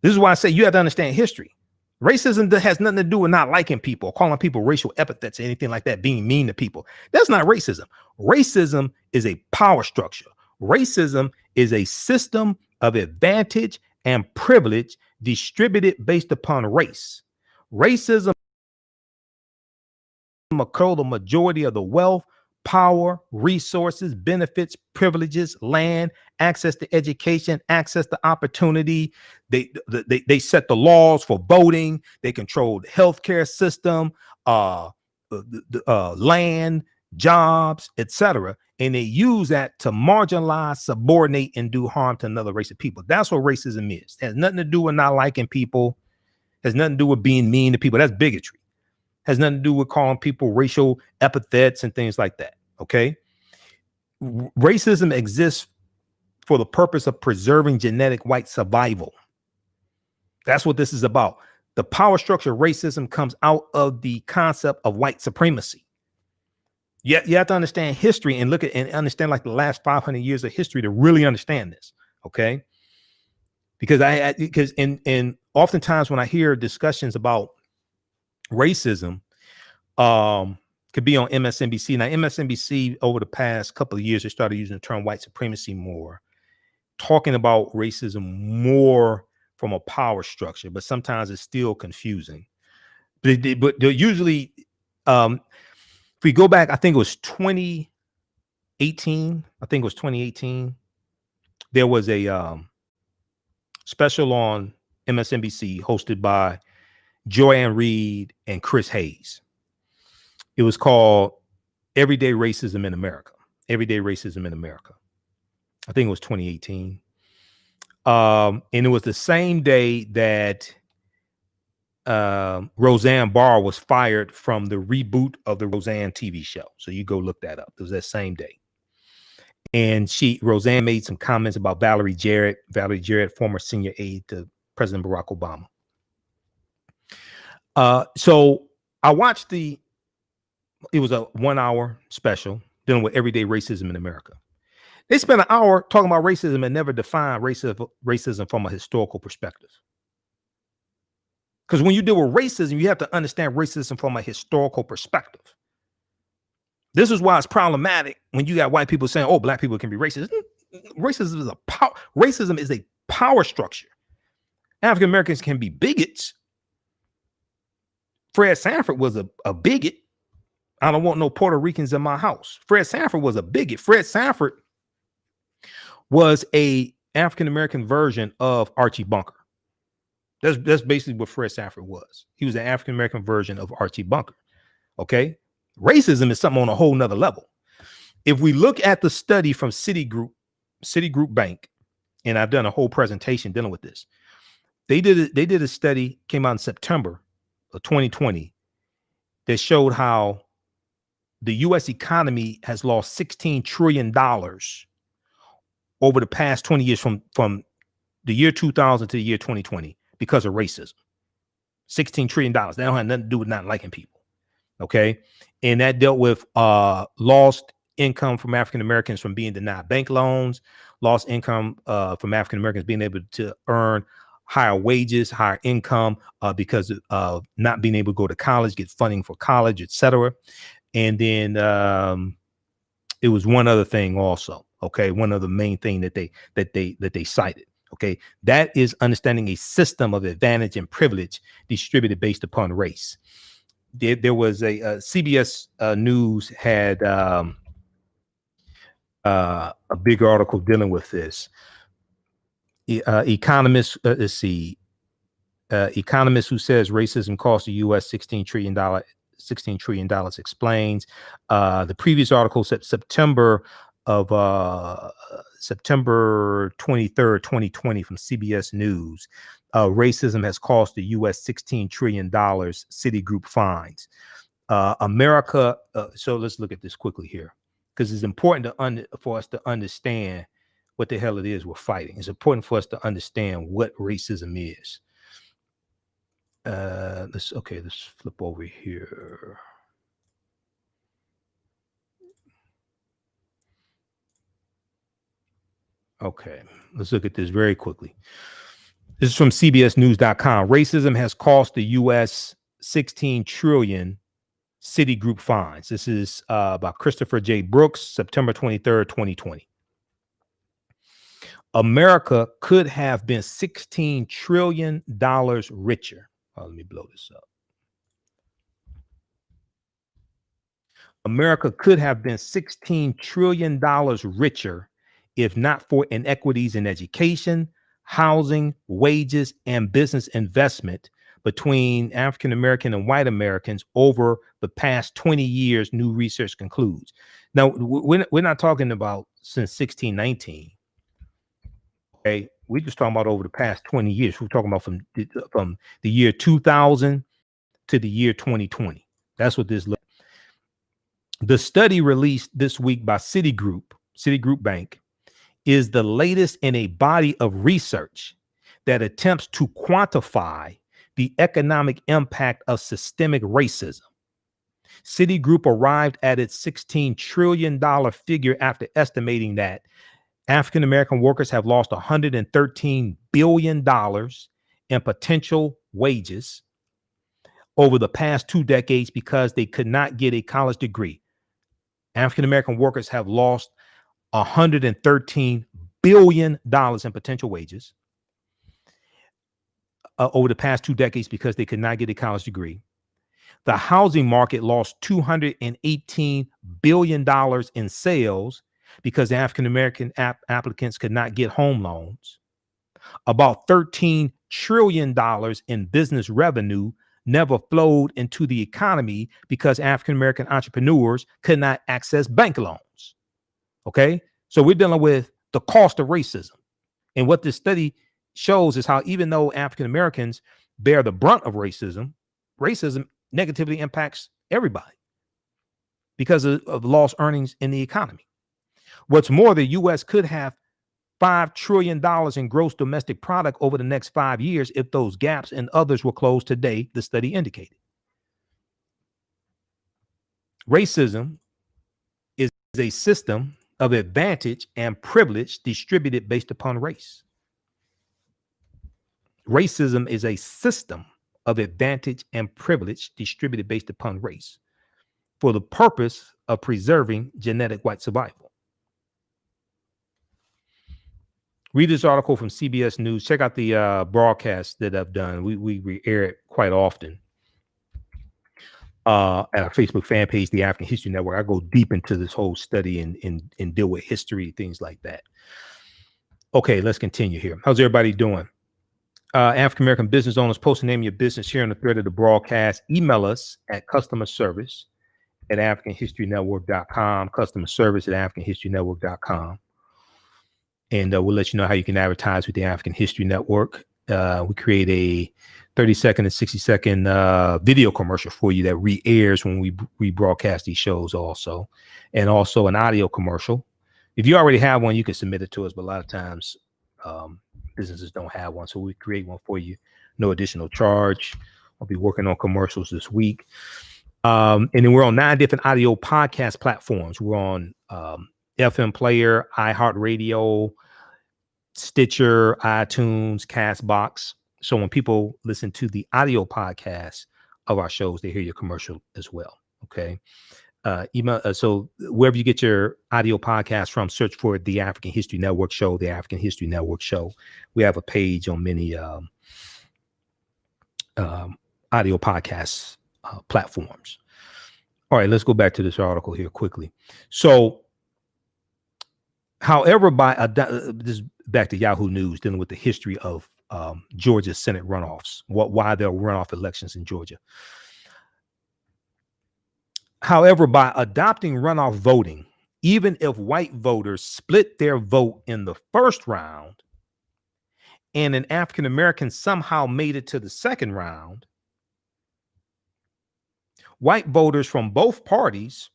This is why I say you have to understand history. Racism has nothing to do with not liking people, calling people racial epithets or anything like that, being mean to people. That's not racism. Racism is a power structure. Racism is a system of advantage and privilege distributed based upon race. Racism control the majority of the wealth, power, resources, benefits, privileges, land, access to education, access to opportunity. They set the laws for voting. They control the healthcare system, land, jobs, etc. And they use that to marginalize, subordinate, and do harm to another race of people. That's what racism is. It has nothing to do with not liking people. It has nothing to do with being mean to people. That's bigotry. Has nothing to do with calling people racial epithets and things like that. Okay. Racism exists for the purpose of preserving genetic white survival. That's what this is about. The power structure of racism comes out of the concept of white supremacy. You have to understand history and look at and understand like the last 500 years of history to really understand this. Okay. Because in oftentimes when I hear discussions about racism, could be on MSNBC. Now, MSNBC over the past couple of years, they started using the term white supremacy more, talking about racism more from a power structure, but sometimes it's still confusing. But they're usually, if we go back, I think it was 2018. There was a special on MSNBC hosted by Joanne Reed and Chris Hayes. It was called Everyday Racism in America. Everyday Racism in America. I think it was 2018. And it was the same day that Roseanne Barr was fired from the reboot of the Roseanne TV show. So you go look that up. It was that same day. And Roseanne made some comments about Valerie Jarrett, former senior aide to President Barack Obama. So I watched it was a 1 hour special dealing with everyday racism in America. They spent an hour talking about racism and never defined racism from a historical perspective. Because when you deal with racism, you have to understand racism from a historical perspective. This is why it's problematic when you got white people saying, oh, black people can be racist. Racism is a power structure. African Americans can be bigots. Fred Sanford was a bigot. I don't want no Puerto Ricans in my house. Fred Sanford was a bigot. Fred Sanford was a African-American version of Archie Bunker. That's basically what Fred Sanford was. He was an African-American version of Archie Bunker. Okay. Racism is something on a whole nother level. If we look at the study from Citigroup Bank, and I've done a whole presentation dealing with this, They did a study, came out in September of 2020, that showed how the U.S. economy has lost $16 trillion over the past 20 years from the year 2000 to the year 2020 because of racism. $16 trillion. That don't have nothing to do with not liking people. Okay. And that dealt with lost income from African Americans from being denied bank loans, lost income from African Americans being able to earn higher wages, higher income because of not being able to go to college, get funding for college, etc. And then it was one other thing also. Okay, one other main thing that they cited. Okay, that is understanding a system of advantage and privilege distributed based upon race. There was a CBS News had a big article dealing with this. Economist, let's see, economist who says racism costs the U.S. $16 trillion explains. The previous article said September 23rd, 2020 from CBS News. Racism has cost the U.S. $16 trillion, Citigroup fines. America, so let's look at this quickly here, because it's important for us to understand what the hell it is we're fighting. It's important for us to understand what racism is. Let's flip over here. Okay, let's look at this very quickly. This is from CBSNews.com. Racism has cost the U.S. $16 trillion, Citigroup fines. This is by Christopher J. Brooks, September 23rd, 2020. America could have been $16 trillion richer. Let me blow this up. America could have been $16 trillion richer if not for inequities in education, housing, wages, and business investment between African American and white Americans over the past 20 years, new research concludes. Now, we're not talking about since 1619. Okay, we're just talking about over the past 20 years. We're talking about from the year 2000 to the year 2020. That's what this looks like. The study released this week by Citigroup Bank, is the latest in a body of research that attempts to quantify the economic impact of systemic racism. Citigroup arrived at its $16 trillion figure after estimating that African American workers have lost $113 billion in potential wages over the past 2 decades because they could not get a college degree. African American workers have lost $113 billion in potential wages over the past 2 decades because they could not get a college degree. The housing market lost $218 billion in sales because African American applicants could not get home loans. About $13 trillion in business revenue never flowed into the economy because African American entrepreneurs could not access bank loans. Okay, so we're dealing with the cost of racism. And what this study shows is how even though African Americans bear the brunt of racism negatively impacts everybody because of lost earnings in the economy. What's more, the U.S. could have $5 trillion in gross domestic product over the next 5 years if those gaps and others were closed today, the study indicated. Racism is a system of advantage and privilege distributed based upon race. Racism is a system of advantage and privilege distributed based upon race for the purpose of preserving genetic white survival. Read this article from CBS News. Check out the broadcast that I've done. We air it quite often at our Facebook fan page, the African History Network. I go deep into this whole study and deal with history, things like that. Okay, let's continue here. How's everybody doing? African American business owners, post the name of your business here on the thread of the broadcast. Email us at customerservice@africanhistorynetwork.com, customerservice@africanhistorynetwork.com. And we'll let you know how you can advertise with the African History Network. we create a 30-second and 60-second video commercial for you that re-airs when we rebroadcast these shows also, and also an audio commercial. If you already have one, you can submit it to us, but a lot of times businesses don't have one, so we create one for you, no additional charge. I'll be working on commercials this week. And then we're on 9 different audio podcast platforms. We're on FM Player, iHeartRadio, Stitcher, iTunes, Castbox. So when people listen to the audio podcast of our shows, they hear your commercial as well. Okay. So wherever you get your audio podcast from, search for The African History Network Show, The African History Network Show. We have a page on many audio podcast platforms. All right, let's go back to this article here quickly. So, however, this is back to Yahoo News, dealing with the history of Georgia Senate runoffs, why there are runoff elections in Georgia. However, by adopting runoff voting, even if white voters split their vote in the first round and an African American somehow made it to the second round, white voters from both parties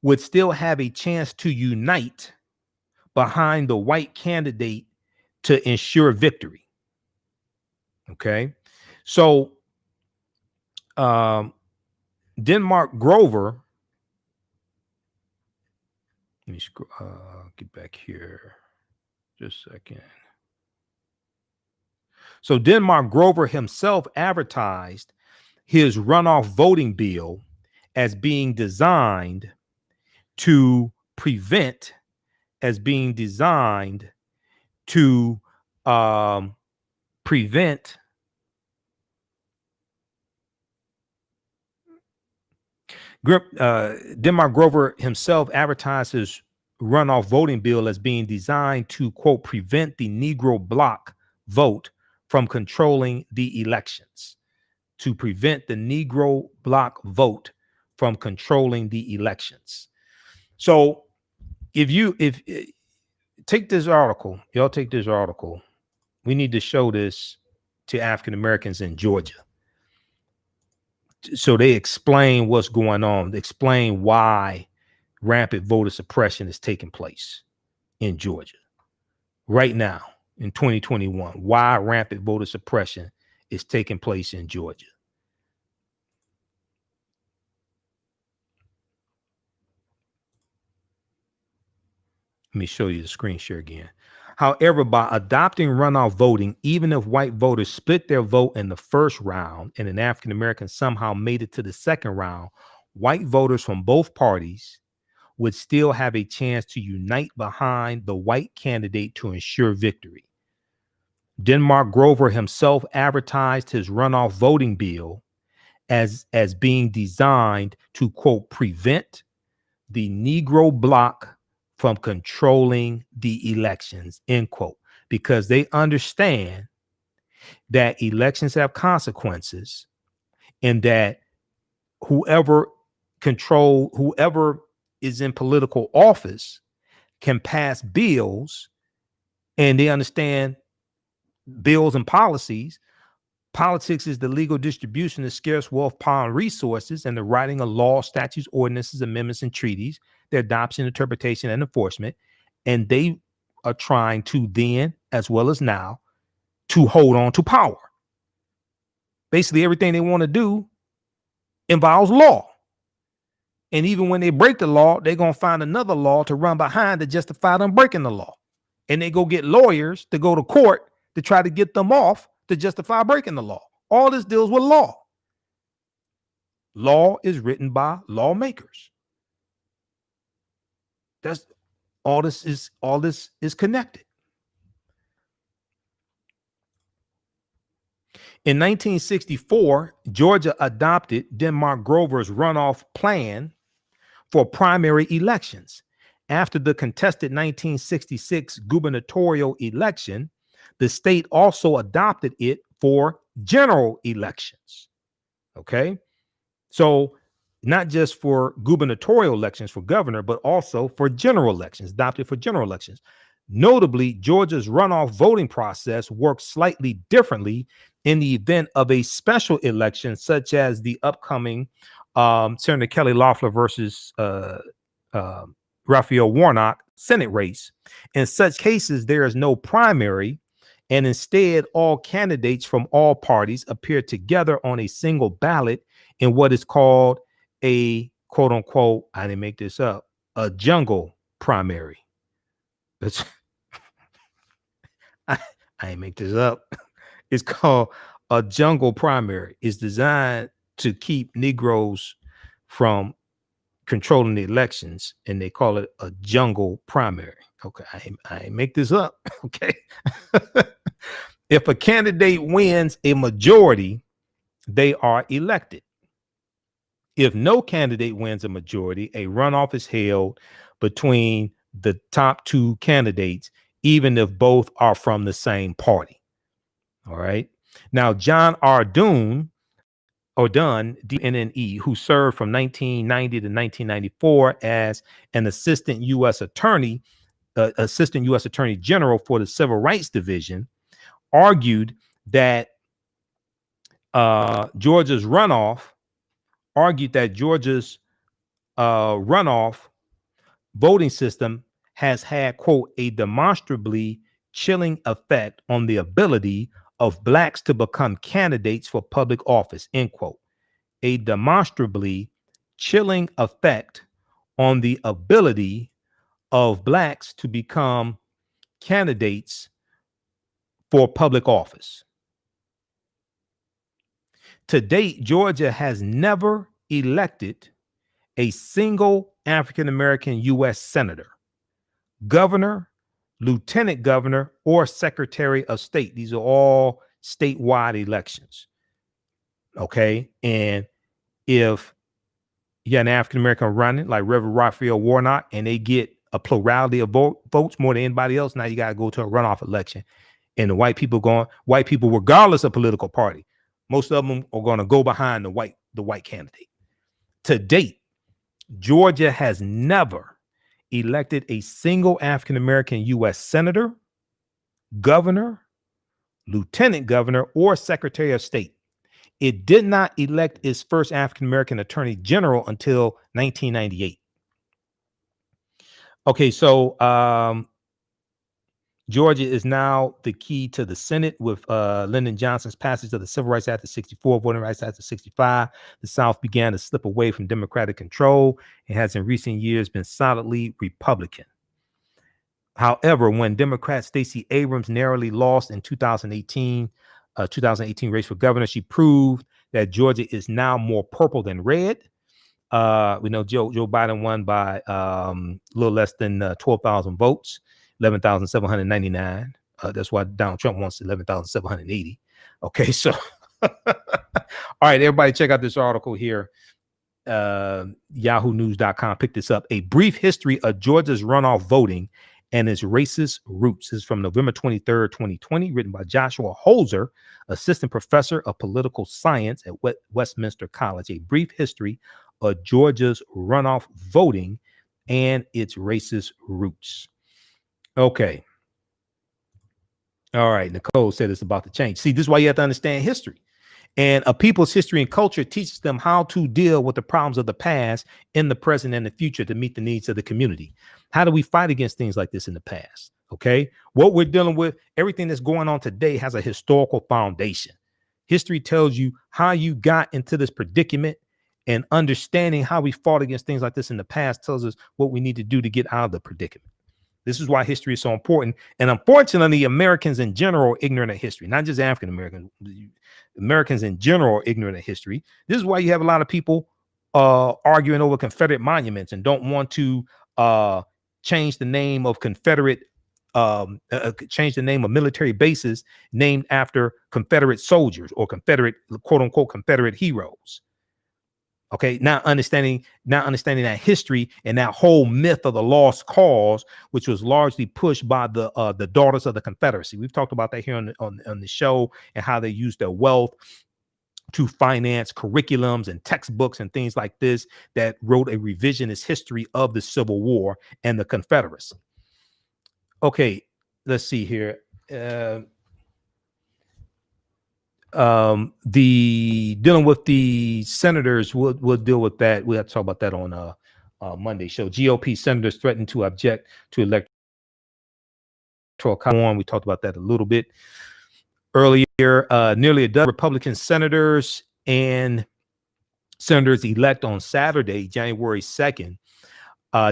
would still have a chance to unite behind the white candidate to ensure victory. Okay. So Denmark Grover, let me get back here just a second. So Denmark Grover himself advertised his runoff voting bill as being designed to prevent Denmark Grover himself advertised his runoff voting bill as being designed to, quote, prevent the Negro bloc vote from controlling the elections. To prevent the Negro bloc vote from controlling the elections. So if take this article, y'all take this article, we need to show this to African Americans in Georgia. So they explain what's going on, they explain why rampant voter suppression is taking place in Georgia right now in 2021, why rampant voter suppression is taking place in Georgia. Let me show you the screen share again. However, by adopting runoff voting, even if white voters split their vote in the first round and an African American somehow made it to the second round, white voters from both parties would still have a chance to unite behind the white candidate to ensure victory. Denmark Grover himself advertised his runoff voting bill as being designed to, quote, prevent the Negro bloc from controlling the elections, end quote, because they understand that elections have consequences and that whoever is in political office can pass bills, and they understand bills and policies. Politics is the legal distribution of scarce wealth, power, and resources, and the writing of laws, statutes, ordinances, amendments, and treaties, their adoption, interpretation, and enforcement. And they are trying to then, as well as now, to hold on to power. Basically, everything they want to do involves law. And even when they break the law, they're going to find another law to run behind to justify them breaking the law. And they go get lawyers to go to court to try to get them off to justify breaking the law. All this deals with law. Law is written by lawmakers. That's all this is connected. In 1964, Georgia adopted Denmark Grover's runoff plan for primary elections. After the contested 1966 gubernatorial election, the state also adopted it for general elections. Okay. So not just for gubernatorial elections for governor, but also for general elections, adopted for general elections. Notably, Georgia's runoff voting process works slightly differently in the event of a special election, such as the upcoming Senator Kelly Loeffler versus Raphael Warnock Senate race. In such cases, there is no primary, and instead, all candidates from all parties appear together on a single ballot in what is called a quote unquote, I didn't make this up, a jungle primary. That's I ain't make this up. It's called a jungle primary. It's designed to keep Negroes from controlling the elections, and they call it a jungle primary. Okay, I ain't make this up. Okay. If a candidate wins a majority, they are elected. If no candidate wins a majority, a runoff is held between the top two candidates, even if both are from the same party. All right. Now, John R. Dunne, DNNE, who served from 1990 to 1994 as an assistant U.S. Attorney General for the Civil Rights Division, argued that Georgia's runoff voting system has had, quote, a demonstrably chilling effect on the ability of blacks to become candidates for public office, end quote. A demonstrably chilling effect on the ability of blacks to become candidates for public office. To date, Georgia has never elected a single African-American U.S. senator, governor, lieutenant governor, or secretary of state. These are all statewide elections. Okay. And if you're an African-American running like Reverend Raphael Warnock and they get a plurality of votes more than anybody else, now you got to go to a runoff election. And the white people, regardless of political party, most of them are going to go behind the white candidate. To date, Georgia has never elected a single African-American U.S. senator, governor, lieutenant governor, or secretary of state. It did not elect its first African-American attorney general until 1998. Okay, so Georgia is now the key to the Senate with Lyndon Johnson's passage of the Civil Rights Act of 64, Voting Rights Act of 65. The South began to slip away from Democratic control and has in recent years been solidly Republican. However, when Democrat Stacey Abrams narrowly lost in 2018 race for governor, she proved that Georgia is now more purple than red. We know Joe Biden won by a little less than 12,000 votes. 11,799. That's why Donald Trump wants 11,780. Okay, so all right, everybody, check out this article here. YahooNews.com picked this up. A brief history of Georgia's runoff voting and its racist roots. This is from November 23rd, 2020, written by Joshua Holzer, assistant professor of political science at Westminster College. A brief history of Georgia's runoff voting and its racist roots. Okay. All right. Nicole said it's about to change. See, this is why you have to understand history. And a people's history and culture teaches them how to deal with the problems of the past in the present and the future to meet the needs of the community. How do we fight against things like this in the past? Okay. What we're dealing with, everything that's going on today has a historical foundation. History tells you how you got into this predicament, and understanding how we fought against things like this in the past tells us what we need to do to get out of the predicament. This is why history is so important. And unfortunately, Americans in general are ignorant of history, not just African Americans. Americans in general are ignorant of history. This is why you have a lot of people arguing over Confederate monuments and don't want to change the name of Confederate, change the name of military bases named after Confederate soldiers or Confederate, quote unquote, Confederate heroes. Okay, not understanding that history and that whole myth of the lost cause, which was largely pushed by the daughters of the Confederacy. We've talked about that here on the show, and how they used their wealth to finance curriculums and textbooks and things like this that wrote a revisionist history of the Civil War and the Confederacy. Okay, let's see here. The dealing with the senators, we'll deal with that. We have to talk about that on Monday show. GOP senators threatened to object to electoral college. We talked about that a little bit earlier. Nearly a dozen Republican senators and senators elect on Saturday, January 2nd,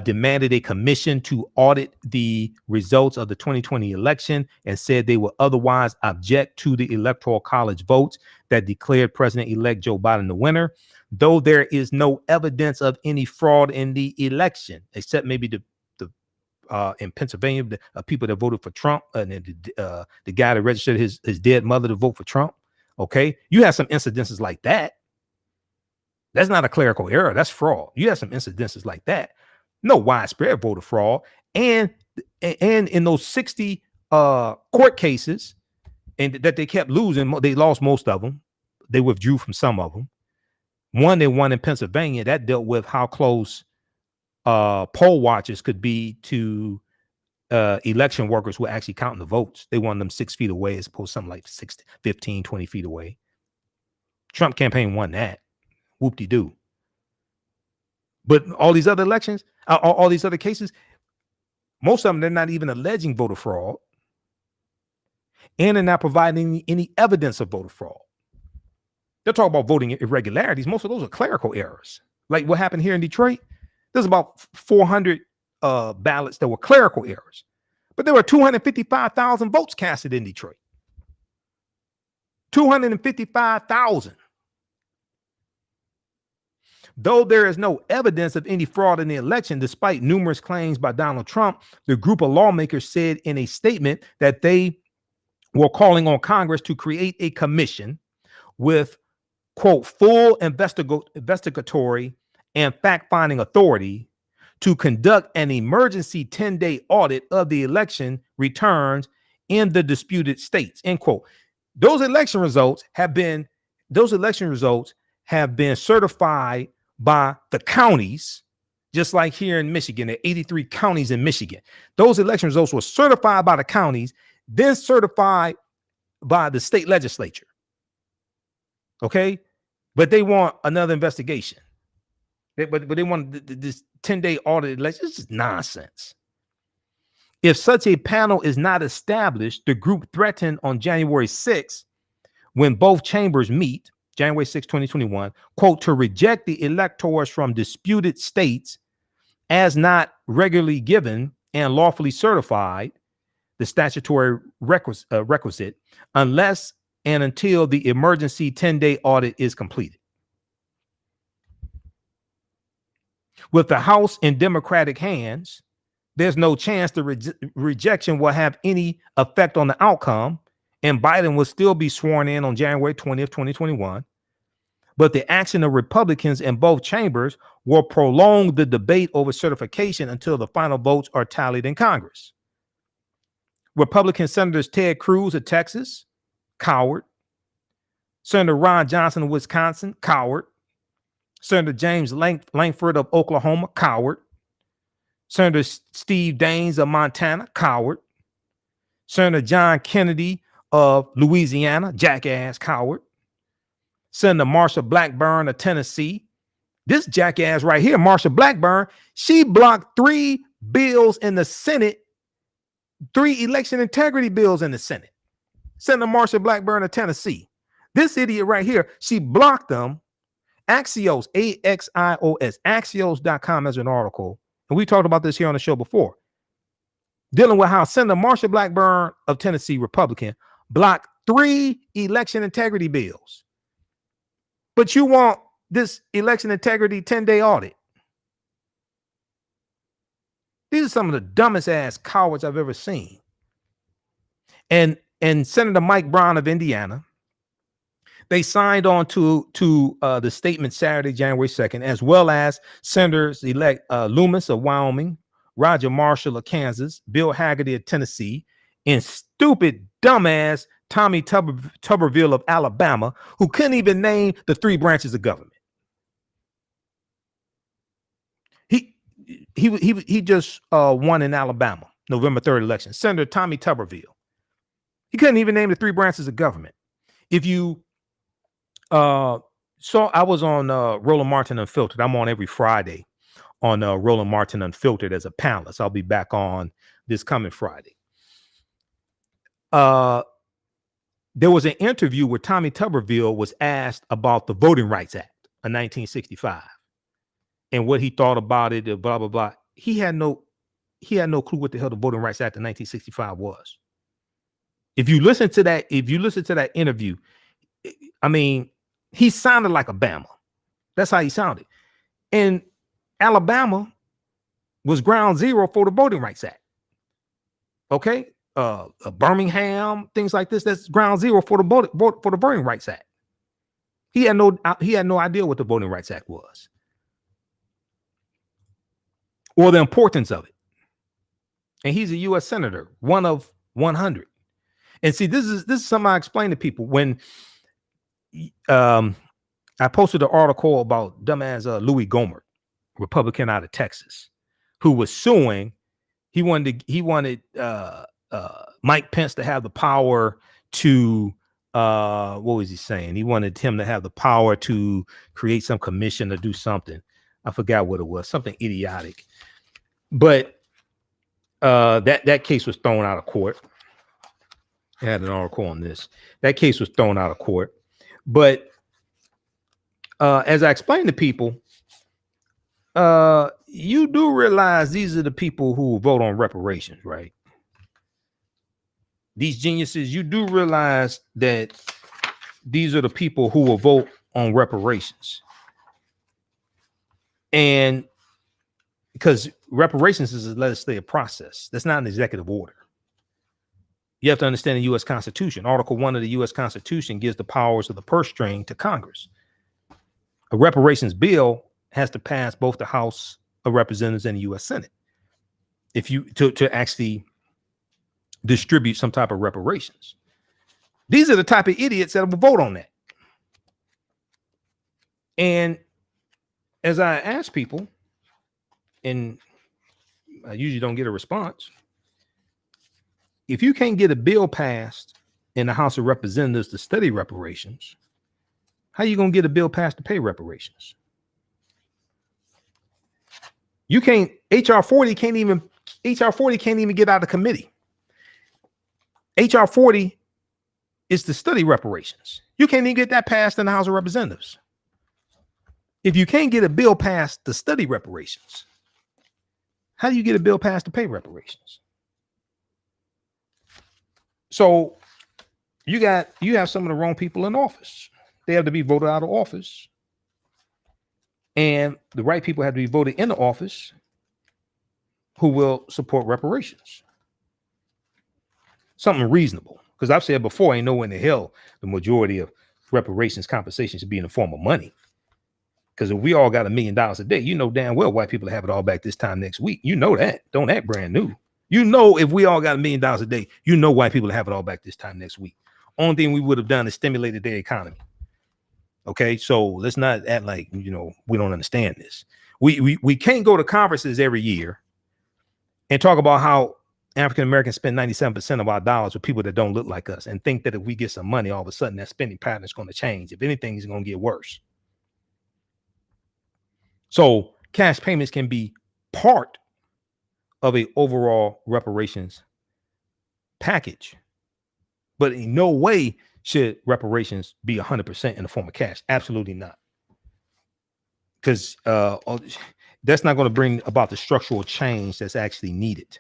demanded a commission to audit the results of the 2020 election and said they will otherwise object to the Electoral College votes that declared President-elect Joe Biden the winner, though there is no evidence of any fraud in the election, except maybe the in Pennsylvania, the people that voted for Trump, and the guy that registered his dead mother to vote for Trump. Okay, you have some incidences like that. That's not a clerical error. That's fraud. You have some incidences like that. No widespread voter fraud. And in those 60 court cases and that they kept losing, they lost most of them. They withdrew from some of them. One they won in Pennsylvania that dealt with how close poll watchers could be to election workers who are actually counting the votes. They won them 6 feet away as opposed to something like 15, 20 feet away. Trump campaign won that. Whoop-de-doo. But all these other elections, all these other cases, most of them, they're not even alleging voter fraud. And they're not providing any evidence of voter fraud. They're talking about voting irregularities. Most of those are clerical errors. Like what happened here in Detroit. There's about 400 ballots that were clerical errors. But there were 255,000 votes casted in Detroit. 255,000. Though there is no evidence of any fraud in the election, despite numerous claims by Donald Trump, the group of lawmakers said in a statement that they were calling on Congress to create a commission with, quote, full investigatory and fact-finding authority to conduct an emergency 10-day audit of the election returns in the disputed states, end quote. Those election results have been certified by the counties, just like here in Michigan, there are 83 counties in Michigan. Those election results were certified by the counties, then certified by the state legislature. Okay, but they want another investigation. But they want this 10-day audit election. This is nonsense. If such a panel is not established, the group threatened on January 6th, when both chambers meet, January 6, 2021, quote, to reject the electors from disputed states as not regularly given and lawfully certified, the statutory requisite, unless and until the emergency 10-day audit is completed. With the House in Democratic hands, there's no chance the rejection will have any effect on the outcome, and Biden will still be sworn in on January 20th, 2021. But the action of Republicans in both chambers will prolong the debate over certification until the final votes are tallied in Congress. Republican Senators Ted Cruz of Texas, coward. Senator Ron Johnson of Wisconsin, coward. Senator James Lankford of Oklahoma, coward. Senator Steve Daines of Montana, coward. Senator John Kennedy of Louisiana, jackass, coward. Senator Marsha Blackburn of Tennessee. This jackass right here, Marsha Blackburn, she blocked 3 bills in the Senate, 3 election integrity bills in the Senate. Senator Marsha Blackburn of Tennessee. This idiot right here, she blocked them. Axios, A-X-I-O-S, Axios.com has an article, and we talked about this here on the show before, dealing with how Senator Marsha Blackburn of Tennessee, Republican, blocked 3 election integrity bills. But you want this election integrity 10-day audit. These are some of the dumbest ass cowards I've ever seen. And Senator Mike Brown of Indiana, they signed on to the statement Saturday, January 2nd, as well as Senators-elect Loomis of Wyoming, Roger Marshall of Kansas, Bill Hagerty of Tennessee, and stupid dumbass Tommy Tuberville of Alabama, who couldn't even name the 3 branches of government. He just won in Alabama. November 3rd election, Senator Tommy Tuberville. He couldn't even name the 3 branches of government. If you I was on Roland Martin Unfiltered. I'm on every Friday on Roland Martin Unfiltered as a panelist. I'll be back on this coming Friday. There was an interview where Tommy Tuberville was asked about the Voting Rights Act of 1965 and what he thought about it, blah, blah, blah. He had no clue what the hell the Voting Rights Act of 1965 was. If you listen to that interview, I mean, he sounded like Obama. That's how he sounded. And Alabama was ground zero for the Voting Rights Act. Okay? Birmingham, things like this, that's ground zero for the Voting Rights Act. He had no idea what the Voting Rights Act was or the importance of it. And he's a U.S. Senator, one of 100. And see, this is something I explain to people when I posted an article about dumbass Louis Gohmert, Republican out of Texas, who was suing. He wanted Mike Pence to have the power to what was he saying? He wanted him to have the power to create some commission or do something. I forgot what it was, something idiotic. But that case was thrown out of court. I had an article on this. That case was thrown out of court. But as I explained to people, you do realize these are the people who vote on reparations, right? These geniuses, you do realize that these are the people who will vote on reparations. And because reparations is a legislative process, that's not an executive order. You have to understand the U.S. Constitution. Article 1 of the U.S. Constitution gives the powers of the purse string to Congress. A reparations bill has to pass both the House of Representatives and the U.S. Senate if you to actually distribute some type of reparations. These are the type of idiots that will vote on that. And as I ask people, and I usually don't get a response, if you can't get a bill passed in the House of Representatives to study reparations, how are you going to get a bill passed to pay reparations? You can't, HR 40 can't even get out of committee. HR 40 is to study reparations. You can't even get that passed in the House of Representatives. If you can't get a bill passed to study reparations, how do you get a bill passed to pay reparations? So you have some of the wrong people in office. They have to be voted out of office. And the right people have to be voted into office who will support reparations. Something reasonable. Because I've said before, ain't nowhere in the hell the majority of reparations compensation should be in the form of money. Because if we all got $1 million a day, you know damn well white people have it all back this time next week. You know that. Don't act brand new. You know, if we all got $1 million a day, you know white people have it all back this time next week. Only thing we would have done is stimulated their economy. Okay, so let's not act like, you know, we don't understand this. We can't go to conferences every year and talk about how African Americans spend 97% of our dollars with people that don't look like us and think that if we get some money, all of a sudden that spending pattern is going to change. If anything, it's going to get worse. So cash payments can be part of a overall reparations package, but in no way should reparations be 100% in the form of cash. Absolutely not. Because that's not going to bring about the structural change that's actually needed.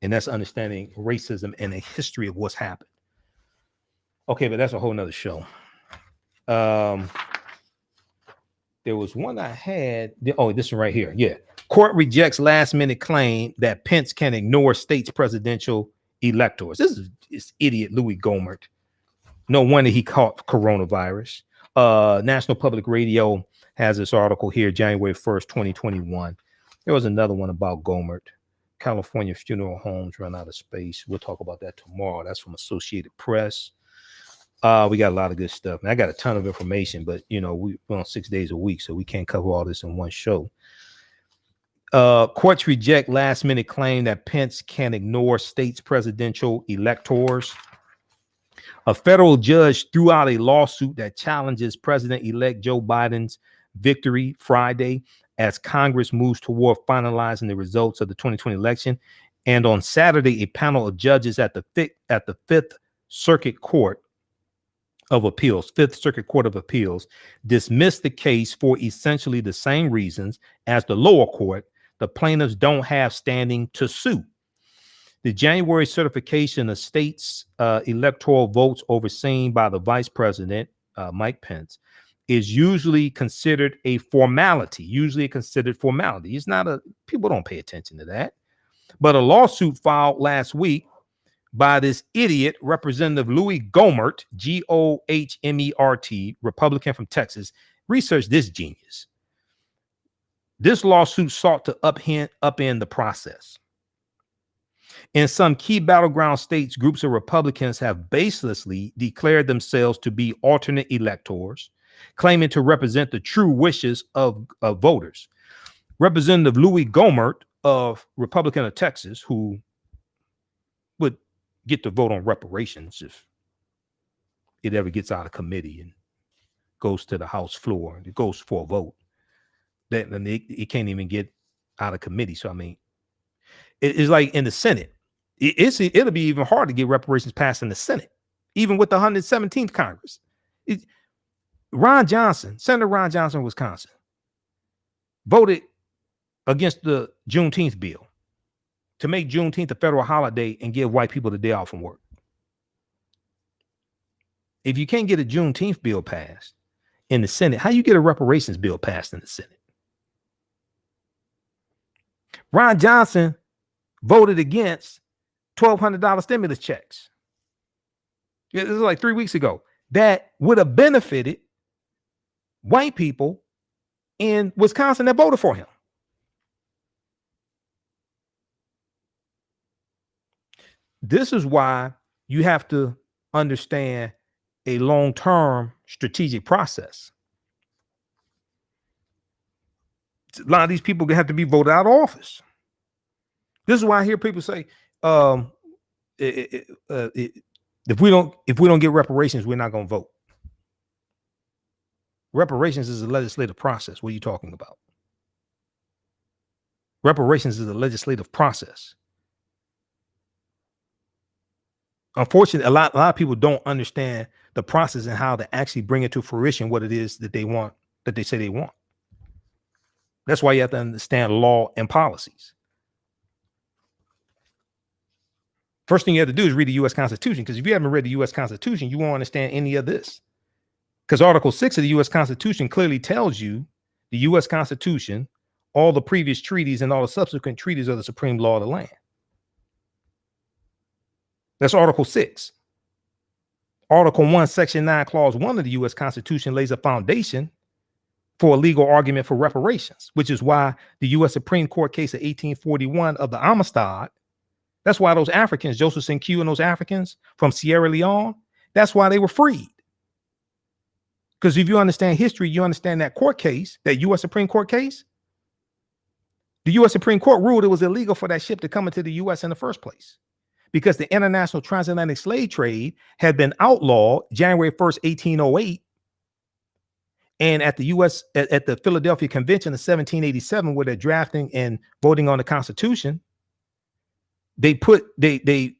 And that's understanding racism and a history of what's happened. Okay, but that's a whole nother show. There was one I had. Oh, this one right here. Yeah. Court rejects last minute claim that Pence can ignore states' presidential electors. This is idiot Louis Gohmert. No wonder he caught coronavirus. National Public Radio has this article here, January 1st, 2021. There was another one about Gohmert. California funeral homes run out of space. We'll talk about that tomorrow. That's from Associated Press. We got a lot of good stuff. And I got a ton of information, but you know, we're on 6 days a week, so we can't cover all this in one show. Courts reject last minute claim that Pence can ignore states' presidential electors. A federal judge threw out a lawsuit that challenges President-elect Joe Biden's victory Friday as Congress moves toward finalizing the results of the 2020 election. And on Saturday, a panel of judges at the Fifth Circuit Court of Appeals, dismissed the case for essentially the same reasons as the lower court. The plaintiffs don't have standing to sue. The January certification of states' electoral votes overseen by the vice president, Mike Pence, is usually considered a formality. It's not people don't pay attention to that. But a lawsuit filed last week by this idiot, Representative Louis Gohmert, Gohmert, Republican from Texas, researched this genius. This lawsuit sought to upend the process. In some key battleground states, groups of Republicans have baselessly declared themselves to be alternate electors, claiming to represent the true wishes of voters. Representative Louis Gohmert of Republican of Texas, who would get to vote on reparations if it ever gets out of committee and goes to the House floor and it goes for a vote, then it can't even get out of committee. So, I mean, it's like in the Senate, it'll be even hard to get reparations passed in the Senate, even with the 117th Congress. Senator Ron Johnson of Wisconsin, voted against the Juneteenth bill to make Juneteenth a federal holiday and give white people the day off from work. If you can't get a Juneteenth bill passed in the Senate, how you get a reparations bill passed in the Senate? Ron Johnson voted against $1,200 stimulus checks. This was like 3 weeks ago. That would have benefited white people in Wisconsin that voted for him. This is why you have to understand a long-term strategic process. A lot of these people have to be voted out of office. This is why I hear people say, if we don't get reparations, we're not going to vote. Reparations is a legislative process. What are you talking about? Reparations is a legislative process. Unfortunately, a lot of people don't understand the process and how to actually bring it to fruition what it is that they want, that they say they want. That's why you have to understand law and policies. First thing you have to do is read the U.S. Constitution, because if you haven't read the U.S. Constitution, you won't understand any of this. Because Article 6 of the U.S. Constitution clearly tells you the U.S. Constitution, all the previous treaties and all the subsequent treaties are the supreme law of the land. That's Article 6. Article 1, Section 9, Clause 1 of the U.S. Constitution lays a foundation for a legal argument for reparations, which is why the U.S. Supreme Court case of 1841 of the Amistad, that's why those Africans, Joseph Q and those Africans from Sierra Leone, that's why they were freed. Because if you understand history, you understand that court case, that U.S. Supreme Court case, the U.S. Supreme Court ruled it was illegal for that ship to come into the U.S. in the first place, because the international transatlantic slave trade had been outlawed January 1st, 1808. And at the at the Philadelphia Convention of 1787, where they're drafting and voting on the Constitution, they created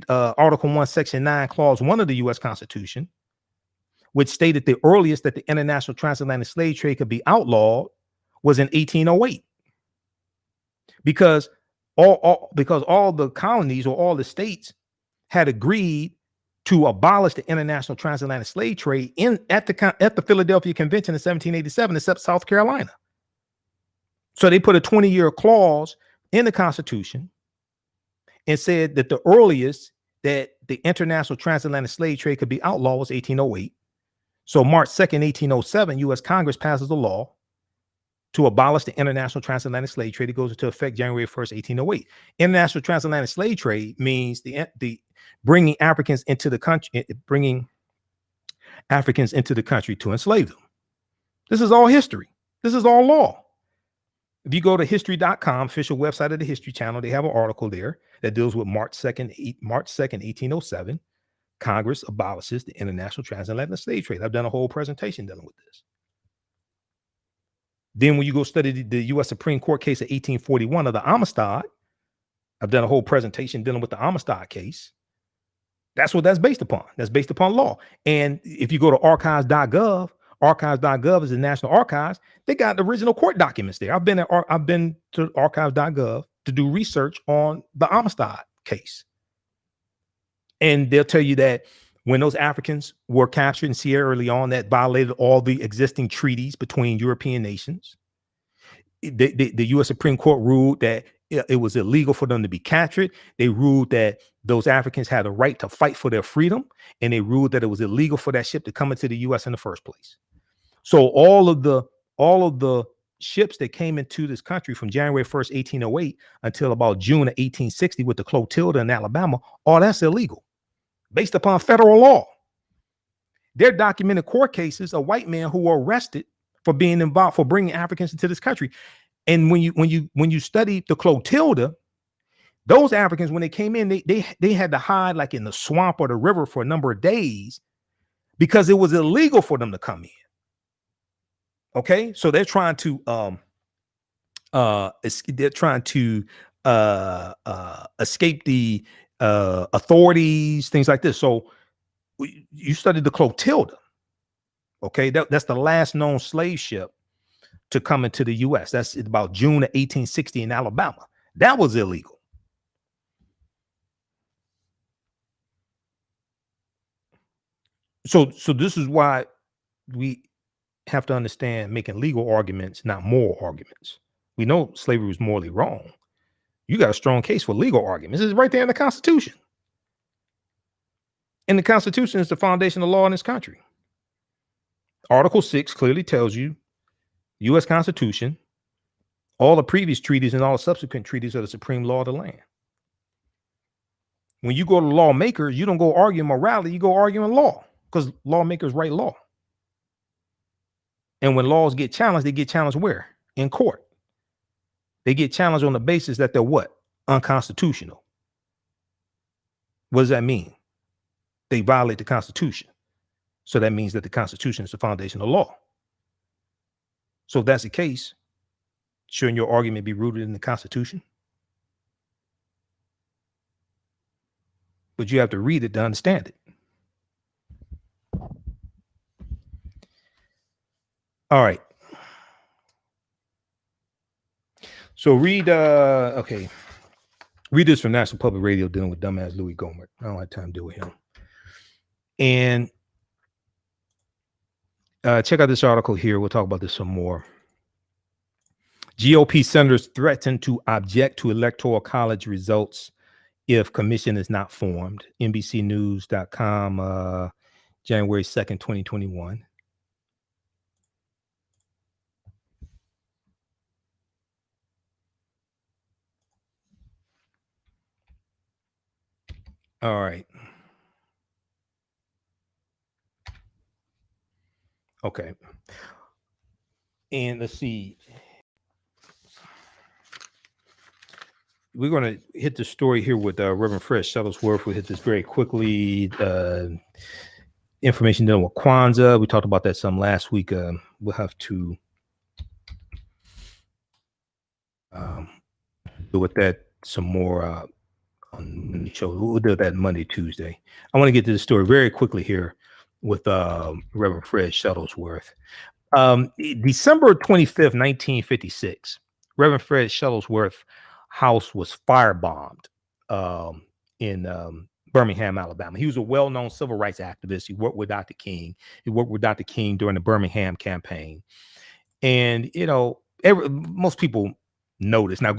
Article 1, Section 9, Clause 1 of the U.S. Constitution, which stated the earliest that the international transatlantic slave trade could be outlawed was in 1808. Because all the colonies or all the states had agreed to abolish the international transatlantic slave trade at the Philadelphia Convention in 1787, except South Carolina. So they put a 20-year clause in the Constitution and said that the earliest that the international transatlantic slave trade could be outlawed was 1808. So March 2nd, 1807, U.S. Congress passes a law to abolish the international transatlantic slave trade. It goes into effect January 1st, 1808. International transatlantic slave trade means the bringing Africans into the country, to enslave them. This is all history. This is all law. If you go to history.com, official website of the History Channel, they have an article there that deals with March 2nd, 1807. Congress abolishes the international transatlantic slave trade. I've done a whole presentation dealing with this. Then when you go study the U.S. Supreme Court case of 1841 of the Amistad, I've done a whole presentation dealing with the Amistad case. That's what that's based upon. That's based upon law. And if you go to archives.gov is the National Archives. They got the original court documents there. I've been to archives.gov to do research on the Amistad case. And they'll tell you that when those Africans were captured in Sierra Leone, that violated all the existing treaties between European nations. The U.S. Supreme Court ruled that it was illegal for them to be captured. They ruled that those Africans had a right to fight for their freedom, and they ruled that it was illegal for that ship to come into the U.S. in the first place. So all of the ships that came into this country from January 1st, 1808 until about June of 1860 with the Clotilda in Alabama, all that's illegal based upon federal law. There are documented court cases of white men who were arrested for being involved, for bringing Africans into this country. And when you study the Clotilda, those Africans, when they came in, they had to hide like in the swamp or the river for a number of days because it was illegal for them to come in. Okay, so they're trying to escape the authorities, things like this. So you studied the Clotilda. Okay, that's the last known slave ship to come into the U.S. That's about June of 1860 in Alabama. That was illegal. So this is why we have to understand making legal arguments, not moral arguments. We know slavery was morally wrong. You got a strong case for legal arguments. This is right there in the Constitution. And the Constitution is the foundation of law in this country. Article 6 clearly tells you, U.S. Constitution, all the previous treaties and all the subsequent treaties are the supreme law of the land. When you go to lawmakers, you don't go arguing morality, you go arguing law, because lawmakers write law. And when laws get challenged, they get challenged where? In court. They get challenged on the basis that they're what? Unconstitutional. What does that mean? They violate the Constitution. So that means that the Constitution is the foundation of law. So if that's the case, shouldn't your argument be rooted in the Constitution? But you have to read it to understand it. All right. So read this from National Public Radio dealing with dumbass Louis Gohmert. I don't have time to deal with him. And check out this article here. We'll talk about this some more. GOP senators threaten to object to Electoral College results if commission is not formed. NBCnews.com, January 2nd, 2021. All right. Okay. And let's see. We're going to hit the story here with Reverend Fred Shuttesworth. We'll hit this very quickly. Information dealing with Kwanzaa. We talked about that some last week. We'll have to do with that some more on the show. We'll do that Monday, Tuesday. I want to get to the story very quickly here with Reverend Fred Shuttesworth. December 25th, 1956, Reverend Fred Shuttesworth's house was firebombed in Birmingham, Alabama. He was a well-known civil rights activist. He worked with Dr. King. He worked with Dr. King during the Birmingham campaign. And, you know, most people know this. Now,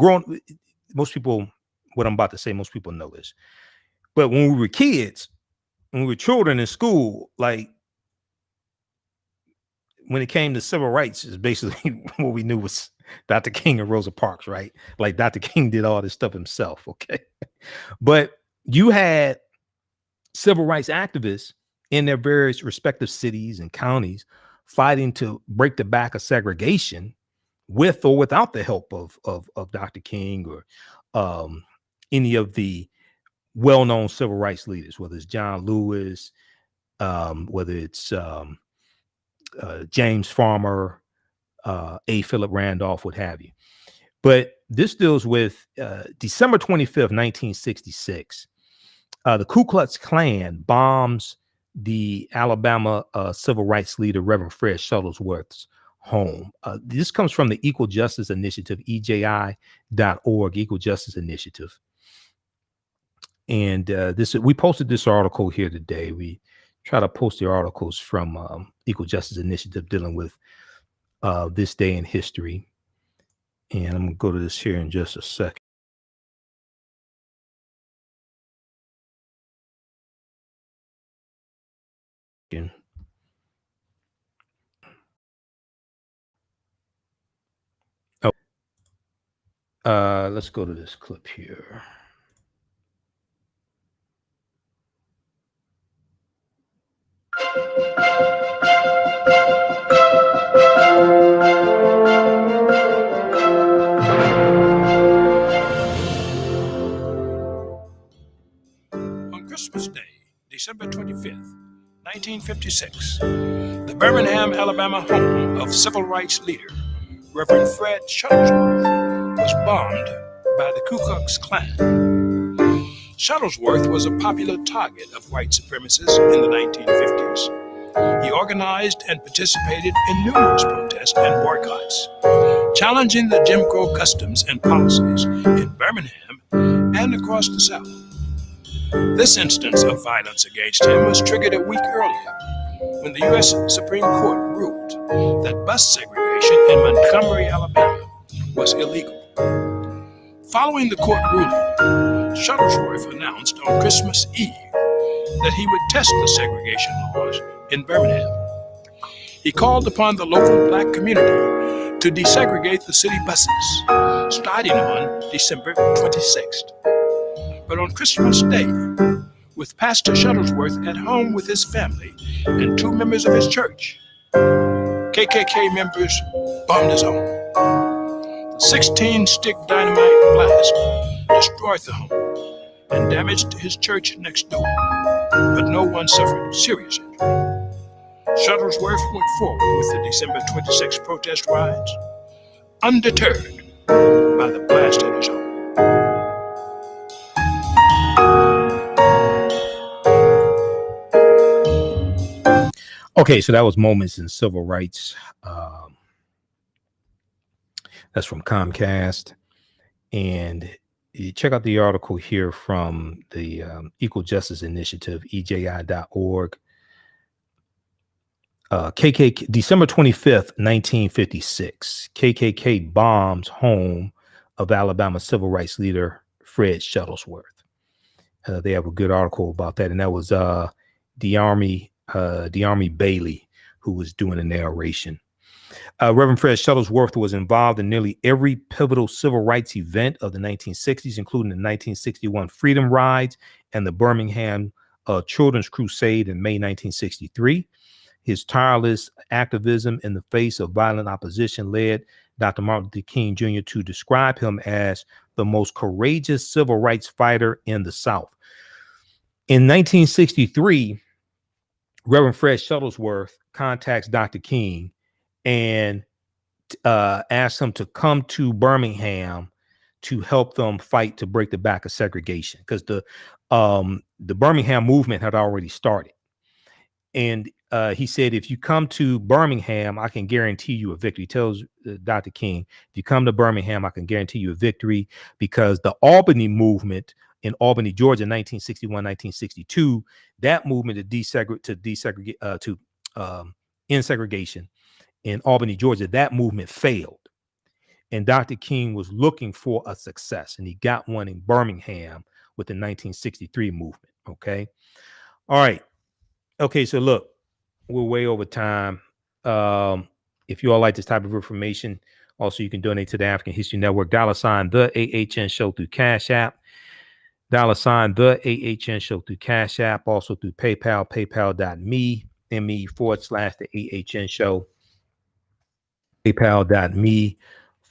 most people, what I'm about to say, most people know this. But when we were kids, when we were children in school, like when it came to civil rights, is basically what we knew was Dr. King and Rosa Parks, right? Like Dr. King did all this stuff himself, okay? But you had civil rights activists in their various respective cities and counties fighting to break the back of segregation with or without the help of Dr. King or any of the well-known civil rights leaders, whether it's John Lewis, whether it's James Farmer, A. Philip Randolph, what have you. But this deals with December 25th, 1966. The Ku Klux Klan bombs the Alabama civil rights leader, Reverend Fred Shuttlesworth's home. This comes from the Equal Justice Initiative, EJI.org, Equal Justice Initiative. And we posted this article here today. We try to post the articles from Equal Justice Initiative dealing with this day in history. And I'm going to go to this here in just a second. Let's go to this clip here. On Christmas Day, December 25th, 1956, the Birmingham, Alabama home of civil rights leader Reverend Fred Shuttlesworth was bombed by the Ku Klux Klan. Shuttlesworth was a popular target of white supremacists in the 1950s. He organized and participated in numerous protests and boycotts, challenging the Jim Crow customs and policies in Birmingham and across the South. This instance of violence against him was triggered a week earlier when the U.S. Supreme Court ruled that bus segregation in Montgomery, Alabama was illegal. Following the court ruling, Shuttlesworth announced on Christmas Eve that he would test the segregation laws in Birmingham. He called upon the local black community to desegregate the city buses, starting on December 26th. But on Christmas Day, with Pastor Shuttlesworth at home with his family and 2 members of his church, KKK members bombed his home. The 16-stick dynamite blast destroyed the home and damaged his church next door, but no one suffered serious injury. Shuttlesworth went forward with the December 26 protest riots, undeterred by the blast at his home. Okay, so that was Moments in Civil Rights. That's from Comcast. And you check out the article here from the Equal Justice Initiative, EJI.org. December 25th, 1956, KKK bombs home of Alabama civil rights leader Fred Shuttlesworth. They have a good article about that. And that was DeArmy Bailey who was doing the narration. Reverend Fred Shuttlesworth was involved in nearly every pivotal civil rights event of the 1960s, including the 1961 Freedom Rides and the Birmingham Children's Crusade in May 1963. His tireless activism in the face of violent opposition led Dr. Martin Luther King Jr. to describe him as the most courageous civil rights fighter in the South. In 1963, Reverend Fred Shuttlesworth contacts Dr. King and asks him to come to Birmingham to help them fight to break the back of segregation, because the Birmingham movement had already started. And he said, if you come to Birmingham, I can guarantee you a victory. He tells Dr. King, if you come to Birmingham, I can guarantee you a victory, because the Albany movement in Albany, Georgia, 1961, 1962, that movement to end segregation in Albany, Georgia, that movement failed. And Dr. King was looking for a success, and he got one in Birmingham with the 1963 movement. Okay. All right. Okay. So look, we're way over time. If you all like this type of information, also you can donate to the African History Network, $ the AHN Show through Cash App, $ the AHN Show through Cash App, also through PayPal, paypal.me, /the AHN Show, paypal.me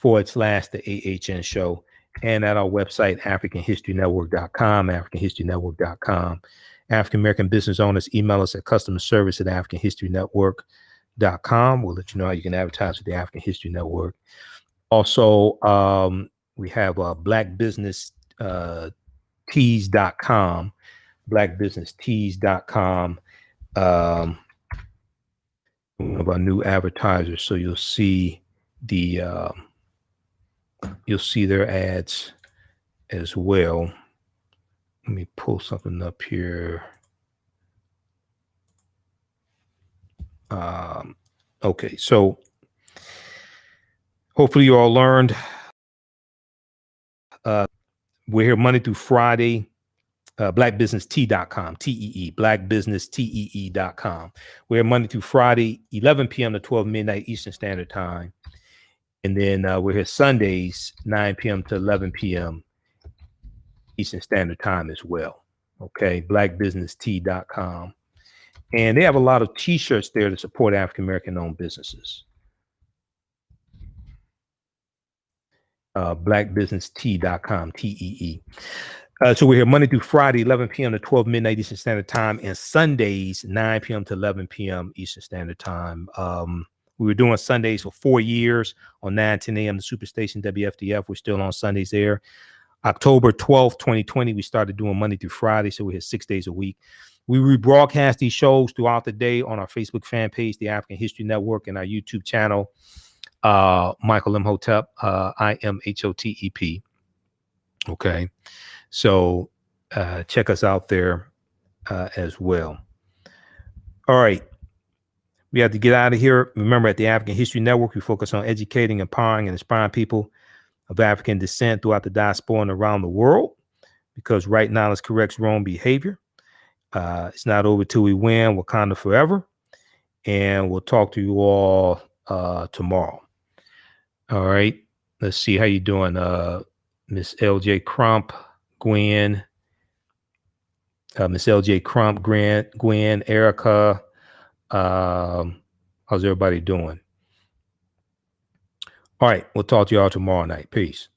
/the AHN show, and at our website, AfricanHistoryNetwork.com, AfricanHistoryNetwork.com. African American business owners, email us at customerservice@AfricanHistoryNetwork.com. We'll let you know how you can advertise with the African History Network. Also, we have blackbusinesstees.com, blackbusinesstees.com. One of our new advertisers, so you'll see their ads as well. Let me pull something up here. Okay, so hopefully you all learned. We're here Monday through Friday. Blackbusinesstee.com, TEE, blackbusinesstee.com. We're here Monday through Friday, 11 p.m. to 12 midnight Eastern Standard Time. And then we're here Sundays, 9 p.m. to 11 p.m. Eastern Standard Time as well. Okay, blackbusinesstee.com. And they have a lot of t-shirts there to support African American owned businesses. Blackbusinesstee.com, TEE. So we're here Monday through Friday, 11 p.m. to 12 midnight Eastern Standard Time, and Sundays, 9 p.m. to 11 p.m. Eastern Standard Time. We were doing Sundays for 4 years on 9-10 a.m. the Superstation WFDF. We're still on Sundays there. October 12th, 2020, we started doing Monday through Friday, so we're here 6 days a week. We rebroadcast these shows throughout the day on our Facebook fan page, the African History Network, and our YouTube channel, Michael Imhotep, IMHOTEP. Okay. So check us out there as well. All right. We have to get out of here. Remember, at the African History Network, we focus on educating, empowering, and inspiring people of African descent throughout the diaspora and around the world, because right knowledge corrects wrong behavior. It's not over till we win. Wakanda forever. And we'll talk to you all tomorrow. All right. Let's see how you doing, Miss LJ Crump, Gwen, Miss LJ Crump, Gwen, Erica. How's everybody doing? All right. We'll talk to y'all tomorrow night. Peace.